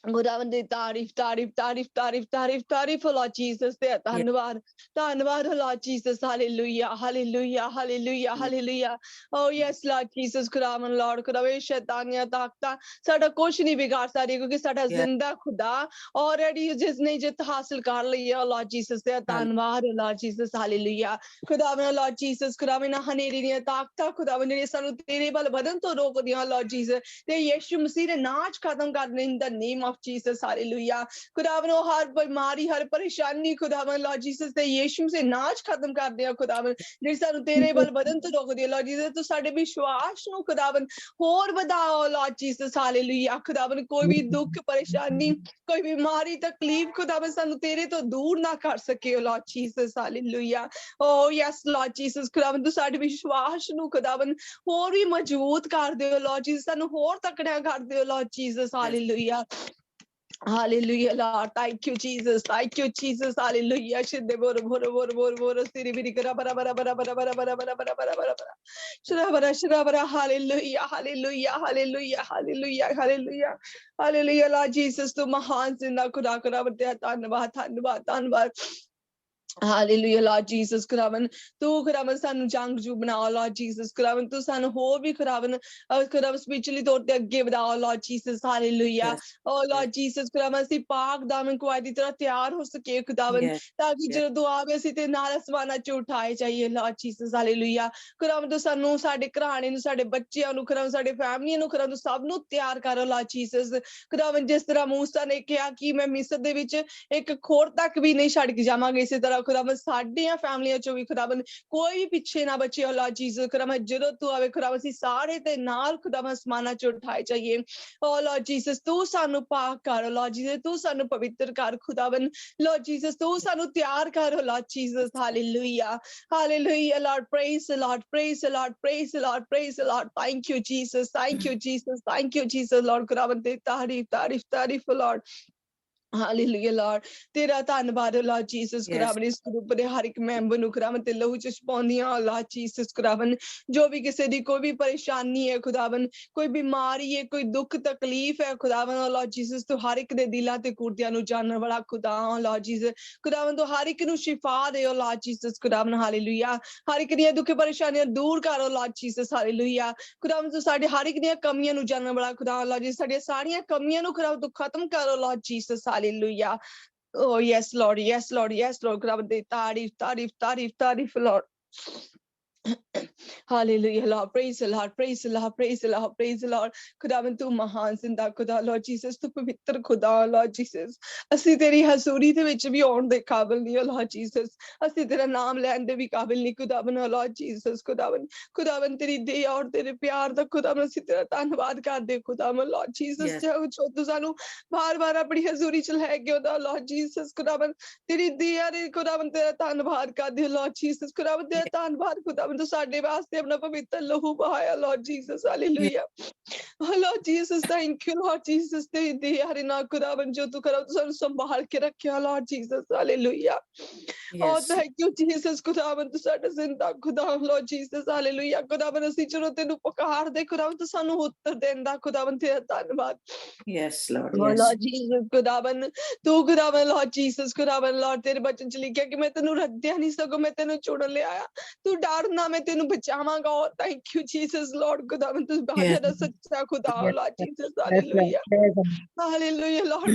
खुदावन ਦੀ ਤਾਰੀਫ ਤਾਰੀਫ ਤਾਰੀਫ ਤਾਰੀਫ ਤਾਰੀਫ ਤਾਰੀਫ Lord Jesus, ਤੇ ਧੰਨਵਾਦ ਧੰਨਵਾਦ Lord Jesus, hallelujah hallelujah hallelujah hallelujah oh yes Lord Jesus, खुदावन Lord खुदावन ਸ਼ੈਤਾਨੀਆਂ ਤਾਕਤਾਂ ਸਾਡਾ ਕੁਝ ਨਹੀਂ ਵਿਗਾੜ ਸਕਦੀ, ਕਿਉਂਕਿ ਸਾਡਾ ਜ਼ਿੰਦਾ ਖੁਦਾ already ਜਿਸ ਨੇ ਜਿੱਤ ਹਾਸਲ ਕਰ ਲਈ ਹੈ Lord Jesus, ਤੇ ਧੰਨਵਾਦ Lord Jesus, ਹਾਲੇਲੂਇਆ खुदावन Lord Jesus, खुदावन ਹਨੇਰੀ ਦੀਆਂ ਤਾਕਤਾਂ खुदावन ਜਿਹੜੇ ਸਾਨੂੰ ਤੇਰੇ ਵੱਲ ਵਧਣ ਤੋਂ ਰੋਕਦੀਆਂ Lord Jesus, ਤੇ ਯਿਸੂ ਮਸੀਹ ਦੇ ਨਾਮ ਚ ਖਤਮ ਕਰ ਦੇਣ in the name of of Jesus, hallelujah. खुदावन वो हर बीमारी हर परेशानी खुदावन लॉर्ड जीसस ते यीशु से नाच खत्म कर दिया खुदावन जिस सानू तेरे बल बदन तो रोक दिया लॉर्ड जीसस, तू साडे विश्वास नु खुदावन होर बढ़ाओ लॉर्ड जीसस, हालेलुया। खुदावन कोई भी दुख परेशानी कोई बीमारी तकलीफ खुदावन सानू तेरे तो दूर ना कर सके लॉर्ड जीसस, हालेलुया। ओ यस लॉर्ड जीसस, खुदावन तू साडे विश्वास नु खुदावन होर भी मजबूत कर दियो लॉर्ड जीसस, सानू होर तकड़ा कर दियो Lord Jesus, hallelujah. Hallelujah, Lord. Thank you, Jesus. Thank you, Jesus. Hallelujah. Shinde bor bor bor bor bor siri biri kara bara bara bara bara bara bara bara bara bara bara bara. Shra bara. Hallelujah. Hallelujah. Hallelujah. Hallelujah. Hallelujah. Hallelujah, Lord Jesus. Tu mahan zinda खुदा खुदा बते धन्यवाद धन्यवाद धन्यवाद hallelujah Lord Jesus खुदावन तू खुदावन सानू जंगजू बनाओ लॉर्ड जीसस खुदावन तू सानू होर भी खुदावन खुदावन स्पिरिचुअली तौर ते अगे बढ़ाओ लॉर्ड जीसस हालेलुया ओ लॉर्ड जीसस खुदावन ਅਸੀਂ पाक दामन को ਦੀ ਤਰ੍ਹਾਂ ਤਿਆਰ ਹੋ ਸਕੇ खुदावन ताकि ਜਦੋਂ ਤੂੰ ਆਵੇਂ ਅਸੀਂ ਤੇ ਨਾਲ ਅਸਮਾਨਾਂ ਚ ਉਠਾਏ ਜਾਈਏ ਲॉर्ड जीसस ਹਾਲੇਲੂਇਆ खुदावन ਤੂੰ ਸਾਨੂੰ ਸਾਡੇ ਘਰਾਣੇ ਨੂੰ ਸਾਡੇ ਬੱਚਿਆਂ ਨੂੰ खुदावन ਸਾਡੇ ਫੈਮਲੀਆਂ ਨੂੰ खुदावन ਸਭ ਨੂੰ ਤਿਆਰ ਕਰੋ ਲॉर्ड जीसस खुदावन ਜਿਸ ਤਰ੍ਹਾਂ ਮੂਸਾ ਨੇ ਕਿਹਾ ਕਿ ਮੈਂ ਮਿਸਰ ਦੇ ਵਿੱਚ ਇੱਕ ਖੋਰ ਤੱਕ ਵੀ ਨਹੀਂ ਛੱਡ ਕੇ ਜਾਵਾਂਗਾ ਇਸੇ ਤਰ੍ਹਾਂ खुदावन साडियां फैमिलियां चो भी खुदावन कोई भी पीछे ना बचे लॉर्ड जीसस खुदावन जदों तू आवे खुदावन सी सारे ते नाल खुदावन आसमानां च उठाए जाइए ओ लॉर्ड जीसस तू सानू पाक कर लॉर्ड जीसस तू सानू पवित्र कर खुदावन लॉर्ड जीसस तू सानू तैयार कर Lord Jesus hallelujah hallelujah Lord praise Lord praise Lord praise Lord praise Lord thank you Jesus thank you Jesus Lord खुदावन ते तारीफ तारीफ तारीफ लॉर्ड ਹਾਲੇਲੂਇਆ ਲਾਰਡ ਤੇਰਾ ਧੰਨਵਾਦ ਲਾਰਡ ਜੀਸਸ ਖੁਦਾਵੰ ਇਸ ਗਰੁੱਪ ਦੇ ਹਰ ਇੱਕ ਮੈਂਬਰ ਨੂੰ ਖੁਦਾਵੰ ਤੇ ਲਹੂ ਚ ਛਪਾਉਂਦੀਆਂ ਲਾਰਡ ਜੀਸਸ ਖੁਦਾਵੰ ਜੋ ਵੀ ਕਿਸੇ ਦੀ ਕੋਈ ਵੀ ਪਰੇਸ਼ਾਨੀ ਹੈ ਖੁਦਾਵੰ ਕੋਈ ਬਿਮਾਰੀ ਹੈ ਕੋਈ ਦੁੱਖ ਤਕਲੀਫ ਹੈ ਖੁਦਾਵੰ ਲਾਰਡ ਜੀਸਸ ਤੂੰ ਹਰ ਇੱਕ ਦੇ ਦਿਲਾਂ ਤੇ ਕੁਰਦਿਆਂ ਨੂੰ ਜਾਣਨ ਵਾਲਾ ਖੁਦਾ ਲਾਰਡ ਜੀਸਸ ਖੁਦਾਵੰ ਤੂੰ ਹਰ ਇੱਕ ਨੂੰ ਸ਼ਿਫਾ ਦਿਓ ਲਾਰਡ ਜੀਸਸ ਖੁਦਾਵੰ ਹਾਲੇਲੂਇਆ ਹਰ ਇੱਕ ਦੀਆਂ ਦੁੱਖ ਪਰੇਸ਼ਾਨੀਆਂ ਦੂਰ ਕਰੋ ਲਾਰਡ ਜੀਸਸ ਹਾਲੇਲੂਇਆ ਖੁਦਾਵੰ ਤੂੰ ਸਾਡੇ ਹਰ ਇੱਕ ਦੀਆਂ ਕਮੀਆਂ ਨੂੰ ਜਾਣਨ ਵਾਲਾ ਖੁਦਾ ਲਾਰਡ ਜੀਸਸ ਸਾਡੀਆਂ ਸਾਰੀਆਂ ਕਮੀਆਂ ਨੂੰ ਖੁਦਾਵੰ ਤੂੰ ਖਤਮ ਕਰੋ Lord Jesus Hallelujah. Oh, yes, Lord. Yes, Lord. Yes, Lord. Grab the tarif, Lord. Hallelujah, Lord. Praise the Lord. Praise the Lord. Praise the Lord. Praise the Lord. खुदावन तू महान जिंदा खुदा Lord Jesus तू पवित्र खुदा Lord Jesus ਅਸੀਂ ਤੇਰੀ ਹਜ਼ੂਰੀ ਦੇ ਵਿੱਚ ਵੀ ਆਉਣ ਦੇ ਕਾਬਿਲ ਨਹੀਂ Lord Jesus ਅਸੀਂ ਤੇਰਾ ਨਾਮ ਲੈਣ ਦੇ ਵੀ ਕਾਬਿਲ ਨਹੀਂ ਖੁਦਾਵੰ Lord Jesus ਖੁਦਾਵੰ ਤੇਰੀ ਦਇਆ ਔਰ ਤੇਰੇ ਪਿਆਰ ਦਾ ਖੁਦਾਵੰ ਅਸੀਂ ਤੇਰਾ ਧੰਨਵਾਦ ਕਰਦੇ ਖੁਦਾਵੰ Lord Jesus ਜੋ ਤੂੰ ਸਾਨੂੰ ਬਾਰ-ਬਾਰ ਆਪਣੀ ਹਜ਼ੂਰੀ ਚ ਲੈ ਕੇ ਆਉਂਦਾ Lord Jesus ਖੁਦਾਵੰ ਤੇਰੀ ਦਇਆ ਦੇ ਖੁਦਾਵੰ ਤੇਰਾ ਧੰਨਵਾਦ ਕਰਦੇ Lord Jesus ਖੁਦਾਵੰ ਤੇਰਾ ਧੰਨਵਾਦ ਖੁਦਾਵੰ ਤੂੰ ਸਾਡੇ ਵਾਸਤੇ ਆਪਣਾ ਪਵਿੱਤਰ ਲਹੂ ਬਹਾਇਆ Lord Jesus hallelujah Lord Jesus thank you Lord Jesus ਤੇਰੀ ਦਇਆ ਦੇ ਨਾਲ ਖੁਦਾਵੰ ਜੋ ਤੂੰ ਕਰੋ ਤੂੰ ਸਾਨੂੰ ਸੰਭਾਲ ਕੇ ਰੱਖਿਆ Lord Jesus hallelujah Oh thank you Jesus ਖੁਦਾਵੰ ਤੂੰ ਸਾਡਾ ਜ਼ਿੰਦਾ ਖੁਦਾ Lord Jesus ਹਾਲੇਲੂਇਆ ਖੁਦਾਵੰ ਅਸੀਂ ਜਦੋਂ ਤੈਨੂੰ ਪੁਕਾਰਦੇ ਖੁਦਾਵੰ ਤੂੰ ਸਾਨੂੰ ਉੱਤਰ ਦਿੰਦਾ ਖੁਦਾਵੰ ਤੇਰਾ ਧੰਨਵਾਦ Yes Lord Oh Lord Jesus ਖੁਦਾਵੰ ਤੂੰ ਖੁਦਾਵੰ Lord Jesus ਖੁਦਾਵੰ Lord ਤੇਰੇ ਬਚਨ ਚ ਲਿਖਿਆ ਕਿ ਮੈਂ ਤੈਨੂੰ ਰੱਦਿਆ ਨਹੀਂ ਸਗੋਂ ਮੈਂ ਤੈਨੂੰ ਚੁਣ ਲਿਆ ਤੂੰ ਡਰ ਨਾ मैं तेनू बचावांगा और थैंक यू जीसस लॉर्ड खुदावन तू बाजा दा सच्चा खुदा Lord Jesus hallelujah hallelujah Lord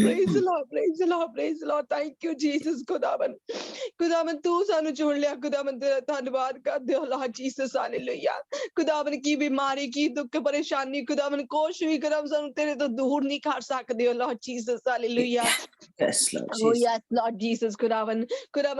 praise Lord thank you Jesus खुदावन तू सानू चुन लिया खुदावन तेरा धन्यवाद करदे हो लॉर्ड जीसस हालेलुया खुदावन की बीमारी की दुख परेशानी खुदावन कुछ भी खुदावन सानू तेरे तो दूर नहीं कर सकदे हो Lord Jesus hallelujah Yes Lord Oh yes Lord Jesus खुदावन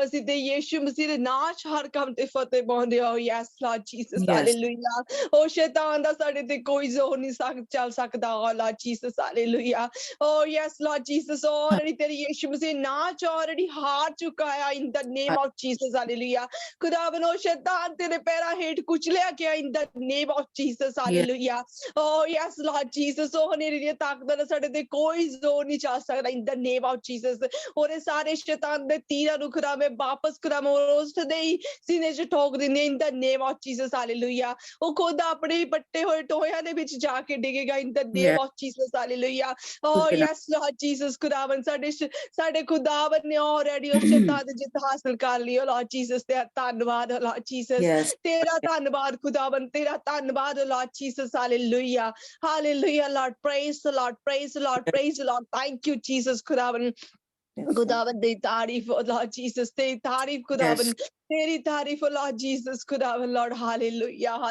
सी ते यीशु मसीह दे नाम च हर काम ते फतेह पाउंदे हो yes Lord Jesus hallelujah oh शैतान दा साडे ते कोई जोर नहीं चल सकदा oh Lord Jesus hallelujah oh yes Lord Jesus already तेरे यीशु मसीह नाम च already हार चुका है in the name of Jesus hallelujah खुदावन ओ शैतान तेरे पैरां हेठ कुचलिया गया in the name of Jesus hallelujah oh yes Lord Jesus oh नेरी दी ताकत दा साडे ते कोई जोर नहीं चल सकदा in the name of Jesus और सारे शैतान दे तीरां नु खुदावे वापस खुदावे उस दे सीने च ठोक दिंदे in the name of Jesus hallelujah ਉਹ ਖੁਦ ਆਪਣੇ ਪੱਟੇ ਹੋਏ ਟੋਹਿਆਂ ਦੇ ਵਿੱਚ ਜਾ ਕੇ ਡਿੱਗੇਗਾ in the name of Jesus hallelujah oh yes Lord Jesus ਖੁਦਾਵੰ ਸਾਡੇ ਖੁਦਾਵੰ ਨੇ already ਉਸ ਸ਼ੈਤਾਨ ਦੀ ਜਿੱਤ ਹਾਸਲ ਕਰ ਲਈ Lord Jesus ਤੇਰਾ ਧੰਨਵਾਦ Lord Jesus ਤੇਰਾ ਧੰਨਵਾਦ ਖੁਦਾਵੰ ਤੇਰਾ ਧੰਨਵਾਦ Lord Jesus hallelujah hallelujah Lord praise the Lord thank you Jesus ਖੁਦਾਵੰ खुदावन दे तारीफ Lord Jesus तेरी तारीफ खुदावन तेरी तारीफ Lord Jesus खुदावन Lord hallelujah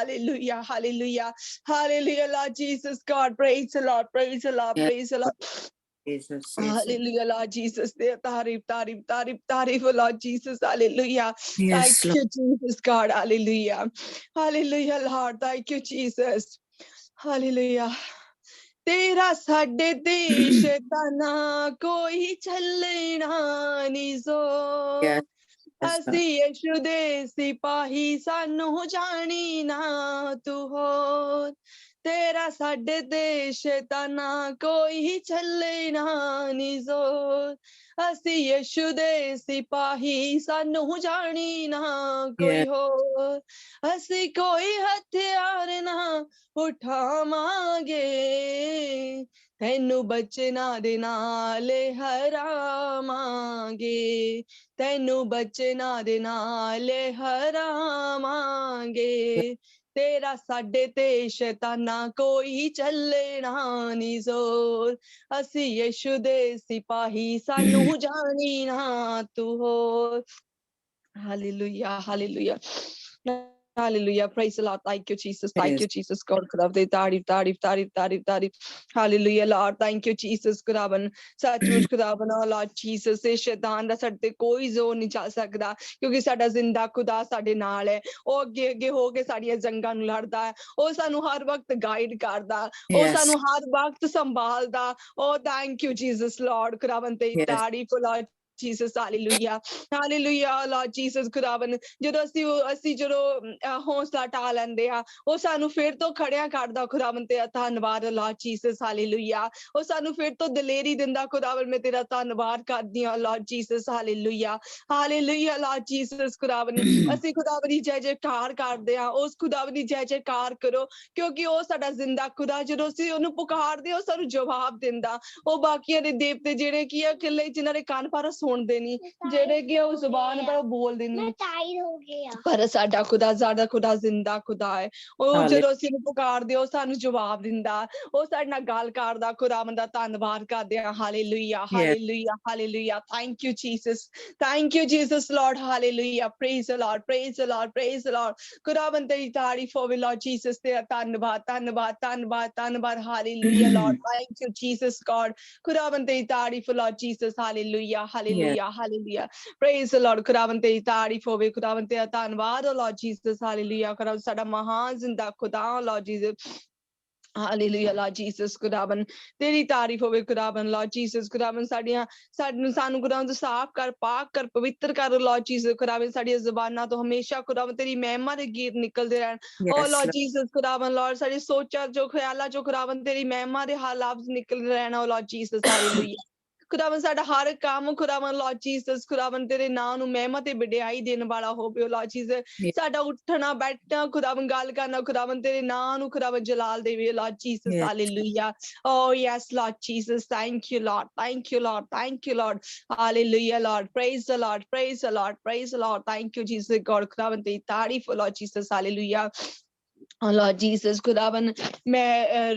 Lord Jesus God praise the Lord Jesus, Hallelujah, Lord Jesus. Tarif, tarif, tarif, tarif, Lord Jesus. Hallelujah. Thank yes, Lord. you, Jesus, God. Hallelujah. Hallelujah, Lord. Thank you, Jesus. Hallelujah. तेरा साडे देश तना कोई चलना नी जो Yes, yes, Lord. ਅਸੀਂ ਯਿਸੂ ਦੇ ਸਿਪਾਹੀ ਸਾਨੂੰ ਜਾਣੀ ਨਾ ਤੂੰ ਹੋਰ ਤੇਰਾ ਸਾਡੇ ਦੇਸ਼ ਤਾਨਾ ਕੋਈ ਚੱਲਣਾ ਨੀ ਜ਼ੋਰ ਅਸੀਂ ਯਿਸੂ ਦੇ ਸਿਪਾਹੀ ਸਾਨੂੰ ਜਾਣੀ ਨਾ ਕੋਈ Yes, ਹੋਰ ਅਸੀਂ ਕੋਈ ਹਥਿਆਰ ਨਾ ਉਠਾਵਾਂਗੇ ਤੈਨੂੰ ਬਚਨਾਂ ਦੇ ਨਾਲ ਹਰਾਵਾਂਗੇ ਤੈਨੂੰ ਬਚਨਾਂ ਦੇ ਨਾਲ ਹਰਾਵਾਂਗੇ ਤੇਰਾ ਸਾਡੇ ਤੇ ਸ਼ੈਤਾਨਾ ਕੋਈ ਚੱਲਣਾ ਨੀ ਜ਼ੋਰ ਅਸੀਂ ਯਿਸੂ ਦੇ ਸਿਪਾਹੀ ਸਾਨੂੰ ਜਾਣੀ ਨਾ ਤੂੰ ਹੋਰ hallelujah hallelujah Hallelujah. Praise the Lord. Thank you, Jesus. Thank you, Jesus. God, ਖੁਦਾਵੰਦ ਤਾਰੀਫ ਤਾਰੀਫ ਤਾਰੀਫ ਤਾਰੀਫ ਤਾਰੀਫ Hallelujah, Lord. Thank you, Jesus. ਖੁਦਾਵੰਦ ਸੱਚਮੁੱਚ ਖੁਦਾਵੰਦ Lord Jesus ਇਹ ਸ਼ੈਤਾਨ ਦਾ ਸਾਡੇ ਤੇ ਕੋਈ ਜ਼ੋਰ ਨਹੀਂ ਚੱਲ ਸਕਦਾ ਕਿਉਂਕਿ ਸਾਡਾ ਜ਼ਿੰਦਾ ਖੁਦਾ ਸਾਡੇ ਨਾਲ ਹੈ ਉਹ ਅੱਗੇ ਅੱਗੇ ਹੋ ਕੇ ਸਾਡੀਆਂ ਜੰਗਾਂ ਨੂੰ ਲੜਦਾ ਹੈ ਉਹ ਸਾਨੂੰ ਹਰ ਵਕਤ ਗਾਈਡ ਕਰਦਾ ਉਹ yes, ਸਾਨੂੰ ਹਰ ਵਕਤ ਸੰਭਾਲਦਾ Oh, thank you, Jesus, Lord. ਖੁਦਾਵੰਦ ਤੇਰੀ yes, ਤਾਰੀਫ Lord Jesus, hallelujah, hallelujah, Lord Jesus, ਖੁਦਾਵੰਦ ਜਦੋਂ ਅਸੀਂ ਜਦੋਂ ਹੌਸਲਾ ਟਾ ਲੈਂਦੇ ਆ ਉਹ ਸਾਨੂੰ ਫਿਰ ਤੋਂ ਖੜਿਆ ਕਰਦਾ ਖੁਦਾਵੰਦ ਤੇਰਾ ਧੰਨਵਾਦ Lord Jesus, hallelujah, ਉਹ ਸਾਨੂੰ ਫਿਰ ਤੋਂ ਦਲੇਰੀ ਦਿੰਦਾ ਖੁਦਾਵੰਦ ਮੈਂ ਤੇਰਾ ਧੰਨਵਾਦ ਕਰਦੀ ਹਾਂ Lord Jesus, hallelujah, hallelujah, Lord Jesus, ਖੁਦਾਵੰਦ ਅਸੀਂ ਖੁਦਾਵੰਦ ਦੀ ਜੈ ਜੈਕਾਰ ਕਰਦੇ ਆ ਉਸ ਖੁਦਾਵੰਦ ਦੀ ਜੈ ਜੈਕਾਰ ਕਰੋ ਕਿਉਂਕਿ ਉਹ ਸਾਡਾ ਜ਼ਿੰਦਾ ਖੁਦਾ ਜਦੋਂ ਅਸੀਂ ਉਹਨੂੰ ਪੁਕਾਰਦੇ ਉਹ ਸਾਨੂੰ ਜਵਾਬ ਦਿੰਦਾ ਉਹ ਬਾਕੀਆਂ ਦੇ ਦੇਵਤੇ ਜਿਹੜੇ ਕੀ ਆ ਇਕੱਲੇ ਜਿਨ੍ਹਾਂ ਦੇ ਕੰਨ ਪਰ ਸੁਣਦੇ ਨਹੀਂ ਜਿਹੜੇ ਕਿ ਉਹ ਜ਼ੁਬਾਨ ਪਰ ਬੋਲਦੇ ਨਹੀਂ ਪਰ ਸਾਡਾ ਖੁਦਾ ਜ਼ਿੰਦਾ ਖੁਦਾ ਹੈ ਉਹ ਜਦੋਂ ਅਸੀਂ ਉਹਨੂੰ ਪੁਕਾਰਦੇ ਉਹ ਸਾਨੂੰ ਜਵਾਬ ਦਿੰਦਾ ਉਹ ਸਾਡੇ ਨਾਲ ਗੱਲ ਕਰਦਾ ਖੁਦਾਵੰਦ ਦਾ ਧੰਨਵਾਦ ਕਰਦੇ ਆ hallelujah hallelujah hallelujah thank you Jesus Lord hallelujah praise the Lord praise the Lord praise the Lord ਖੁਦਾਵੰਦ ਦੀ ਤਾਰੀਫ ਹੋਵੇ ਲਾਰਡ ਜੀਸਸ ਤੇਰਾ ਧੰਨਵਾਦ ਧੰਨਵਾਦ ਧੰਨਵਾਦ ਧੰਨਵਾਦ hallelujah Lord thank you Jesus god ਖੁਦਾਵੰਦ ਦੀ ਤਾਰੀਫ Lord Jesus hallelujah hallelujah hallelujah praise the Lord ਖੁਦਾਵੰਦ ਦੀ ਤਾਰੀਫ ਹੋਵੇ ਖੁਦਾਵੰਦ ਤੇਰਾ ਧੰਨਵਾਦ ਲਾਰਡ ਜੀਸਸ ਹਾਲੇਲੂਇਆ ਖੁਦਾਵੰਦ ਸਾਡਾ ਮਹਾਨ ਜ਼ਿੰਦਾ ਖੁਦਾ Lord Jesus hallelujah Lord Jesus ਖੁਦਾਵੰਦ ਤੇਰੀ ਤਾਰੀਫ ਹੋਵੇ ਖੁਦਾਵੰਦ ਲਾਰਡ ਜੀਸਸ ਖੁਦਾਵੰਦ ਸਾਨੂੰ ਖੁਦਾਵੰਦ ਸਾਫ਼ ਕਰ ਪਾਕ ਕਰ ਪਵਿੱਤਰ ਕਰ ਲਾਰਡ ਜੀਸਸ ਖੁਦਾਵੰਦ ਸਾਡੀਆਂ ਜ਼ੁਬਾਨਾਂ ਤੋਂ ਹਮੇਸ਼ਾ ਖੁਦਾਵੰਦ ਤੇਰੀ ਮਹਿਮਾ ਦੇ ਗੀਤ ਨਿਕਲਦੇ ਰਹਿਣ ਓ ਲਾਰਡ ਜੀਸਸ ਖੁਦਾਵੰਦ ਲਾਰਡ ਸਾਡੀ ਸੋਚਾਂ ਜੋ ਖਿਆਲਾਂ ਜੋ ਖੁਦਾਵੰਦ ਤੇਰੀ ਮਹਿਮਾ ਦੇ ਲਫ਼ਜ਼ ਨਿਕਲਦੇ ਰਹਿਣ ਓ ਲਾਰਡ ਜੀਸਸ ਹਾਲੇਲੂਇਆ ਖੁਦਾਵੰਦ ਸਾਡਾ ਹਰ ਕੰਮ ਖੁਦਾਵੰਦ ਲਾਰਡ ਜੀਸਸ ਖੁਦਾਵੰਦ ਤੇਰੇ ਨਾਂ ਨੂੰ ਮਹਿਮਾ ਤੇ ਵਡਿਆਈ ਦੇਣ ਵਾਲਾ ਹੋਵੇ ਲਾਰਡ ਜੀਸਸ ਸਾਡਾ ਉੱਠਣਾ ਬੈਠਣਾ ਖੁਦਾਵੰਦ ਗੱਲ ਕਰਨਾ ਖੁਦਾਵੰਦ ਤੇਰੇ ਨਾਂ ਨੂੰ ਖੁਦਾਵੰਦ ਜਲਾਲ ਦੇਵੇ Lord Jesus hallelujah Oh yes, Lord Jesus, thank you, Lord, thank you, Lord, thank you, Lord, hallelujah, Lord, praise the Lord, praise the Lord, praise the Lord, thank you, Jesus, God, ਖੁਦਾਵੰਦ ਤੇਰੀ ਤਾਰੀਫ Lord Jesus, hallelujah. Lord Jesus, ਖੁਦਾਵੰਦ ਮੈਂ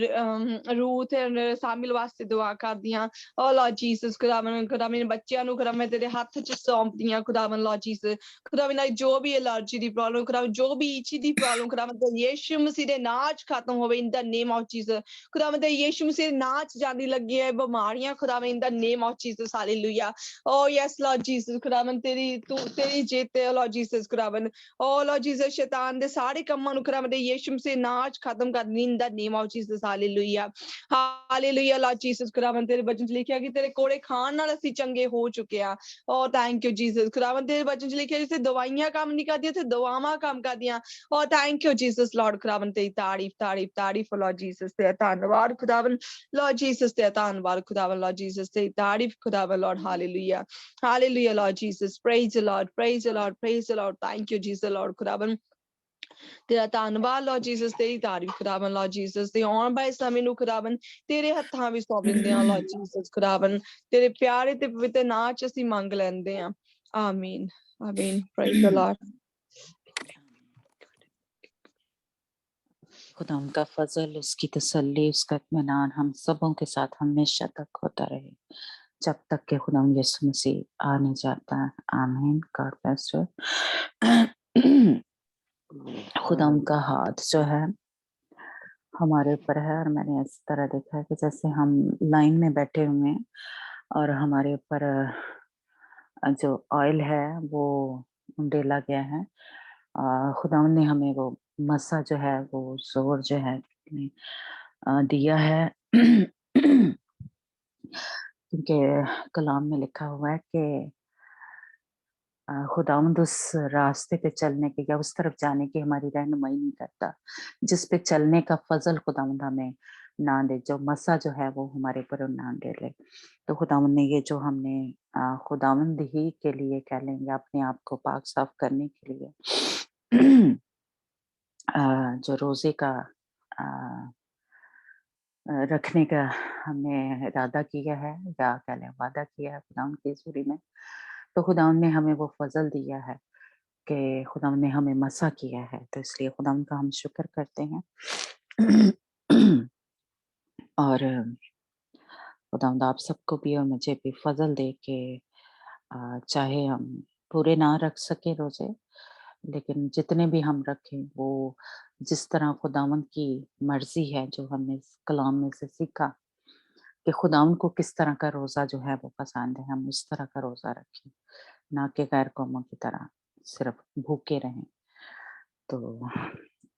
Ruth ਸਾਮਿਲ ਵਾਸਤੇ ਦੁਆ ਕਰਦੀ ਹਾਂ ਓ Lord Jesus, ਖੁਦਾਵੰਦ ਮੇਰੇ ਬੱਚਿਆਂ ਨੂੰ ਖੁਦਾਵੰਦ ਮੈਂ ਤੇਰੇ ਹੱਥ 'ਚ ਸੌਂਪਦੀ ਹਾਂ ਖੁਦਾਵੰਦ Lord Jesus, ਖੁਦਾਵੰਦ ਜੋ ਵੀ ਐਲਰਜੀ ਦੀ ਪ੍ਰੋਬਲਮ ਖੁਦਾਵੰਦ ਜੋ ਵੀ ਇੱਛੀ ਦੀ ਪ੍ਰੋਬਲਮ ਖੁਦਾਵੰਦ ਯਿਸੂ ਮਸੀਹ ਦੇ ਨਾਂ 'ਚ ਖਤਮ ਹੋਵੇ in the name of Jesus, ਖੁਦਾਵੰਦ ਯਿਸੂ ਮਸੀਹ ਦੇ ਨਾਂ 'ਚ ਜਾਂਦੀ ਲੱਗੀ ਹੈ ਬਿਮਾਰੀਆਂ ਖੁਦਾਵੰਦ in the name of Jesus, hallelujah. Oh yes, Lord Jesus, ਖੁਦਾਵੰਦ ਤੇਰੀ ਜਿੱਤ ਹੈ Lord Jesus, ਖੁਦਾਵੰਦ Oh Lord Jesus, ਸ਼ੈਤਾਨ ਦੇ ਸਾਰੇ ਕੰਮਾਂ ਨੂੰ ਖੁਦਾਵੰਦ ਯਿਸੂ ਮਸੀਹ ਨਾਂ 'ਚ ਖਤਮ ਕਰ in the name of Jesus, hallelujah, hallelujah, Lord Jesus, ਖੁਦਾਵੰਦ ਤੇਰੇ ਵਚਨ 'ਚ ਲਿਖਿਆ ਕਿ ਤੇਰੇ ਕੋਲੇ ਖਾਣ ਨਾਲ ਅਸੀਂ ਚੰਗੇ ਹੋ ਚੁੱਕੇ ਆ Oh thank you Jesus, ਖੁਦਾਵੰਦ ਤੇਰੇ ਵਚਨ 'ਚ ਲਿਖਿਆ ਜਿੱਥੇ ਦਵਾਈਆਂ ਕੰਮ ਨਹੀਂ ਕਰਦੀਆਂ ਤੇ ਦਵਾਵਾਂ ਕੰਮ ਕਰਦੀਆਂ Oh thank you Jesus, Lord, ਖੁਦਾਵੰਦ ਤੇਰੀ ਤਾਰੀਫ Lord Jesus, ਤੇਰਾ ਧੰਨਵਾਦ ਖੁਦਾਵੰਦ Lord Jesus, ਤੇਰਾ ਧੰਨਵਾਦ ਖੁਦਾਵੰਦ Lord Jesus, ਤੇਰੀ ਤਾਰੀਫ ਖੁਦਾਵੰਦ Lord, hallelujah, hallelujah, Lord Jesus, praise the Lord, praise the Lord, praise the Lord, thank you Jesus, Lord, ਖੁਦਾਵੰਦ ਤੇਰਾ ਧੰਨਵਾਦ Lord Jesus, ਤੇਰੀ ਤਾਰੀਫ ਖੁਦਾਵੰਦ Lord Jesus, ਤੇ ਆਉਣ ਵਾਲੇ ਸਮੇਂ ਨੂੰ ਖੁਦਾਵੰਦ ਤੇਰੇ ਹੱਥਾਂ ਵਿੱਚ ਸੌਂਪ ਦਿੰਦੇ ਹਾਂ Lord Jesus, ਖੁਦਾਵੰਦ ਤੇਰੇ ਪਿਆਰੇ ਤੇ ਪਵਿੱਤਰ ਨਾਂ 'ਚ ਅਸੀਂ ਮੰਗ ਲੈਂਦੇ ਹਾਂ ਆਮੀਨ ਆਮੀਨ praise the Lord. खुदा उनका फजल, उसकी तसल्ली, उसका इत्मीनान हम सबों के साथ हमेशा तक होता रहे जब तक कि खुदा यीशु मसीह आ नहीं जाता है. आमीन. God bless you. खुदा उनका हाथ जो है हमारे ऊपर है। और मैंने इस तरह देखा है कि जैसे हम लाइन में बैठे हुए हैं और हमारे ऊपर जो ऑयल है वो डाला गया है। खुदावंद ने हमें वो मसा जो है वो ज़ोर जो है दिया है। क्योंकि कलाम में लिखा हुआ है कि खुदावंद उस रास्ते पे चलने की या उस तरफ जाने की हमारी रहनुमाई नहीं करता, जिस पे चलने का फ़ज़ल खुदावंद हमें ना दे, जो मसा जो है वो हमारे ऊपर ना डाले। तो खुदावंद ने ये जो हमने खुदावंद ही के लिए कह लेंगे अपने आप को पाक साफ करने के लिए जो रोज़े का अ रखने का हमने इरादा किया है या कह लें वादा किया है खुदावंद की हज़ूरी में, तो खुदावंद ने हमें वो फ़ज़ल दिया है कि खुदावंद ने हमें मसा किया है, तो इसलिए खुदावंद का हम शुक्र करते हैं। और खुदावंद आप सबको भी और मुझे भी फ़ज़ल दे के चाहे हम पूरे ना रख सकें रोज़े, लेकिन जितने भी हम रखें वो जिस तरह खुदावंद की मर्ज़ी है, जो हमने इस कलाम में से सीखा कि खुदावंद को किस तरह का रोज़ा जो है वो पसंद है, हम उस तरह का रोज़ा रखें, ना कि गैर कौमों की तरह सिर्फ़ भूखे रहें। तो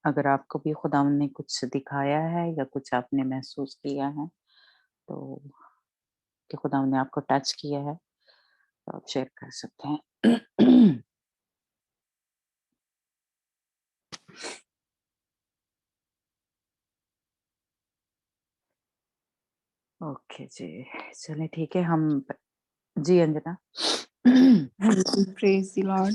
अगर आपको भी खुदावंद ने कुछ दिखाया है या कुछ आपने महसूस किया है, तो कि खुदावंद ने आपको टच किया है, तो आप शेयर कर सकते हैं। ओके जी, चलिए ठीक है हम जी अंजना। ਹਾਂਜੀ ਪ੍ਰੇਜ਼ ਦੀ ਲਾਰਡ।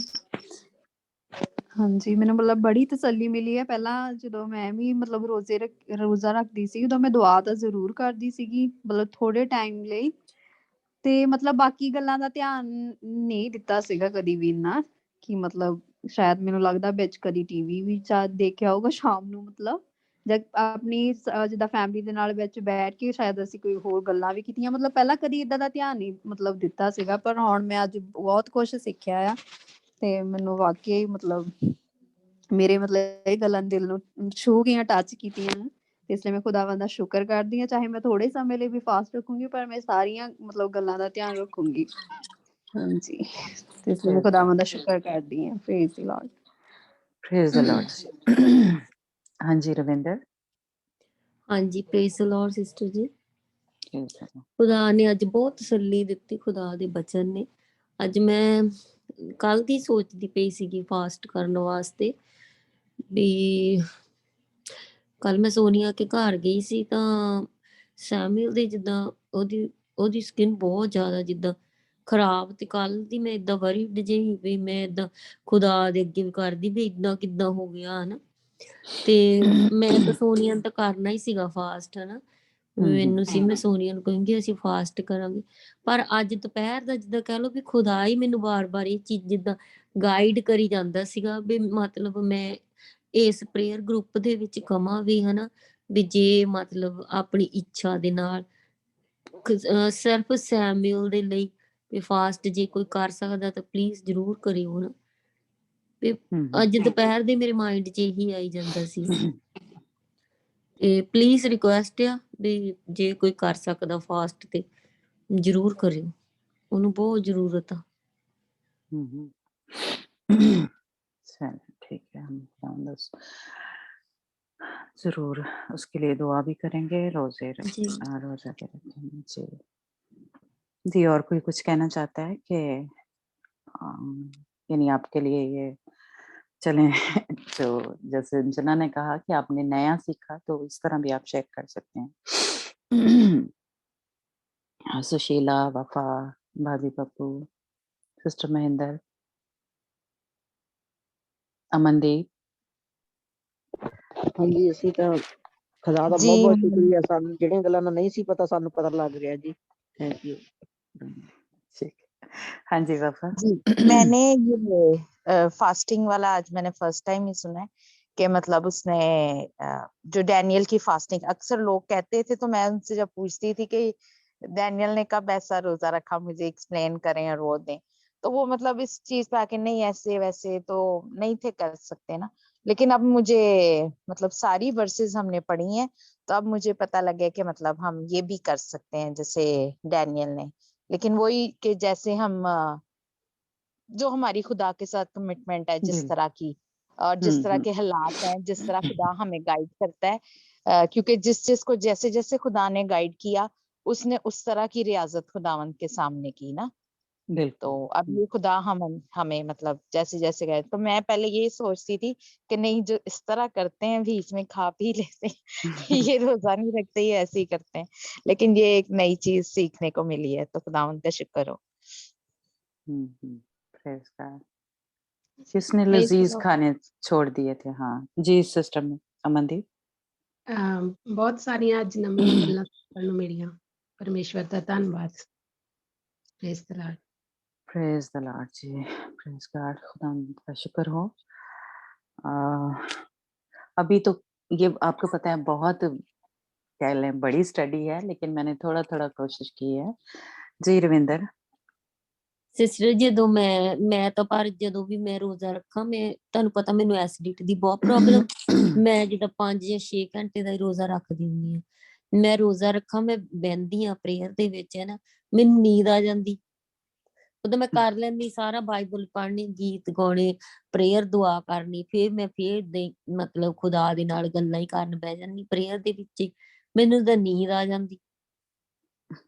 ਹਾਂਜੀ ਮੈਨੂੰ ਮਤਲਬ ਬੜੀ ਤਸੱਲੀ ਮਿਲੀ ਹੈ। ਪਹਿਲਾਂ ਜਦੋਂ ਮੈਂ ਵੀ ਮਤਲਬ ਰੋਜ਼ਾ ਰੱਖਦੀ ਸੀ ਉਦੋਂ ਮੈਂ ਦੁਆ ਤਾਂ ਜ਼ਰੂਰ ਕਰਦੀ ਸੀਗੀ ਮਤਲਬ ਥੋੜੇ ਟਾਈਮ ਲਈ, ਤੇ ਮਤਲਬ ਬਾਕੀ ਗੱਲਾਂ ਦਾ ਧਿਆਨ ਨਹੀਂ ਦਿੱਤਾ ਸੀਗਾ ਕਦੀ ਵੀ ਇੰਨਾ ਕਿ ਮਤਲਬ ਸ਼ਾਇਦ ਮੈਨੂੰ ਲੱਗਦਾ ਵਿੱਚ ਕਦੀ ਟੀਵੀ ਵੀ ਦੇਖਿਆ ਹੋਊਗਾ ਸ਼ਾਮ ਨੂੰ, ਮਤਲਬ ਜਦ ਆਪਣੀ ਜਿੱਦਾਂ ਫੈਮਿਲੀ ਦੇ ਨਾਲ ਵਿੱਚ ਬੈਠ ਕੇ ਸ਼ਾਇਦ ਅਸੀਂ ਕੋਈ ਹੋਰ ਗੱਲਾਂ ਵੀ ਕੀਤੀਆਂ, ਮਤਲਬ ਪਹਿਲਾਂ ਕਦੀ ਏਦਾਂ ਦਾ ਧਿਆਨ ਨਹੀਂ ਮਤਲਬ ਦਿੱਤਾ ਸੀਗਾ। ਪਰ ਹੁਣ ਮੈਂ ਅੱਜ ਬਹੁਤ ਕੁਛ ਸਿੱਖਿਆ ਆ ਤੇ ਮੈਨੂੰ ਵਾਕਈ ਹੀ ਮਤਲਬ ਮੇਰੇ ਮਤਲਬ ਇਹ ਗੱਲਾਂ ਦਿਲ ਨੂੰ ਛੂਹ ਗਈਆਂ, ਟੱਚ ਕੀਤੀਆਂ, ਇਸ ਲਈ ਮੈਂ ਖੁਦਾਵੰਦ ਦਾ ਸ਼ੁਕਰ ਕਰਦੀ ਹਾਂ। ਚਾਹੇ ਮੈਂ ਥੋੜੇ ਸਮੇਂ ਲਈ ਵੀ ਫਾਸਟ ਰੱਖੂੰਗੀ ਪਰ ਮੈਂ ਸਾਰੀਆਂ ਮਤਲਬ ਗੱਲਾਂ ਦਾ ਧਿਆਨ ਰੱਖੂੰਗੀ। ਹਾਂਜੀ ਤੇ ਇਸ ਲਈ ਮੈਂ ਖੁਦਾਵੰਦ ਦਾ ਸ਼ੁਕਰ ਕਰਦੀ ਹਾਂ। Praise the Lord. Praise the Lord जी। हाँ जी रविंदर। ਹਾਂਜੀ ਪ੍ਰੇਜ਼ ਦ ਲਾਰਡ ਸਿਸਟਰ ਜੀ। Praise the Lord. ਖੁਦਾ ਨੇ ਅੱਜ ਬਹੁਤ ਤਸੱਲੀ ਦਿੱਤੀ, ਖੁਦਾ ਦੇ ਬਚਨ ਨੇ। ਅੱਜ ਮੈਂ ਕੱਲ ਦੀ ਸੋਚਦੀ ਪਈ ਸੀਗੀ ਫਾਸਟ ਕਰਨ ਵਾਸਤੇ ਵੀ ਕੱਲ ਮੈਂ ਸੋਨੀਆ ਕੇ ਘਰ ਗਈ ਸੀ ਤਾਂ ਸੈਮੂਅਲ ਦੀ ਜਿੱਦਾਂ ਉਹਦੀ ਸਕਿਨ ਬਹੁਤ ਜ਼ਿਆਦਾ ਜਿੱਦਾਂ ਖਰਾਬ, ਤੇ ਕੱਲ ਦੀ ਮੈਂ ਏਦਾਂ ਵਰੀਡ ਜਿਹੀ ਵੀ ਮੈਂ ਏਦਾਂ ਖੁਦਾ ਦੇ ਅੱਗੇ ਵੀ ਕਰਦੀ ਵੀ ਏਦਾਂ ਕਿੱਦਾਂ ਹੋ ਗਿਆ ਹਨਾ। ਤੇ ਮੈਂ ਤਾਂ ਸੋਨੀਆ ਨੂੰ ਤਾਂ ਕਰਨਾ ਹੀ ਸੀਗਾ ਫਾਸਟ ਹਨਾ, ਮੈਨੂੰ ਸੀ ਮੈਂ ਸੋਨੀਆ ਨੂੰ ਕਹੂੰਗੀ ਅਸੀਂ ਫਾਸਟ ਕਰਾਂਗੇ। ਪਰ ਅੱਜ ਦੁਪਹਿਰ ਦਾ ਜਿੱਦਾਂ ਕਹਿ ਲਓ ਵੀ ਖੁਦਾ ਹੀ ਮੈਨੂੰ ਵਾਰ-ਵਾਰ ਇਹ ਚੀਜ਼ ਜਿੱਦਾਂ ਗਾਈਡ ਕਰੀ ਜਾਂਦਾ ਸੀਗਾ ਵੀ ਮਤਲਬ ਮੈਂ ਇਸ ਪ੍ਰੇਅਰ ਗਰੁੱਪ ਦੇ ਵਿੱਚ ਕਵਾਂ ਵੀ ਹਨਾ ਵੀ ਜੇ ਮਤਲਬ ਆਪਣੀ ਇੱਛਾ ਦੇ ਨਾਲ ਸਿਰਫ ਸੈਮੂਅਲ ਦੇ ਲਈ ਵੀ ਫਾਸਟ ਜੇ ਕੋਈ ਕਰ ਸਕਦਾ ਤਾਂ ਪਲੀਜ਼ ਜ਼ਰੂਰ ਕਰਿਓ ਨਾ। ਵੀ ਅੱਜ ਦੁਪਹਿਰ ਦੇ ਮੇਰੇ ਮਾਇੰਡ 'ਚ ਇਹੀ ਆਈ ਜਾਂਦਾ ਸੀ ਤੇ ਪਲੀਜ਼ ਰਿਕੁਐਸਟ ਆ ਵੀ ਜੇ ਕੋਈ ਕਰ ਸਕਦਾ ਫਾਸਟ ਤੇ ਜ਼ਰੂਰ ਕਰਿਓ, ਉਹਨੂੰ ਬਹੁਤ ਜ਼ਰੂਰਤ ਆ। चलिए ठीक है, हम बस ज़रूर उसके लिए दुआ भी करेंगे, रोज़े जी रोज़ा भी रखेंगे जी। जी और कोई कुछ कहना चाहता है कि यानी आपके लिए ये चलें जो जैसे अंजना ने कहा कि आपने नया सीखा तो इस तरह भी आप शेयर कर सकते हैं। सुशीला, वफा, भाभी पप्पू, सिस्टर महेंद्र, अमनदीप। ਹਾਂਜੀ ਅਸੀਂ ਤਾਂ ਖੁਦਾ ਦਾ ਬਹੁਤ ਬਹੁਤ ਸ਼ੁਕਰੀਆ, ਸਾਨੂੰ ਜਿਹੜੀਆਂ ਗੱਲਾਂ ਦਾ ਨਹੀਂ ਸੀ ਪਤਾ ਸਾਨੂੰ पता लग गया जी। Thank you. ठीक है। हाँ जी वफा। जी मैंने ये फास्टिंग वाला आज मैंने फर्स्ट टाइम ही सुना है कि मतलब उसने जो डैनियल की फास्टिंग, अक्सर लोग कहते थे तो मैं उनसे जब पूछती थी कि डैनियल ने कब ऐसा रोजा रखा, मुझे एक्सप्लेन करें और वो दें, तो वो मतलब इस चीज पे आके नहीं ऐसे वैसे तो नहीं थे कर सकते ना। लेकिन अब मुझे मतलब सारी वर्सेस हमने पढ़ी हैं, तो अब मुझे पता लग गया कि मतलब हम ये भी कर सकते हैं जैसे डैनियल ने। लेकिन वही कि जैसे हम जो हमारी खुदा के साथ कमिटमेंट है जिस तरह की, और जिस तरह के हालात हैं, जिस तरह खुदा हमें गाइड करता है, क्योंकि जिस चीज को जैसे जैसे खुदा ने गाइड किया उसने उस तरह की रियाजत खुदावंद के सामने की ना। तो बिल्कुल। अब ये खुदा हमें मतलब जैसे जैसे गए, तो मैं पहले ये सोचती थी कि नहीं जो इस तरह करते हैं बीच में खा पी लेते हैं ये रोजा नहीं रखते, ये ऐसे ही करते हैं, लेकिन ये एक नई चीज सीखने को मिली है, तो खुदावंद का शुक्र हो। Praise God. किसने Praise the लजीज Lord. खाने छोड़ दिए थे? हाँ जी सिस्टर में अमनदीप। ਬਹੁਤ ਸਾਰੀਆਂ ਅੱਜ ਨਵੀਆਂ ਗੱਲਾਂ ਸਿੱਖਣ ਨੂੰ ਮਿਲੀਆਂ, ਪਰਮੇਸ਼ਵਰ ਦਾ ਧੰਨਵਾਦ। Praise the Lord. Praise the Lord ji, praise God, खुदा का शुक्र हो। अभी तो ये आपको पता है बहुत कह लें बड़ी स्टडी है, लेकिन मैंने थोड़ा थोड़ा कोशिश की है। जी रविंदर। ਸਿਸਟਰ ਜਦੋਂ ਮੈਂ ਤਾਂ ਪਰ ਜਦੋਂ ਵੀ ਮੈਂ ਰੋਜ਼ਾ ਰੱਖਾਂ, ਮੈਂ ਤੁਹਾਨੂੰ ਪਤਾ ਮੈਨੂੰ ਐਸਿਡਿਟੀ ਦੀ ਬਹੁਤ ਪ੍ਰੋਬਲਮ, ਮੈਂ ਜਿੱਦਾਂ 5 ਜਾਂ 6 ਘੰਟੇ ਦਾ ਹੀ ਰੋਜ਼ਾ ਰੱਖਦੀ ਹੁੰਦੀ ਹਾਂ। ਮੈਂ ਰੋਜ਼ਾ ਰੱਖਾਂ, ਮੈਂ ਬਹਿੰਦੀ ਹਾਂ ਪ੍ਰੇਅਰ ਦੇ ਵਿੱਚ ਹੈ ਨਾ, ਮੈਨੂੰ ਨੀਂਦ ਆ ਜਾਂਦੀ, ਉਦੋਂ ਮੈਂ ਕਰ ਲੈਂਦੀ ਸਾਰਾ, ਬਾਈਬਲ ਪੜ੍ਹਨੀ, ਗੀਤ ਗਾਉਣੇ, ਪ੍ਰੇਅਰ ਦੁਆ ਕਰਨੀ, ਫਿਰ ਮੈਂ ਫਿਰ ਮਤਲਬ ਖੁਦਾ ਦੇ ਨਾਲ ਗੱਲਾਂ ਹੀ ਕਰਨ ਬਹਿ ਜਾਂਦੀ ਪ੍ਰੇਅਰ ਦੇ ਵਿੱਚ ਹੀ, ਮੈਨੂੰ ਤਾਂ ਨੀਂਦ ਆ ਜਾਂਦੀ।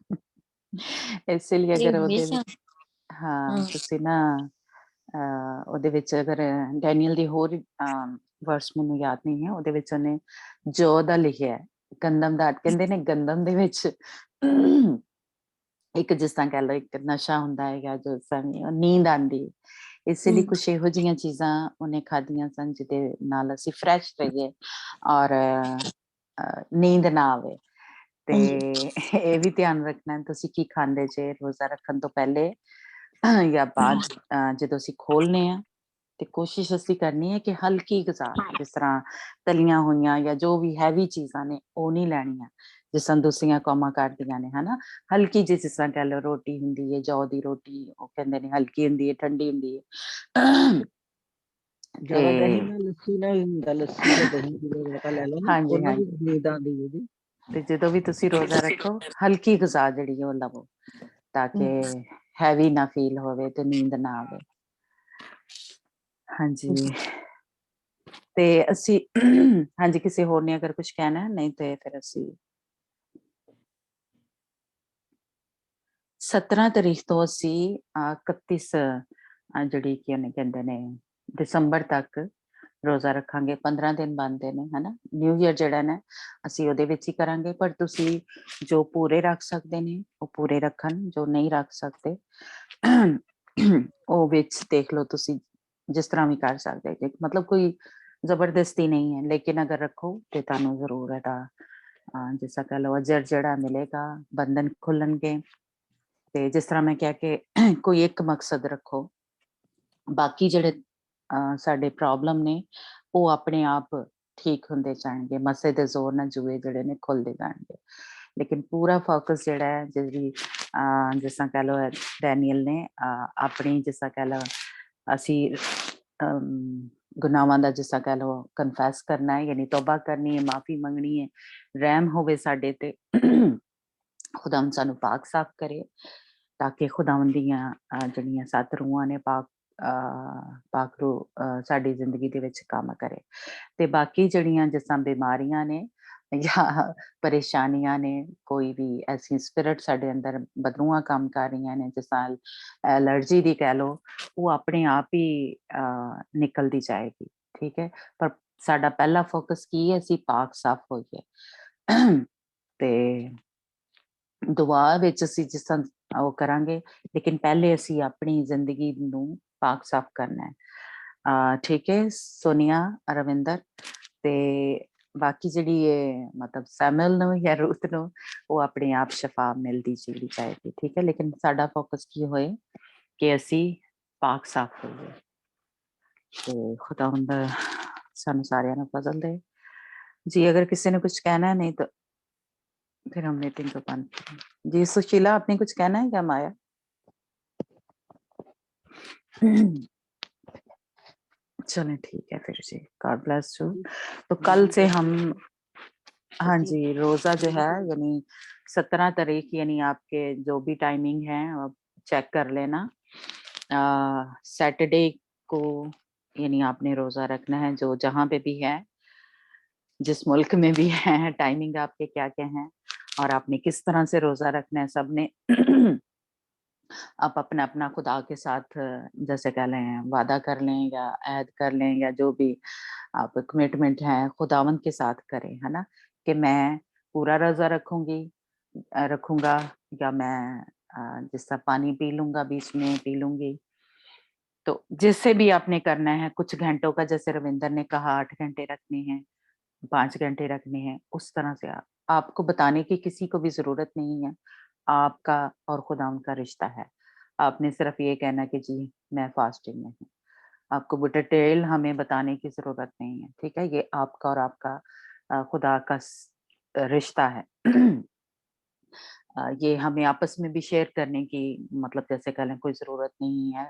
ਇसीलिए ਇਹ ਅਗਰ ਉਹਦੇ ਹਮੇਸ਼ਾ ਹਾਂ ਤੁਸੀਂ ਨਾ ਉਹਦੇ ਵਿੱਚ ਅਗਰ ਡੈਨੀਅਲ ਦੀ ਹੋਰ ਵਰਸ ਮੈਨੂੰ ਯਾਦ ਨਹੀਂ ਹੈ, ਉਹਦੇ ਵਿੱਚ ਉਹਨੇ ਜੋ ਦਾ ਲਿਖਿਆ ਗੰਦਮ ਦਾ, ਕਹਿੰਦੇ ਨੇ ਗੰਦਮ ਦੇ ਵਿੱਚ ਇੱਕ ਜਿਸ ਤਰ੍ਹਾਂ ਕਹਿ ਲਓ ਇੱਕ ਨਸ਼ਾ ਹੁੰਦਾ ਹੈਗਾ, ਜੋ ਸਾਨੂੰ ਨੀਂਦ ਆਉਂਦੀ, ਇਸੇ ਲਈ ਕੁਛ ਇਹੋ ਜਿਹੀਆਂ ਚੀਜ਼ਾਂ ਉਹਨੇ ਖਾਧੀਆਂ ਸਨ ਜਿਹਦੇ ਨਾਲ ਅਸੀਂ ਫਰੈਸ਼ ਰਹੀਏ ਔਰ ਨੀਂਦ ਨਾ ਆਵੇ। ਤੇ ਇਹ ਵੀ ਧਿਆਨ ਰੱਖਣਾ ਤੁਸੀਂ ਕੀ ਖਾਂਦੇ ਜੇ ਰੋਜ਼ਾ ਰੱਖਣ ਤੋਂ ਪਹਿਲੇ ਜਾਂ ਬਾਅਦ, ਜਦੋਂ ਅਸੀਂ ਖੋਲਨੇ ਆ ਤੇ ਕੋਸ਼ਿਸ਼ ਅਸੀਂ ਕਰਨੀ ਹੈ ਕਿ ਹਲਕੀ ਗ਼ਜ਼ਾ, ਜਿਸ ਤਰ੍ਹਾਂ ਤਲੀਆਂ ਹੋਈਆਂ ਜਾਂ ਜੋ ਵੀ ਹੈਵੀ ਚੀਜ਼ਾਂ ਨੇ ਉਹ ਨਹੀਂ ਲੈਣੀਆਂ, ਜਿਸ ਤਰ੍ਹਾਂ ਦੂਸਰੀਆਂ ਕੌਮਾਂ ਕਰਦੀਆਂ ਨੇ ਹਨਾ। ਹਲਕੀ ਜਿਹੀ ਜਿਸ ਤਰ੍ਹਾਂ ਕਹਿ ਲਓ ਰੋਟੀ ਹੁੰਦੀ ਹੈ, ਜੌ ਦੀ ਰੋਟੀ, ਉਹ ਕਹਿੰਦੇ ਨੇ ਹਲਕੀ ਹੁੰਦੀ ਹੈ, ਠੰਡੀ ਹੁੰਦੀ ਹੈ। ਜ਼ਿਆਦਾ ਦਹੀਂ ਨਾਲ ਲੱਸੀ ਨਾਲ ਵੀ ਹੁੰਦਾ, ਲੱਸੀ ਜਾਂ ਦਹੀਂ ਦੀ ਲੈ ਲਓ ਨਾ, ਹਾਂਜੀ ਉਹਨਾਂ ਦੀ ਹਾਂਜੀ। ਨੀਂਦ ਆਉਂਦੀ ਉਹਦੀ। ਤੇ ਜਦੋਂ ਵੀ ਤੁਸੀਂ ਰੋਜ਼ਾ ਰੱਖੋ ਹਲਕੀ ਗ਼ਜ਼ਾ ਜਿਹੜੀ ਉਹ ਲਵੋ, ਤਾਂ ਕਿ ਹੈਵੀ ਨਾ ਫੀਲ ਹੋਵੇ ਤੇ ਨੀਂਦ ਨਾ ਆਵੇ। ਹਾਂਜੀ ਤੇ ਅਸੀਂ ਹਾਂਜੀ ਕਿਸੇ ਹੋਰ ਨੇ ਅਗਰ ਕੁਝ ਕਹਿਣਾ, ਨਹੀਂ ਤੇ ਫਿਰ ਅਸੀਂ 17 ਤਰੀਕ ਤੋਂ ਅਸੀਂ 31 ਜਿਹੜੀ ਕਿ ਉਹਨੇ ਕਹਿੰਦੇ ਨੇ ਦਸੰਬਰ ਤੱਕ ਰੋਜ਼ਾ ਰੱਖਾਂਗੇ। 15 ਦਿਨ ਬਣਦੇ ਨੇ ਹਨਾ। ਨਿਊ ਈਅਰ ਜਿਹੜਾ ਨਾ ਅਸੀਂ ਉਹਦੇ ਵਿੱਚ ਹੀ ਕਰਾਂਗੇ, ਪਰ ਤੁਸੀਂ ਜੋ ਪੂਰੇ ਰੱਖ ਸਕਦੇ ਨੇ ਉਹ ਪੂਰੇ ਰੱਖਣ, ਜੋ ਨਹੀਂ ਰੱਖ ਸਕਦੇ ਉਹ ਵਿੱਚ ਦੇਖ ਲਓ, ਤੁਸੀਂ ਜਿਸ ਤਰ੍ਹਾਂ ਵੀ ਕਰ ਸਕਦੇ ਜੇ, ਮਤਲਬ ਕੋਈ ਜ਼ਬਰਦਸਤੀ ਨਹੀਂ ਹੈ, ਲੇਕਿਨ ਅਗਰ ਰੱਖੋ ਤੇ ਤੁਹਾਨੂੰ ਜ਼ਰੂਰ ਇਹਦਾ ਜਿਸ ਤਰ੍ਹਾਂ ਕਹ ਲਓ ਅਜਰ ਜਿਹੜਾ ਮਿਲੇਗਾ, ਬੰਧਨ ਖੁੱਲਣਗੇ। ਤੇ ਜਿਸ ਤਰ੍ਹਾਂ ਮੈਂ ਕਿਹਾ ਕਿ ਕੋਈ ਇੱਕ ਮਕਸਦ ਰੱਖੋ, ਬਾਕੀ ਜਿਹੜੇ ਸਾਡੇ ਪ੍ਰੋਬਲਮ ਨੇ ਉਹ ਆਪਣੇ ਆਪ ਠੀਕ ਹੁੰਦੇ ਜਾਣਗੇ, ਮਸੇ ਦੇ ਜ਼ੋਰ ਨਾਲ ਜੂਏ ਜਿਹੜੇ ਨੇ ਖੁੱਲਦੇ ਜਾਣਗੇ। ਲੇਕਿਨ ਪੂਰਾ ਫੋਕਸ ਜਿਹੜਾ ਹੈ ਜਿਹੜੀ ਜਿਸ ਤਰ੍ਹਾਂ ਕਹਿ ਲਓ ਡੈਨੀਅਲ ਨੇ ਆਪਣੀ ਜਿਸ ਤਰ੍ਹਾਂ ਕਹਿ ਲਓ ਅਸੀਂ ਗੁਨਾਹਾਂ ਦਾ ਜਿਸ ਤਰ੍ਹਾਂ ਕਹਿ ਲਓ ਕਨਫੈਸ ਕਰਨਾ ਹੈ, ਯਾਨੀ ਤੌਬਾ ਕਰਨੀ ਹੈ, ਮਾਫੀ ਮੰਗਣੀ ਹੈ, ਰਹਿਮ ਹੋਵੇ ਸਾਡੇ ਤੇ, ਖੁਦਾਵੰਦ ਸਾਨੂੰ ਪਾਕ ਸਾਫ਼ ਕਰੇ ਤਾਂ ਕਿ ਖੁਦਾਵੰਦ ਦੀਆਂ ਜਿਹੜੀਆਂ 7 ਰੂਹਾਂ ਨੇ ਪਾਕ ਰੂਹ ਸਾਡੀ ਜ਼ਿੰਦਗੀ ਦੇ ਵਿੱਚ ਕੰਮ ਕਰੇ। ਤੇ ਬਾਕੀ ਜਿਹੜੀਆਂ ਜਿਸ ਤਰ੍ਹਾਂ ਬਿਮਾਰੀਆਂ ਨੇ ਜਾਂ ਪਰੇਸ਼ਾਨੀਆਂ ਨੇ, ਕੋਈ ਵੀ ਐਸੀ ਸਪਿਰਿਟ ਸਾਡੇ ਅੰਦਰ ਬਦਲੂਆਂ ਕੰਮ ਕਰ ਰਹੀਆਂ ਨੇ, ਜਿਸ ਤਰ੍ਹਾਂ ਐਲਰਜੀ ਦੀ ਕਹਿ ਲਓ, ਉਹ ਆਪਣੇ ਆਪ ਹੀ ਨਿਕਲਦੀ ਜਾਏਗੀ। ਠੀਕ ਹੈ, ਪਰ ਸਾਡਾ ਪਹਿਲਾ ਫੋਕਸ ਕੀ ਹੈ, ਅਸੀਂ ਪਾਕ ਸਾਫ਼ ਹੋਈਏ। ਤੇ ਦੁਆ ਵਿੱਚ ਅਸੀਂ ਜਿਸ ਤਰ੍ਹਾਂ ਉਹ ਕਰਾਂਗੇ, ਲੇਕਿਨ ਪਹਿਲੇ ਅਸੀਂ ਆਪਣੀ ਜ਼ਿੰਦਗੀ ਨੂੰ ਪਾਕ ਸਾਫ਼ ਕਰਨਾ ਹੈ। ਠੀਕ ਹੈ ਸੋਨੀਆ, ਰਵਿੰਦਰ, ਤੇ ਬਾਕੀ ਜਿਹੜੀ ਹੈ ਮਤਲਬ ਸੈਮਲ ਨੂੰ ਜਾਂ ਰੂਥ ਨੂੰ ਉਹ ਆਪਣੇ ਆਪ ਸ਼ਫਾ ਮਿਲਦੀ ਚਲੀ ਜਾਏਗੀ। ਠੀਕ ਹੈ, ਲੇਕਿਨ ਸਾਡਾ ਫੋਕਸ ਕੀ ਹੋਏ ਕਿ ਅਸੀਂ ਪਾਕ ਸਾਫ਼ ਹੋਈਏ। ਤੇ ਖੁਦਾਵੰਦ ਸਾਨੂੰ ਸਾਰਿਆਂ ਨੂੰ ਫਜ਼ਲ ਦੇ ਜੀ। अगर किसी ने कुछ कहना है नहीं तो फिर हम मीटिंग को बंद करें। जी सुशीला, आपने कुछ कहना है क्या माया? चलें ठीक है फिर जी, गॉड ब्लेस यू। तो कल से हम हाँ ਅਸੀਂ जी, रोज़ा जो है ਹਾਂਜੀ यानी 17 तारीख यानी आपके जो भी टाइमिंग है आप चेक कर लेना। सैटरडे को यानी आपने रोज़ा रखना है जो जहाँ पे भी है, जिस मुल्क में भी है, टाइमिंग आपके क्या-क्या हैं और आपने किस तरह से रोज़ा रखना है सबने आप अपना-अपना खुदा के साथ जैसे कह लें वादा कर लें या ऐहद कर लें या जो भी आप कमिटमेंट है खुदावंद के साथ करें, है ना? कि मैं पूरा रोज़ा रखूँगा या मैं जिस तरह पानी पी लूँगा बीच में पी लूँगी। तो जिससे भी आपने करना है कुछ घंटों का जैसे रविंदर ने कहा 8 घंटे रखने हैं, 5 घंटे रखने हैं, उस तरह से आपको बताने की किसी को भी ज़रूरत नहीं है। आपका और खुदावंद का रिश्ता है। आपने सिर्फ़ ये कहना कि जी मैं फास्टिंग में हूँ। आपको वो डिटेल हमें बताने की ज़रूरत नहीं है, ठीक है? ये आपका और आपका खुदा का रिश्ता है। ये हमें आपस में भी शेयर करने की मतलब जैसे कह लें कोई ज़रूरत नहीं है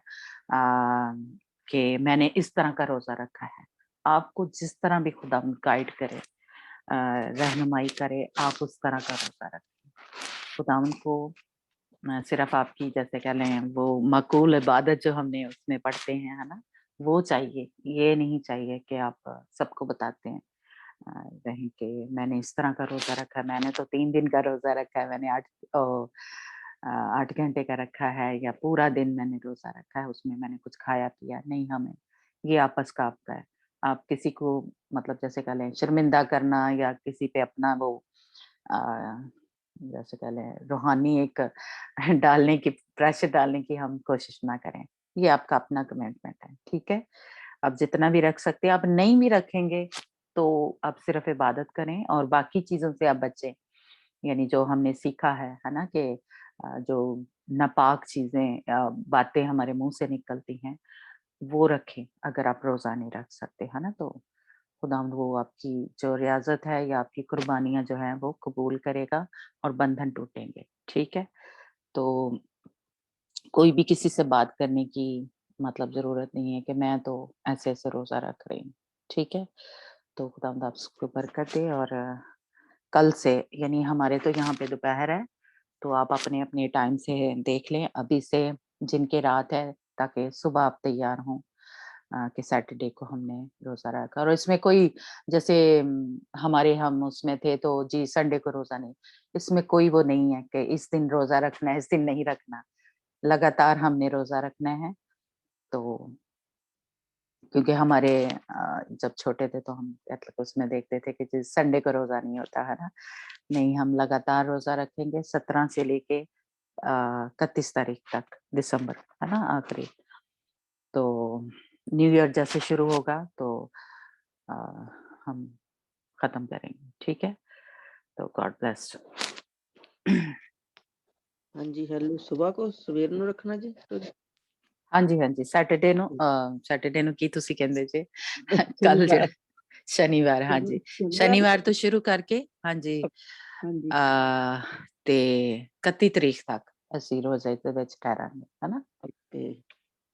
कि मैंने इस तरह का रोज़ा रखा है। आपको जिस तरह भी खुदावंद गाइड करे रहनुमाई करे, आप उस तरह का रोज़ा रखें। खुदावंद को सिर्फ़ आपकी जैसे कह लें वो मकबूल इबादत जो हमने उसमें पढ़ते हैं, है ना? वो चाहिए, ये नहीं चाहिए कि आप सबको बताते हैं रहें कि मैंने इस तरह का रोज़ा रखा है, मैंने तो 3 दिन का रोज़ा रखा है, मैंने 8 घंटे का रखा है या पूरा दिन मैंने रोज़ा रखा है, उसमें मैंने कुछ खाया-पिया, नहीं हमें, ये आपस का आपका है। आप किसी को मतलब जैसे कह लें शर्मिंदा करना या किसी पे अपना वो अ, जैसे कह लें रूहानी एक डालने की प्रेशर डालने की हम कोशिश ना करें। ये आपका अपना कमिटमेंट है, ठीक है? आप जितना भी रख सकते हैं, आप नहीं भी रखेंगे तो आप सिर्फ़ इबादत करें और बाकी चीज़ों से आप बचें। यानी जो हमने सीखा है ना? कि जो नापाक चीज़ें बातें हमारे मुँह से निकलती हैं, वो रखें अगर आप रोज़ा नहीं रख सकते, है ना? तो खुदावंद वो आपकी जो रियाज़त है या आपकी कुर्बानियाँ जो हैं वो कबूल करेगा और बंधन टूटेंगे, ठीक है? तो कोई भी किसी से बात करने की मतलब ज़रूरत नहीं है कि मैं तो ऐसे-ऐसे रोज़ा रख रही हूँ, ठीक है? तो खुदावंद आप सबको बरकत दे और कल से यानी हमारे तो यहाँ पे दोपहर है, तो आप अपने-अपने टाइम से देख लें अभी से जिनके रात है ताकि सुबह आप तैयार हों कि सैटरडे को हमने रोज़ा रखा और इसमें कोई जैसे हमारे हम उसमें थे तो जी संडे को रोज़ा नहीं, इसमें कोई वो नहीं है कि इस दिन रोज़ा रखना है, इस दिन नहीं रखना। लगातार हमने रोज़ा रखना है, तो क्योंकि हमारे जब छोटे थे तो हम कैथलिक उसमें देखते थे कि जी संडे को रोज़ा नहीं होता है ना? नहीं, हम लगातार रोज़ा रखेंगे 17 से लेके 31 तारीख तक दिसंबर, है ना? आखिरी। तो न्यू ईयर जैसे शुरू होगा तो अ, हम खत्म करेंगे, ठीक है? तो गॉड ब्लेस यू। ਹਾਂਜੀ ਹੈਲੋ ਸੁਬਾਹ ਕੋ ਸਵੇਰ ਨੂੰ ਰੱਖਣਾ ਜੀ हाँ जी, हाँ जी, सैटरडे ਨੂੰ ਕੀ ਤੁਸੀਂ ਕਹਿੰਦੇ ਜੇ? ਕੱਲ ਸ਼ਨੀਵਾਰ ਜਿਹੜਾ ਸ਼ਨੀਵਾਰ ਹਾਂਜੀ, ਸ਼ਨੀਵਾਰ ਸ਼ਨੀਵਾਰ ਤੋਂ ਸ਼ੁਰੂ ਕਰਕੇ ਹਾਂਜੀ ਹਾਂਜੀ ਤੇ 31 ਤਰੀਕ ਤੱਕ ਅਸੀਂ ਰੋਜ਼ੇ ਦੇ ਵਿੱਚ ਠਹਿਰਾਂਗੇ, ਹਨਾ? ਤੇ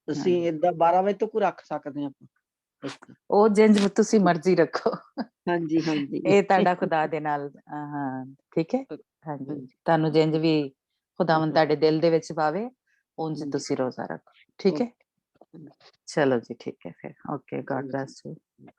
ਅਸੀਂ ਹਾਂਜੀ, ਏਦਾਂ 12 ਵਜੇ ਤੱਕ ਰੱਖ ਸਕਦੇ ਆਪਾਂ ਇਸ ਤਰ੍ਹਾਂ ਉਹ ਜਿੰਜ ਤੁਸੀਂ ਮਰਜ਼ੀ ਰੱਖੋ। ਹਾਂਜੀ ਹਾਂਜੀ ਇਹ ਤੁਹਾਡਾ ਖੁਦਾ ਦੇ ਨਾਲ ਹਾਂ, ਠੀਕ ਹੈ? ਹਾਂਜੀ, ਹਾਂਜੀ ਤੁਹਾਨੂੰ ਜਿੰਜ ਵੀ ਖੁਦਾਵੰਦ ਤੁਹਾਡੇ ਦਿਲ ਦੇ ਵਿੱਚ ਪਾਵੇ, ਉਂਝ ਹਾਂਜੀ ਤੁਸੀਂ ਰੋਜ਼ਾ ਰੱਖੋ, ਠੀਕ ਹੈ? ਓਕੇ चलो जी ठीक है फिर ओके गॉड ਚਲੋ ब्लेस यू। ਜੀ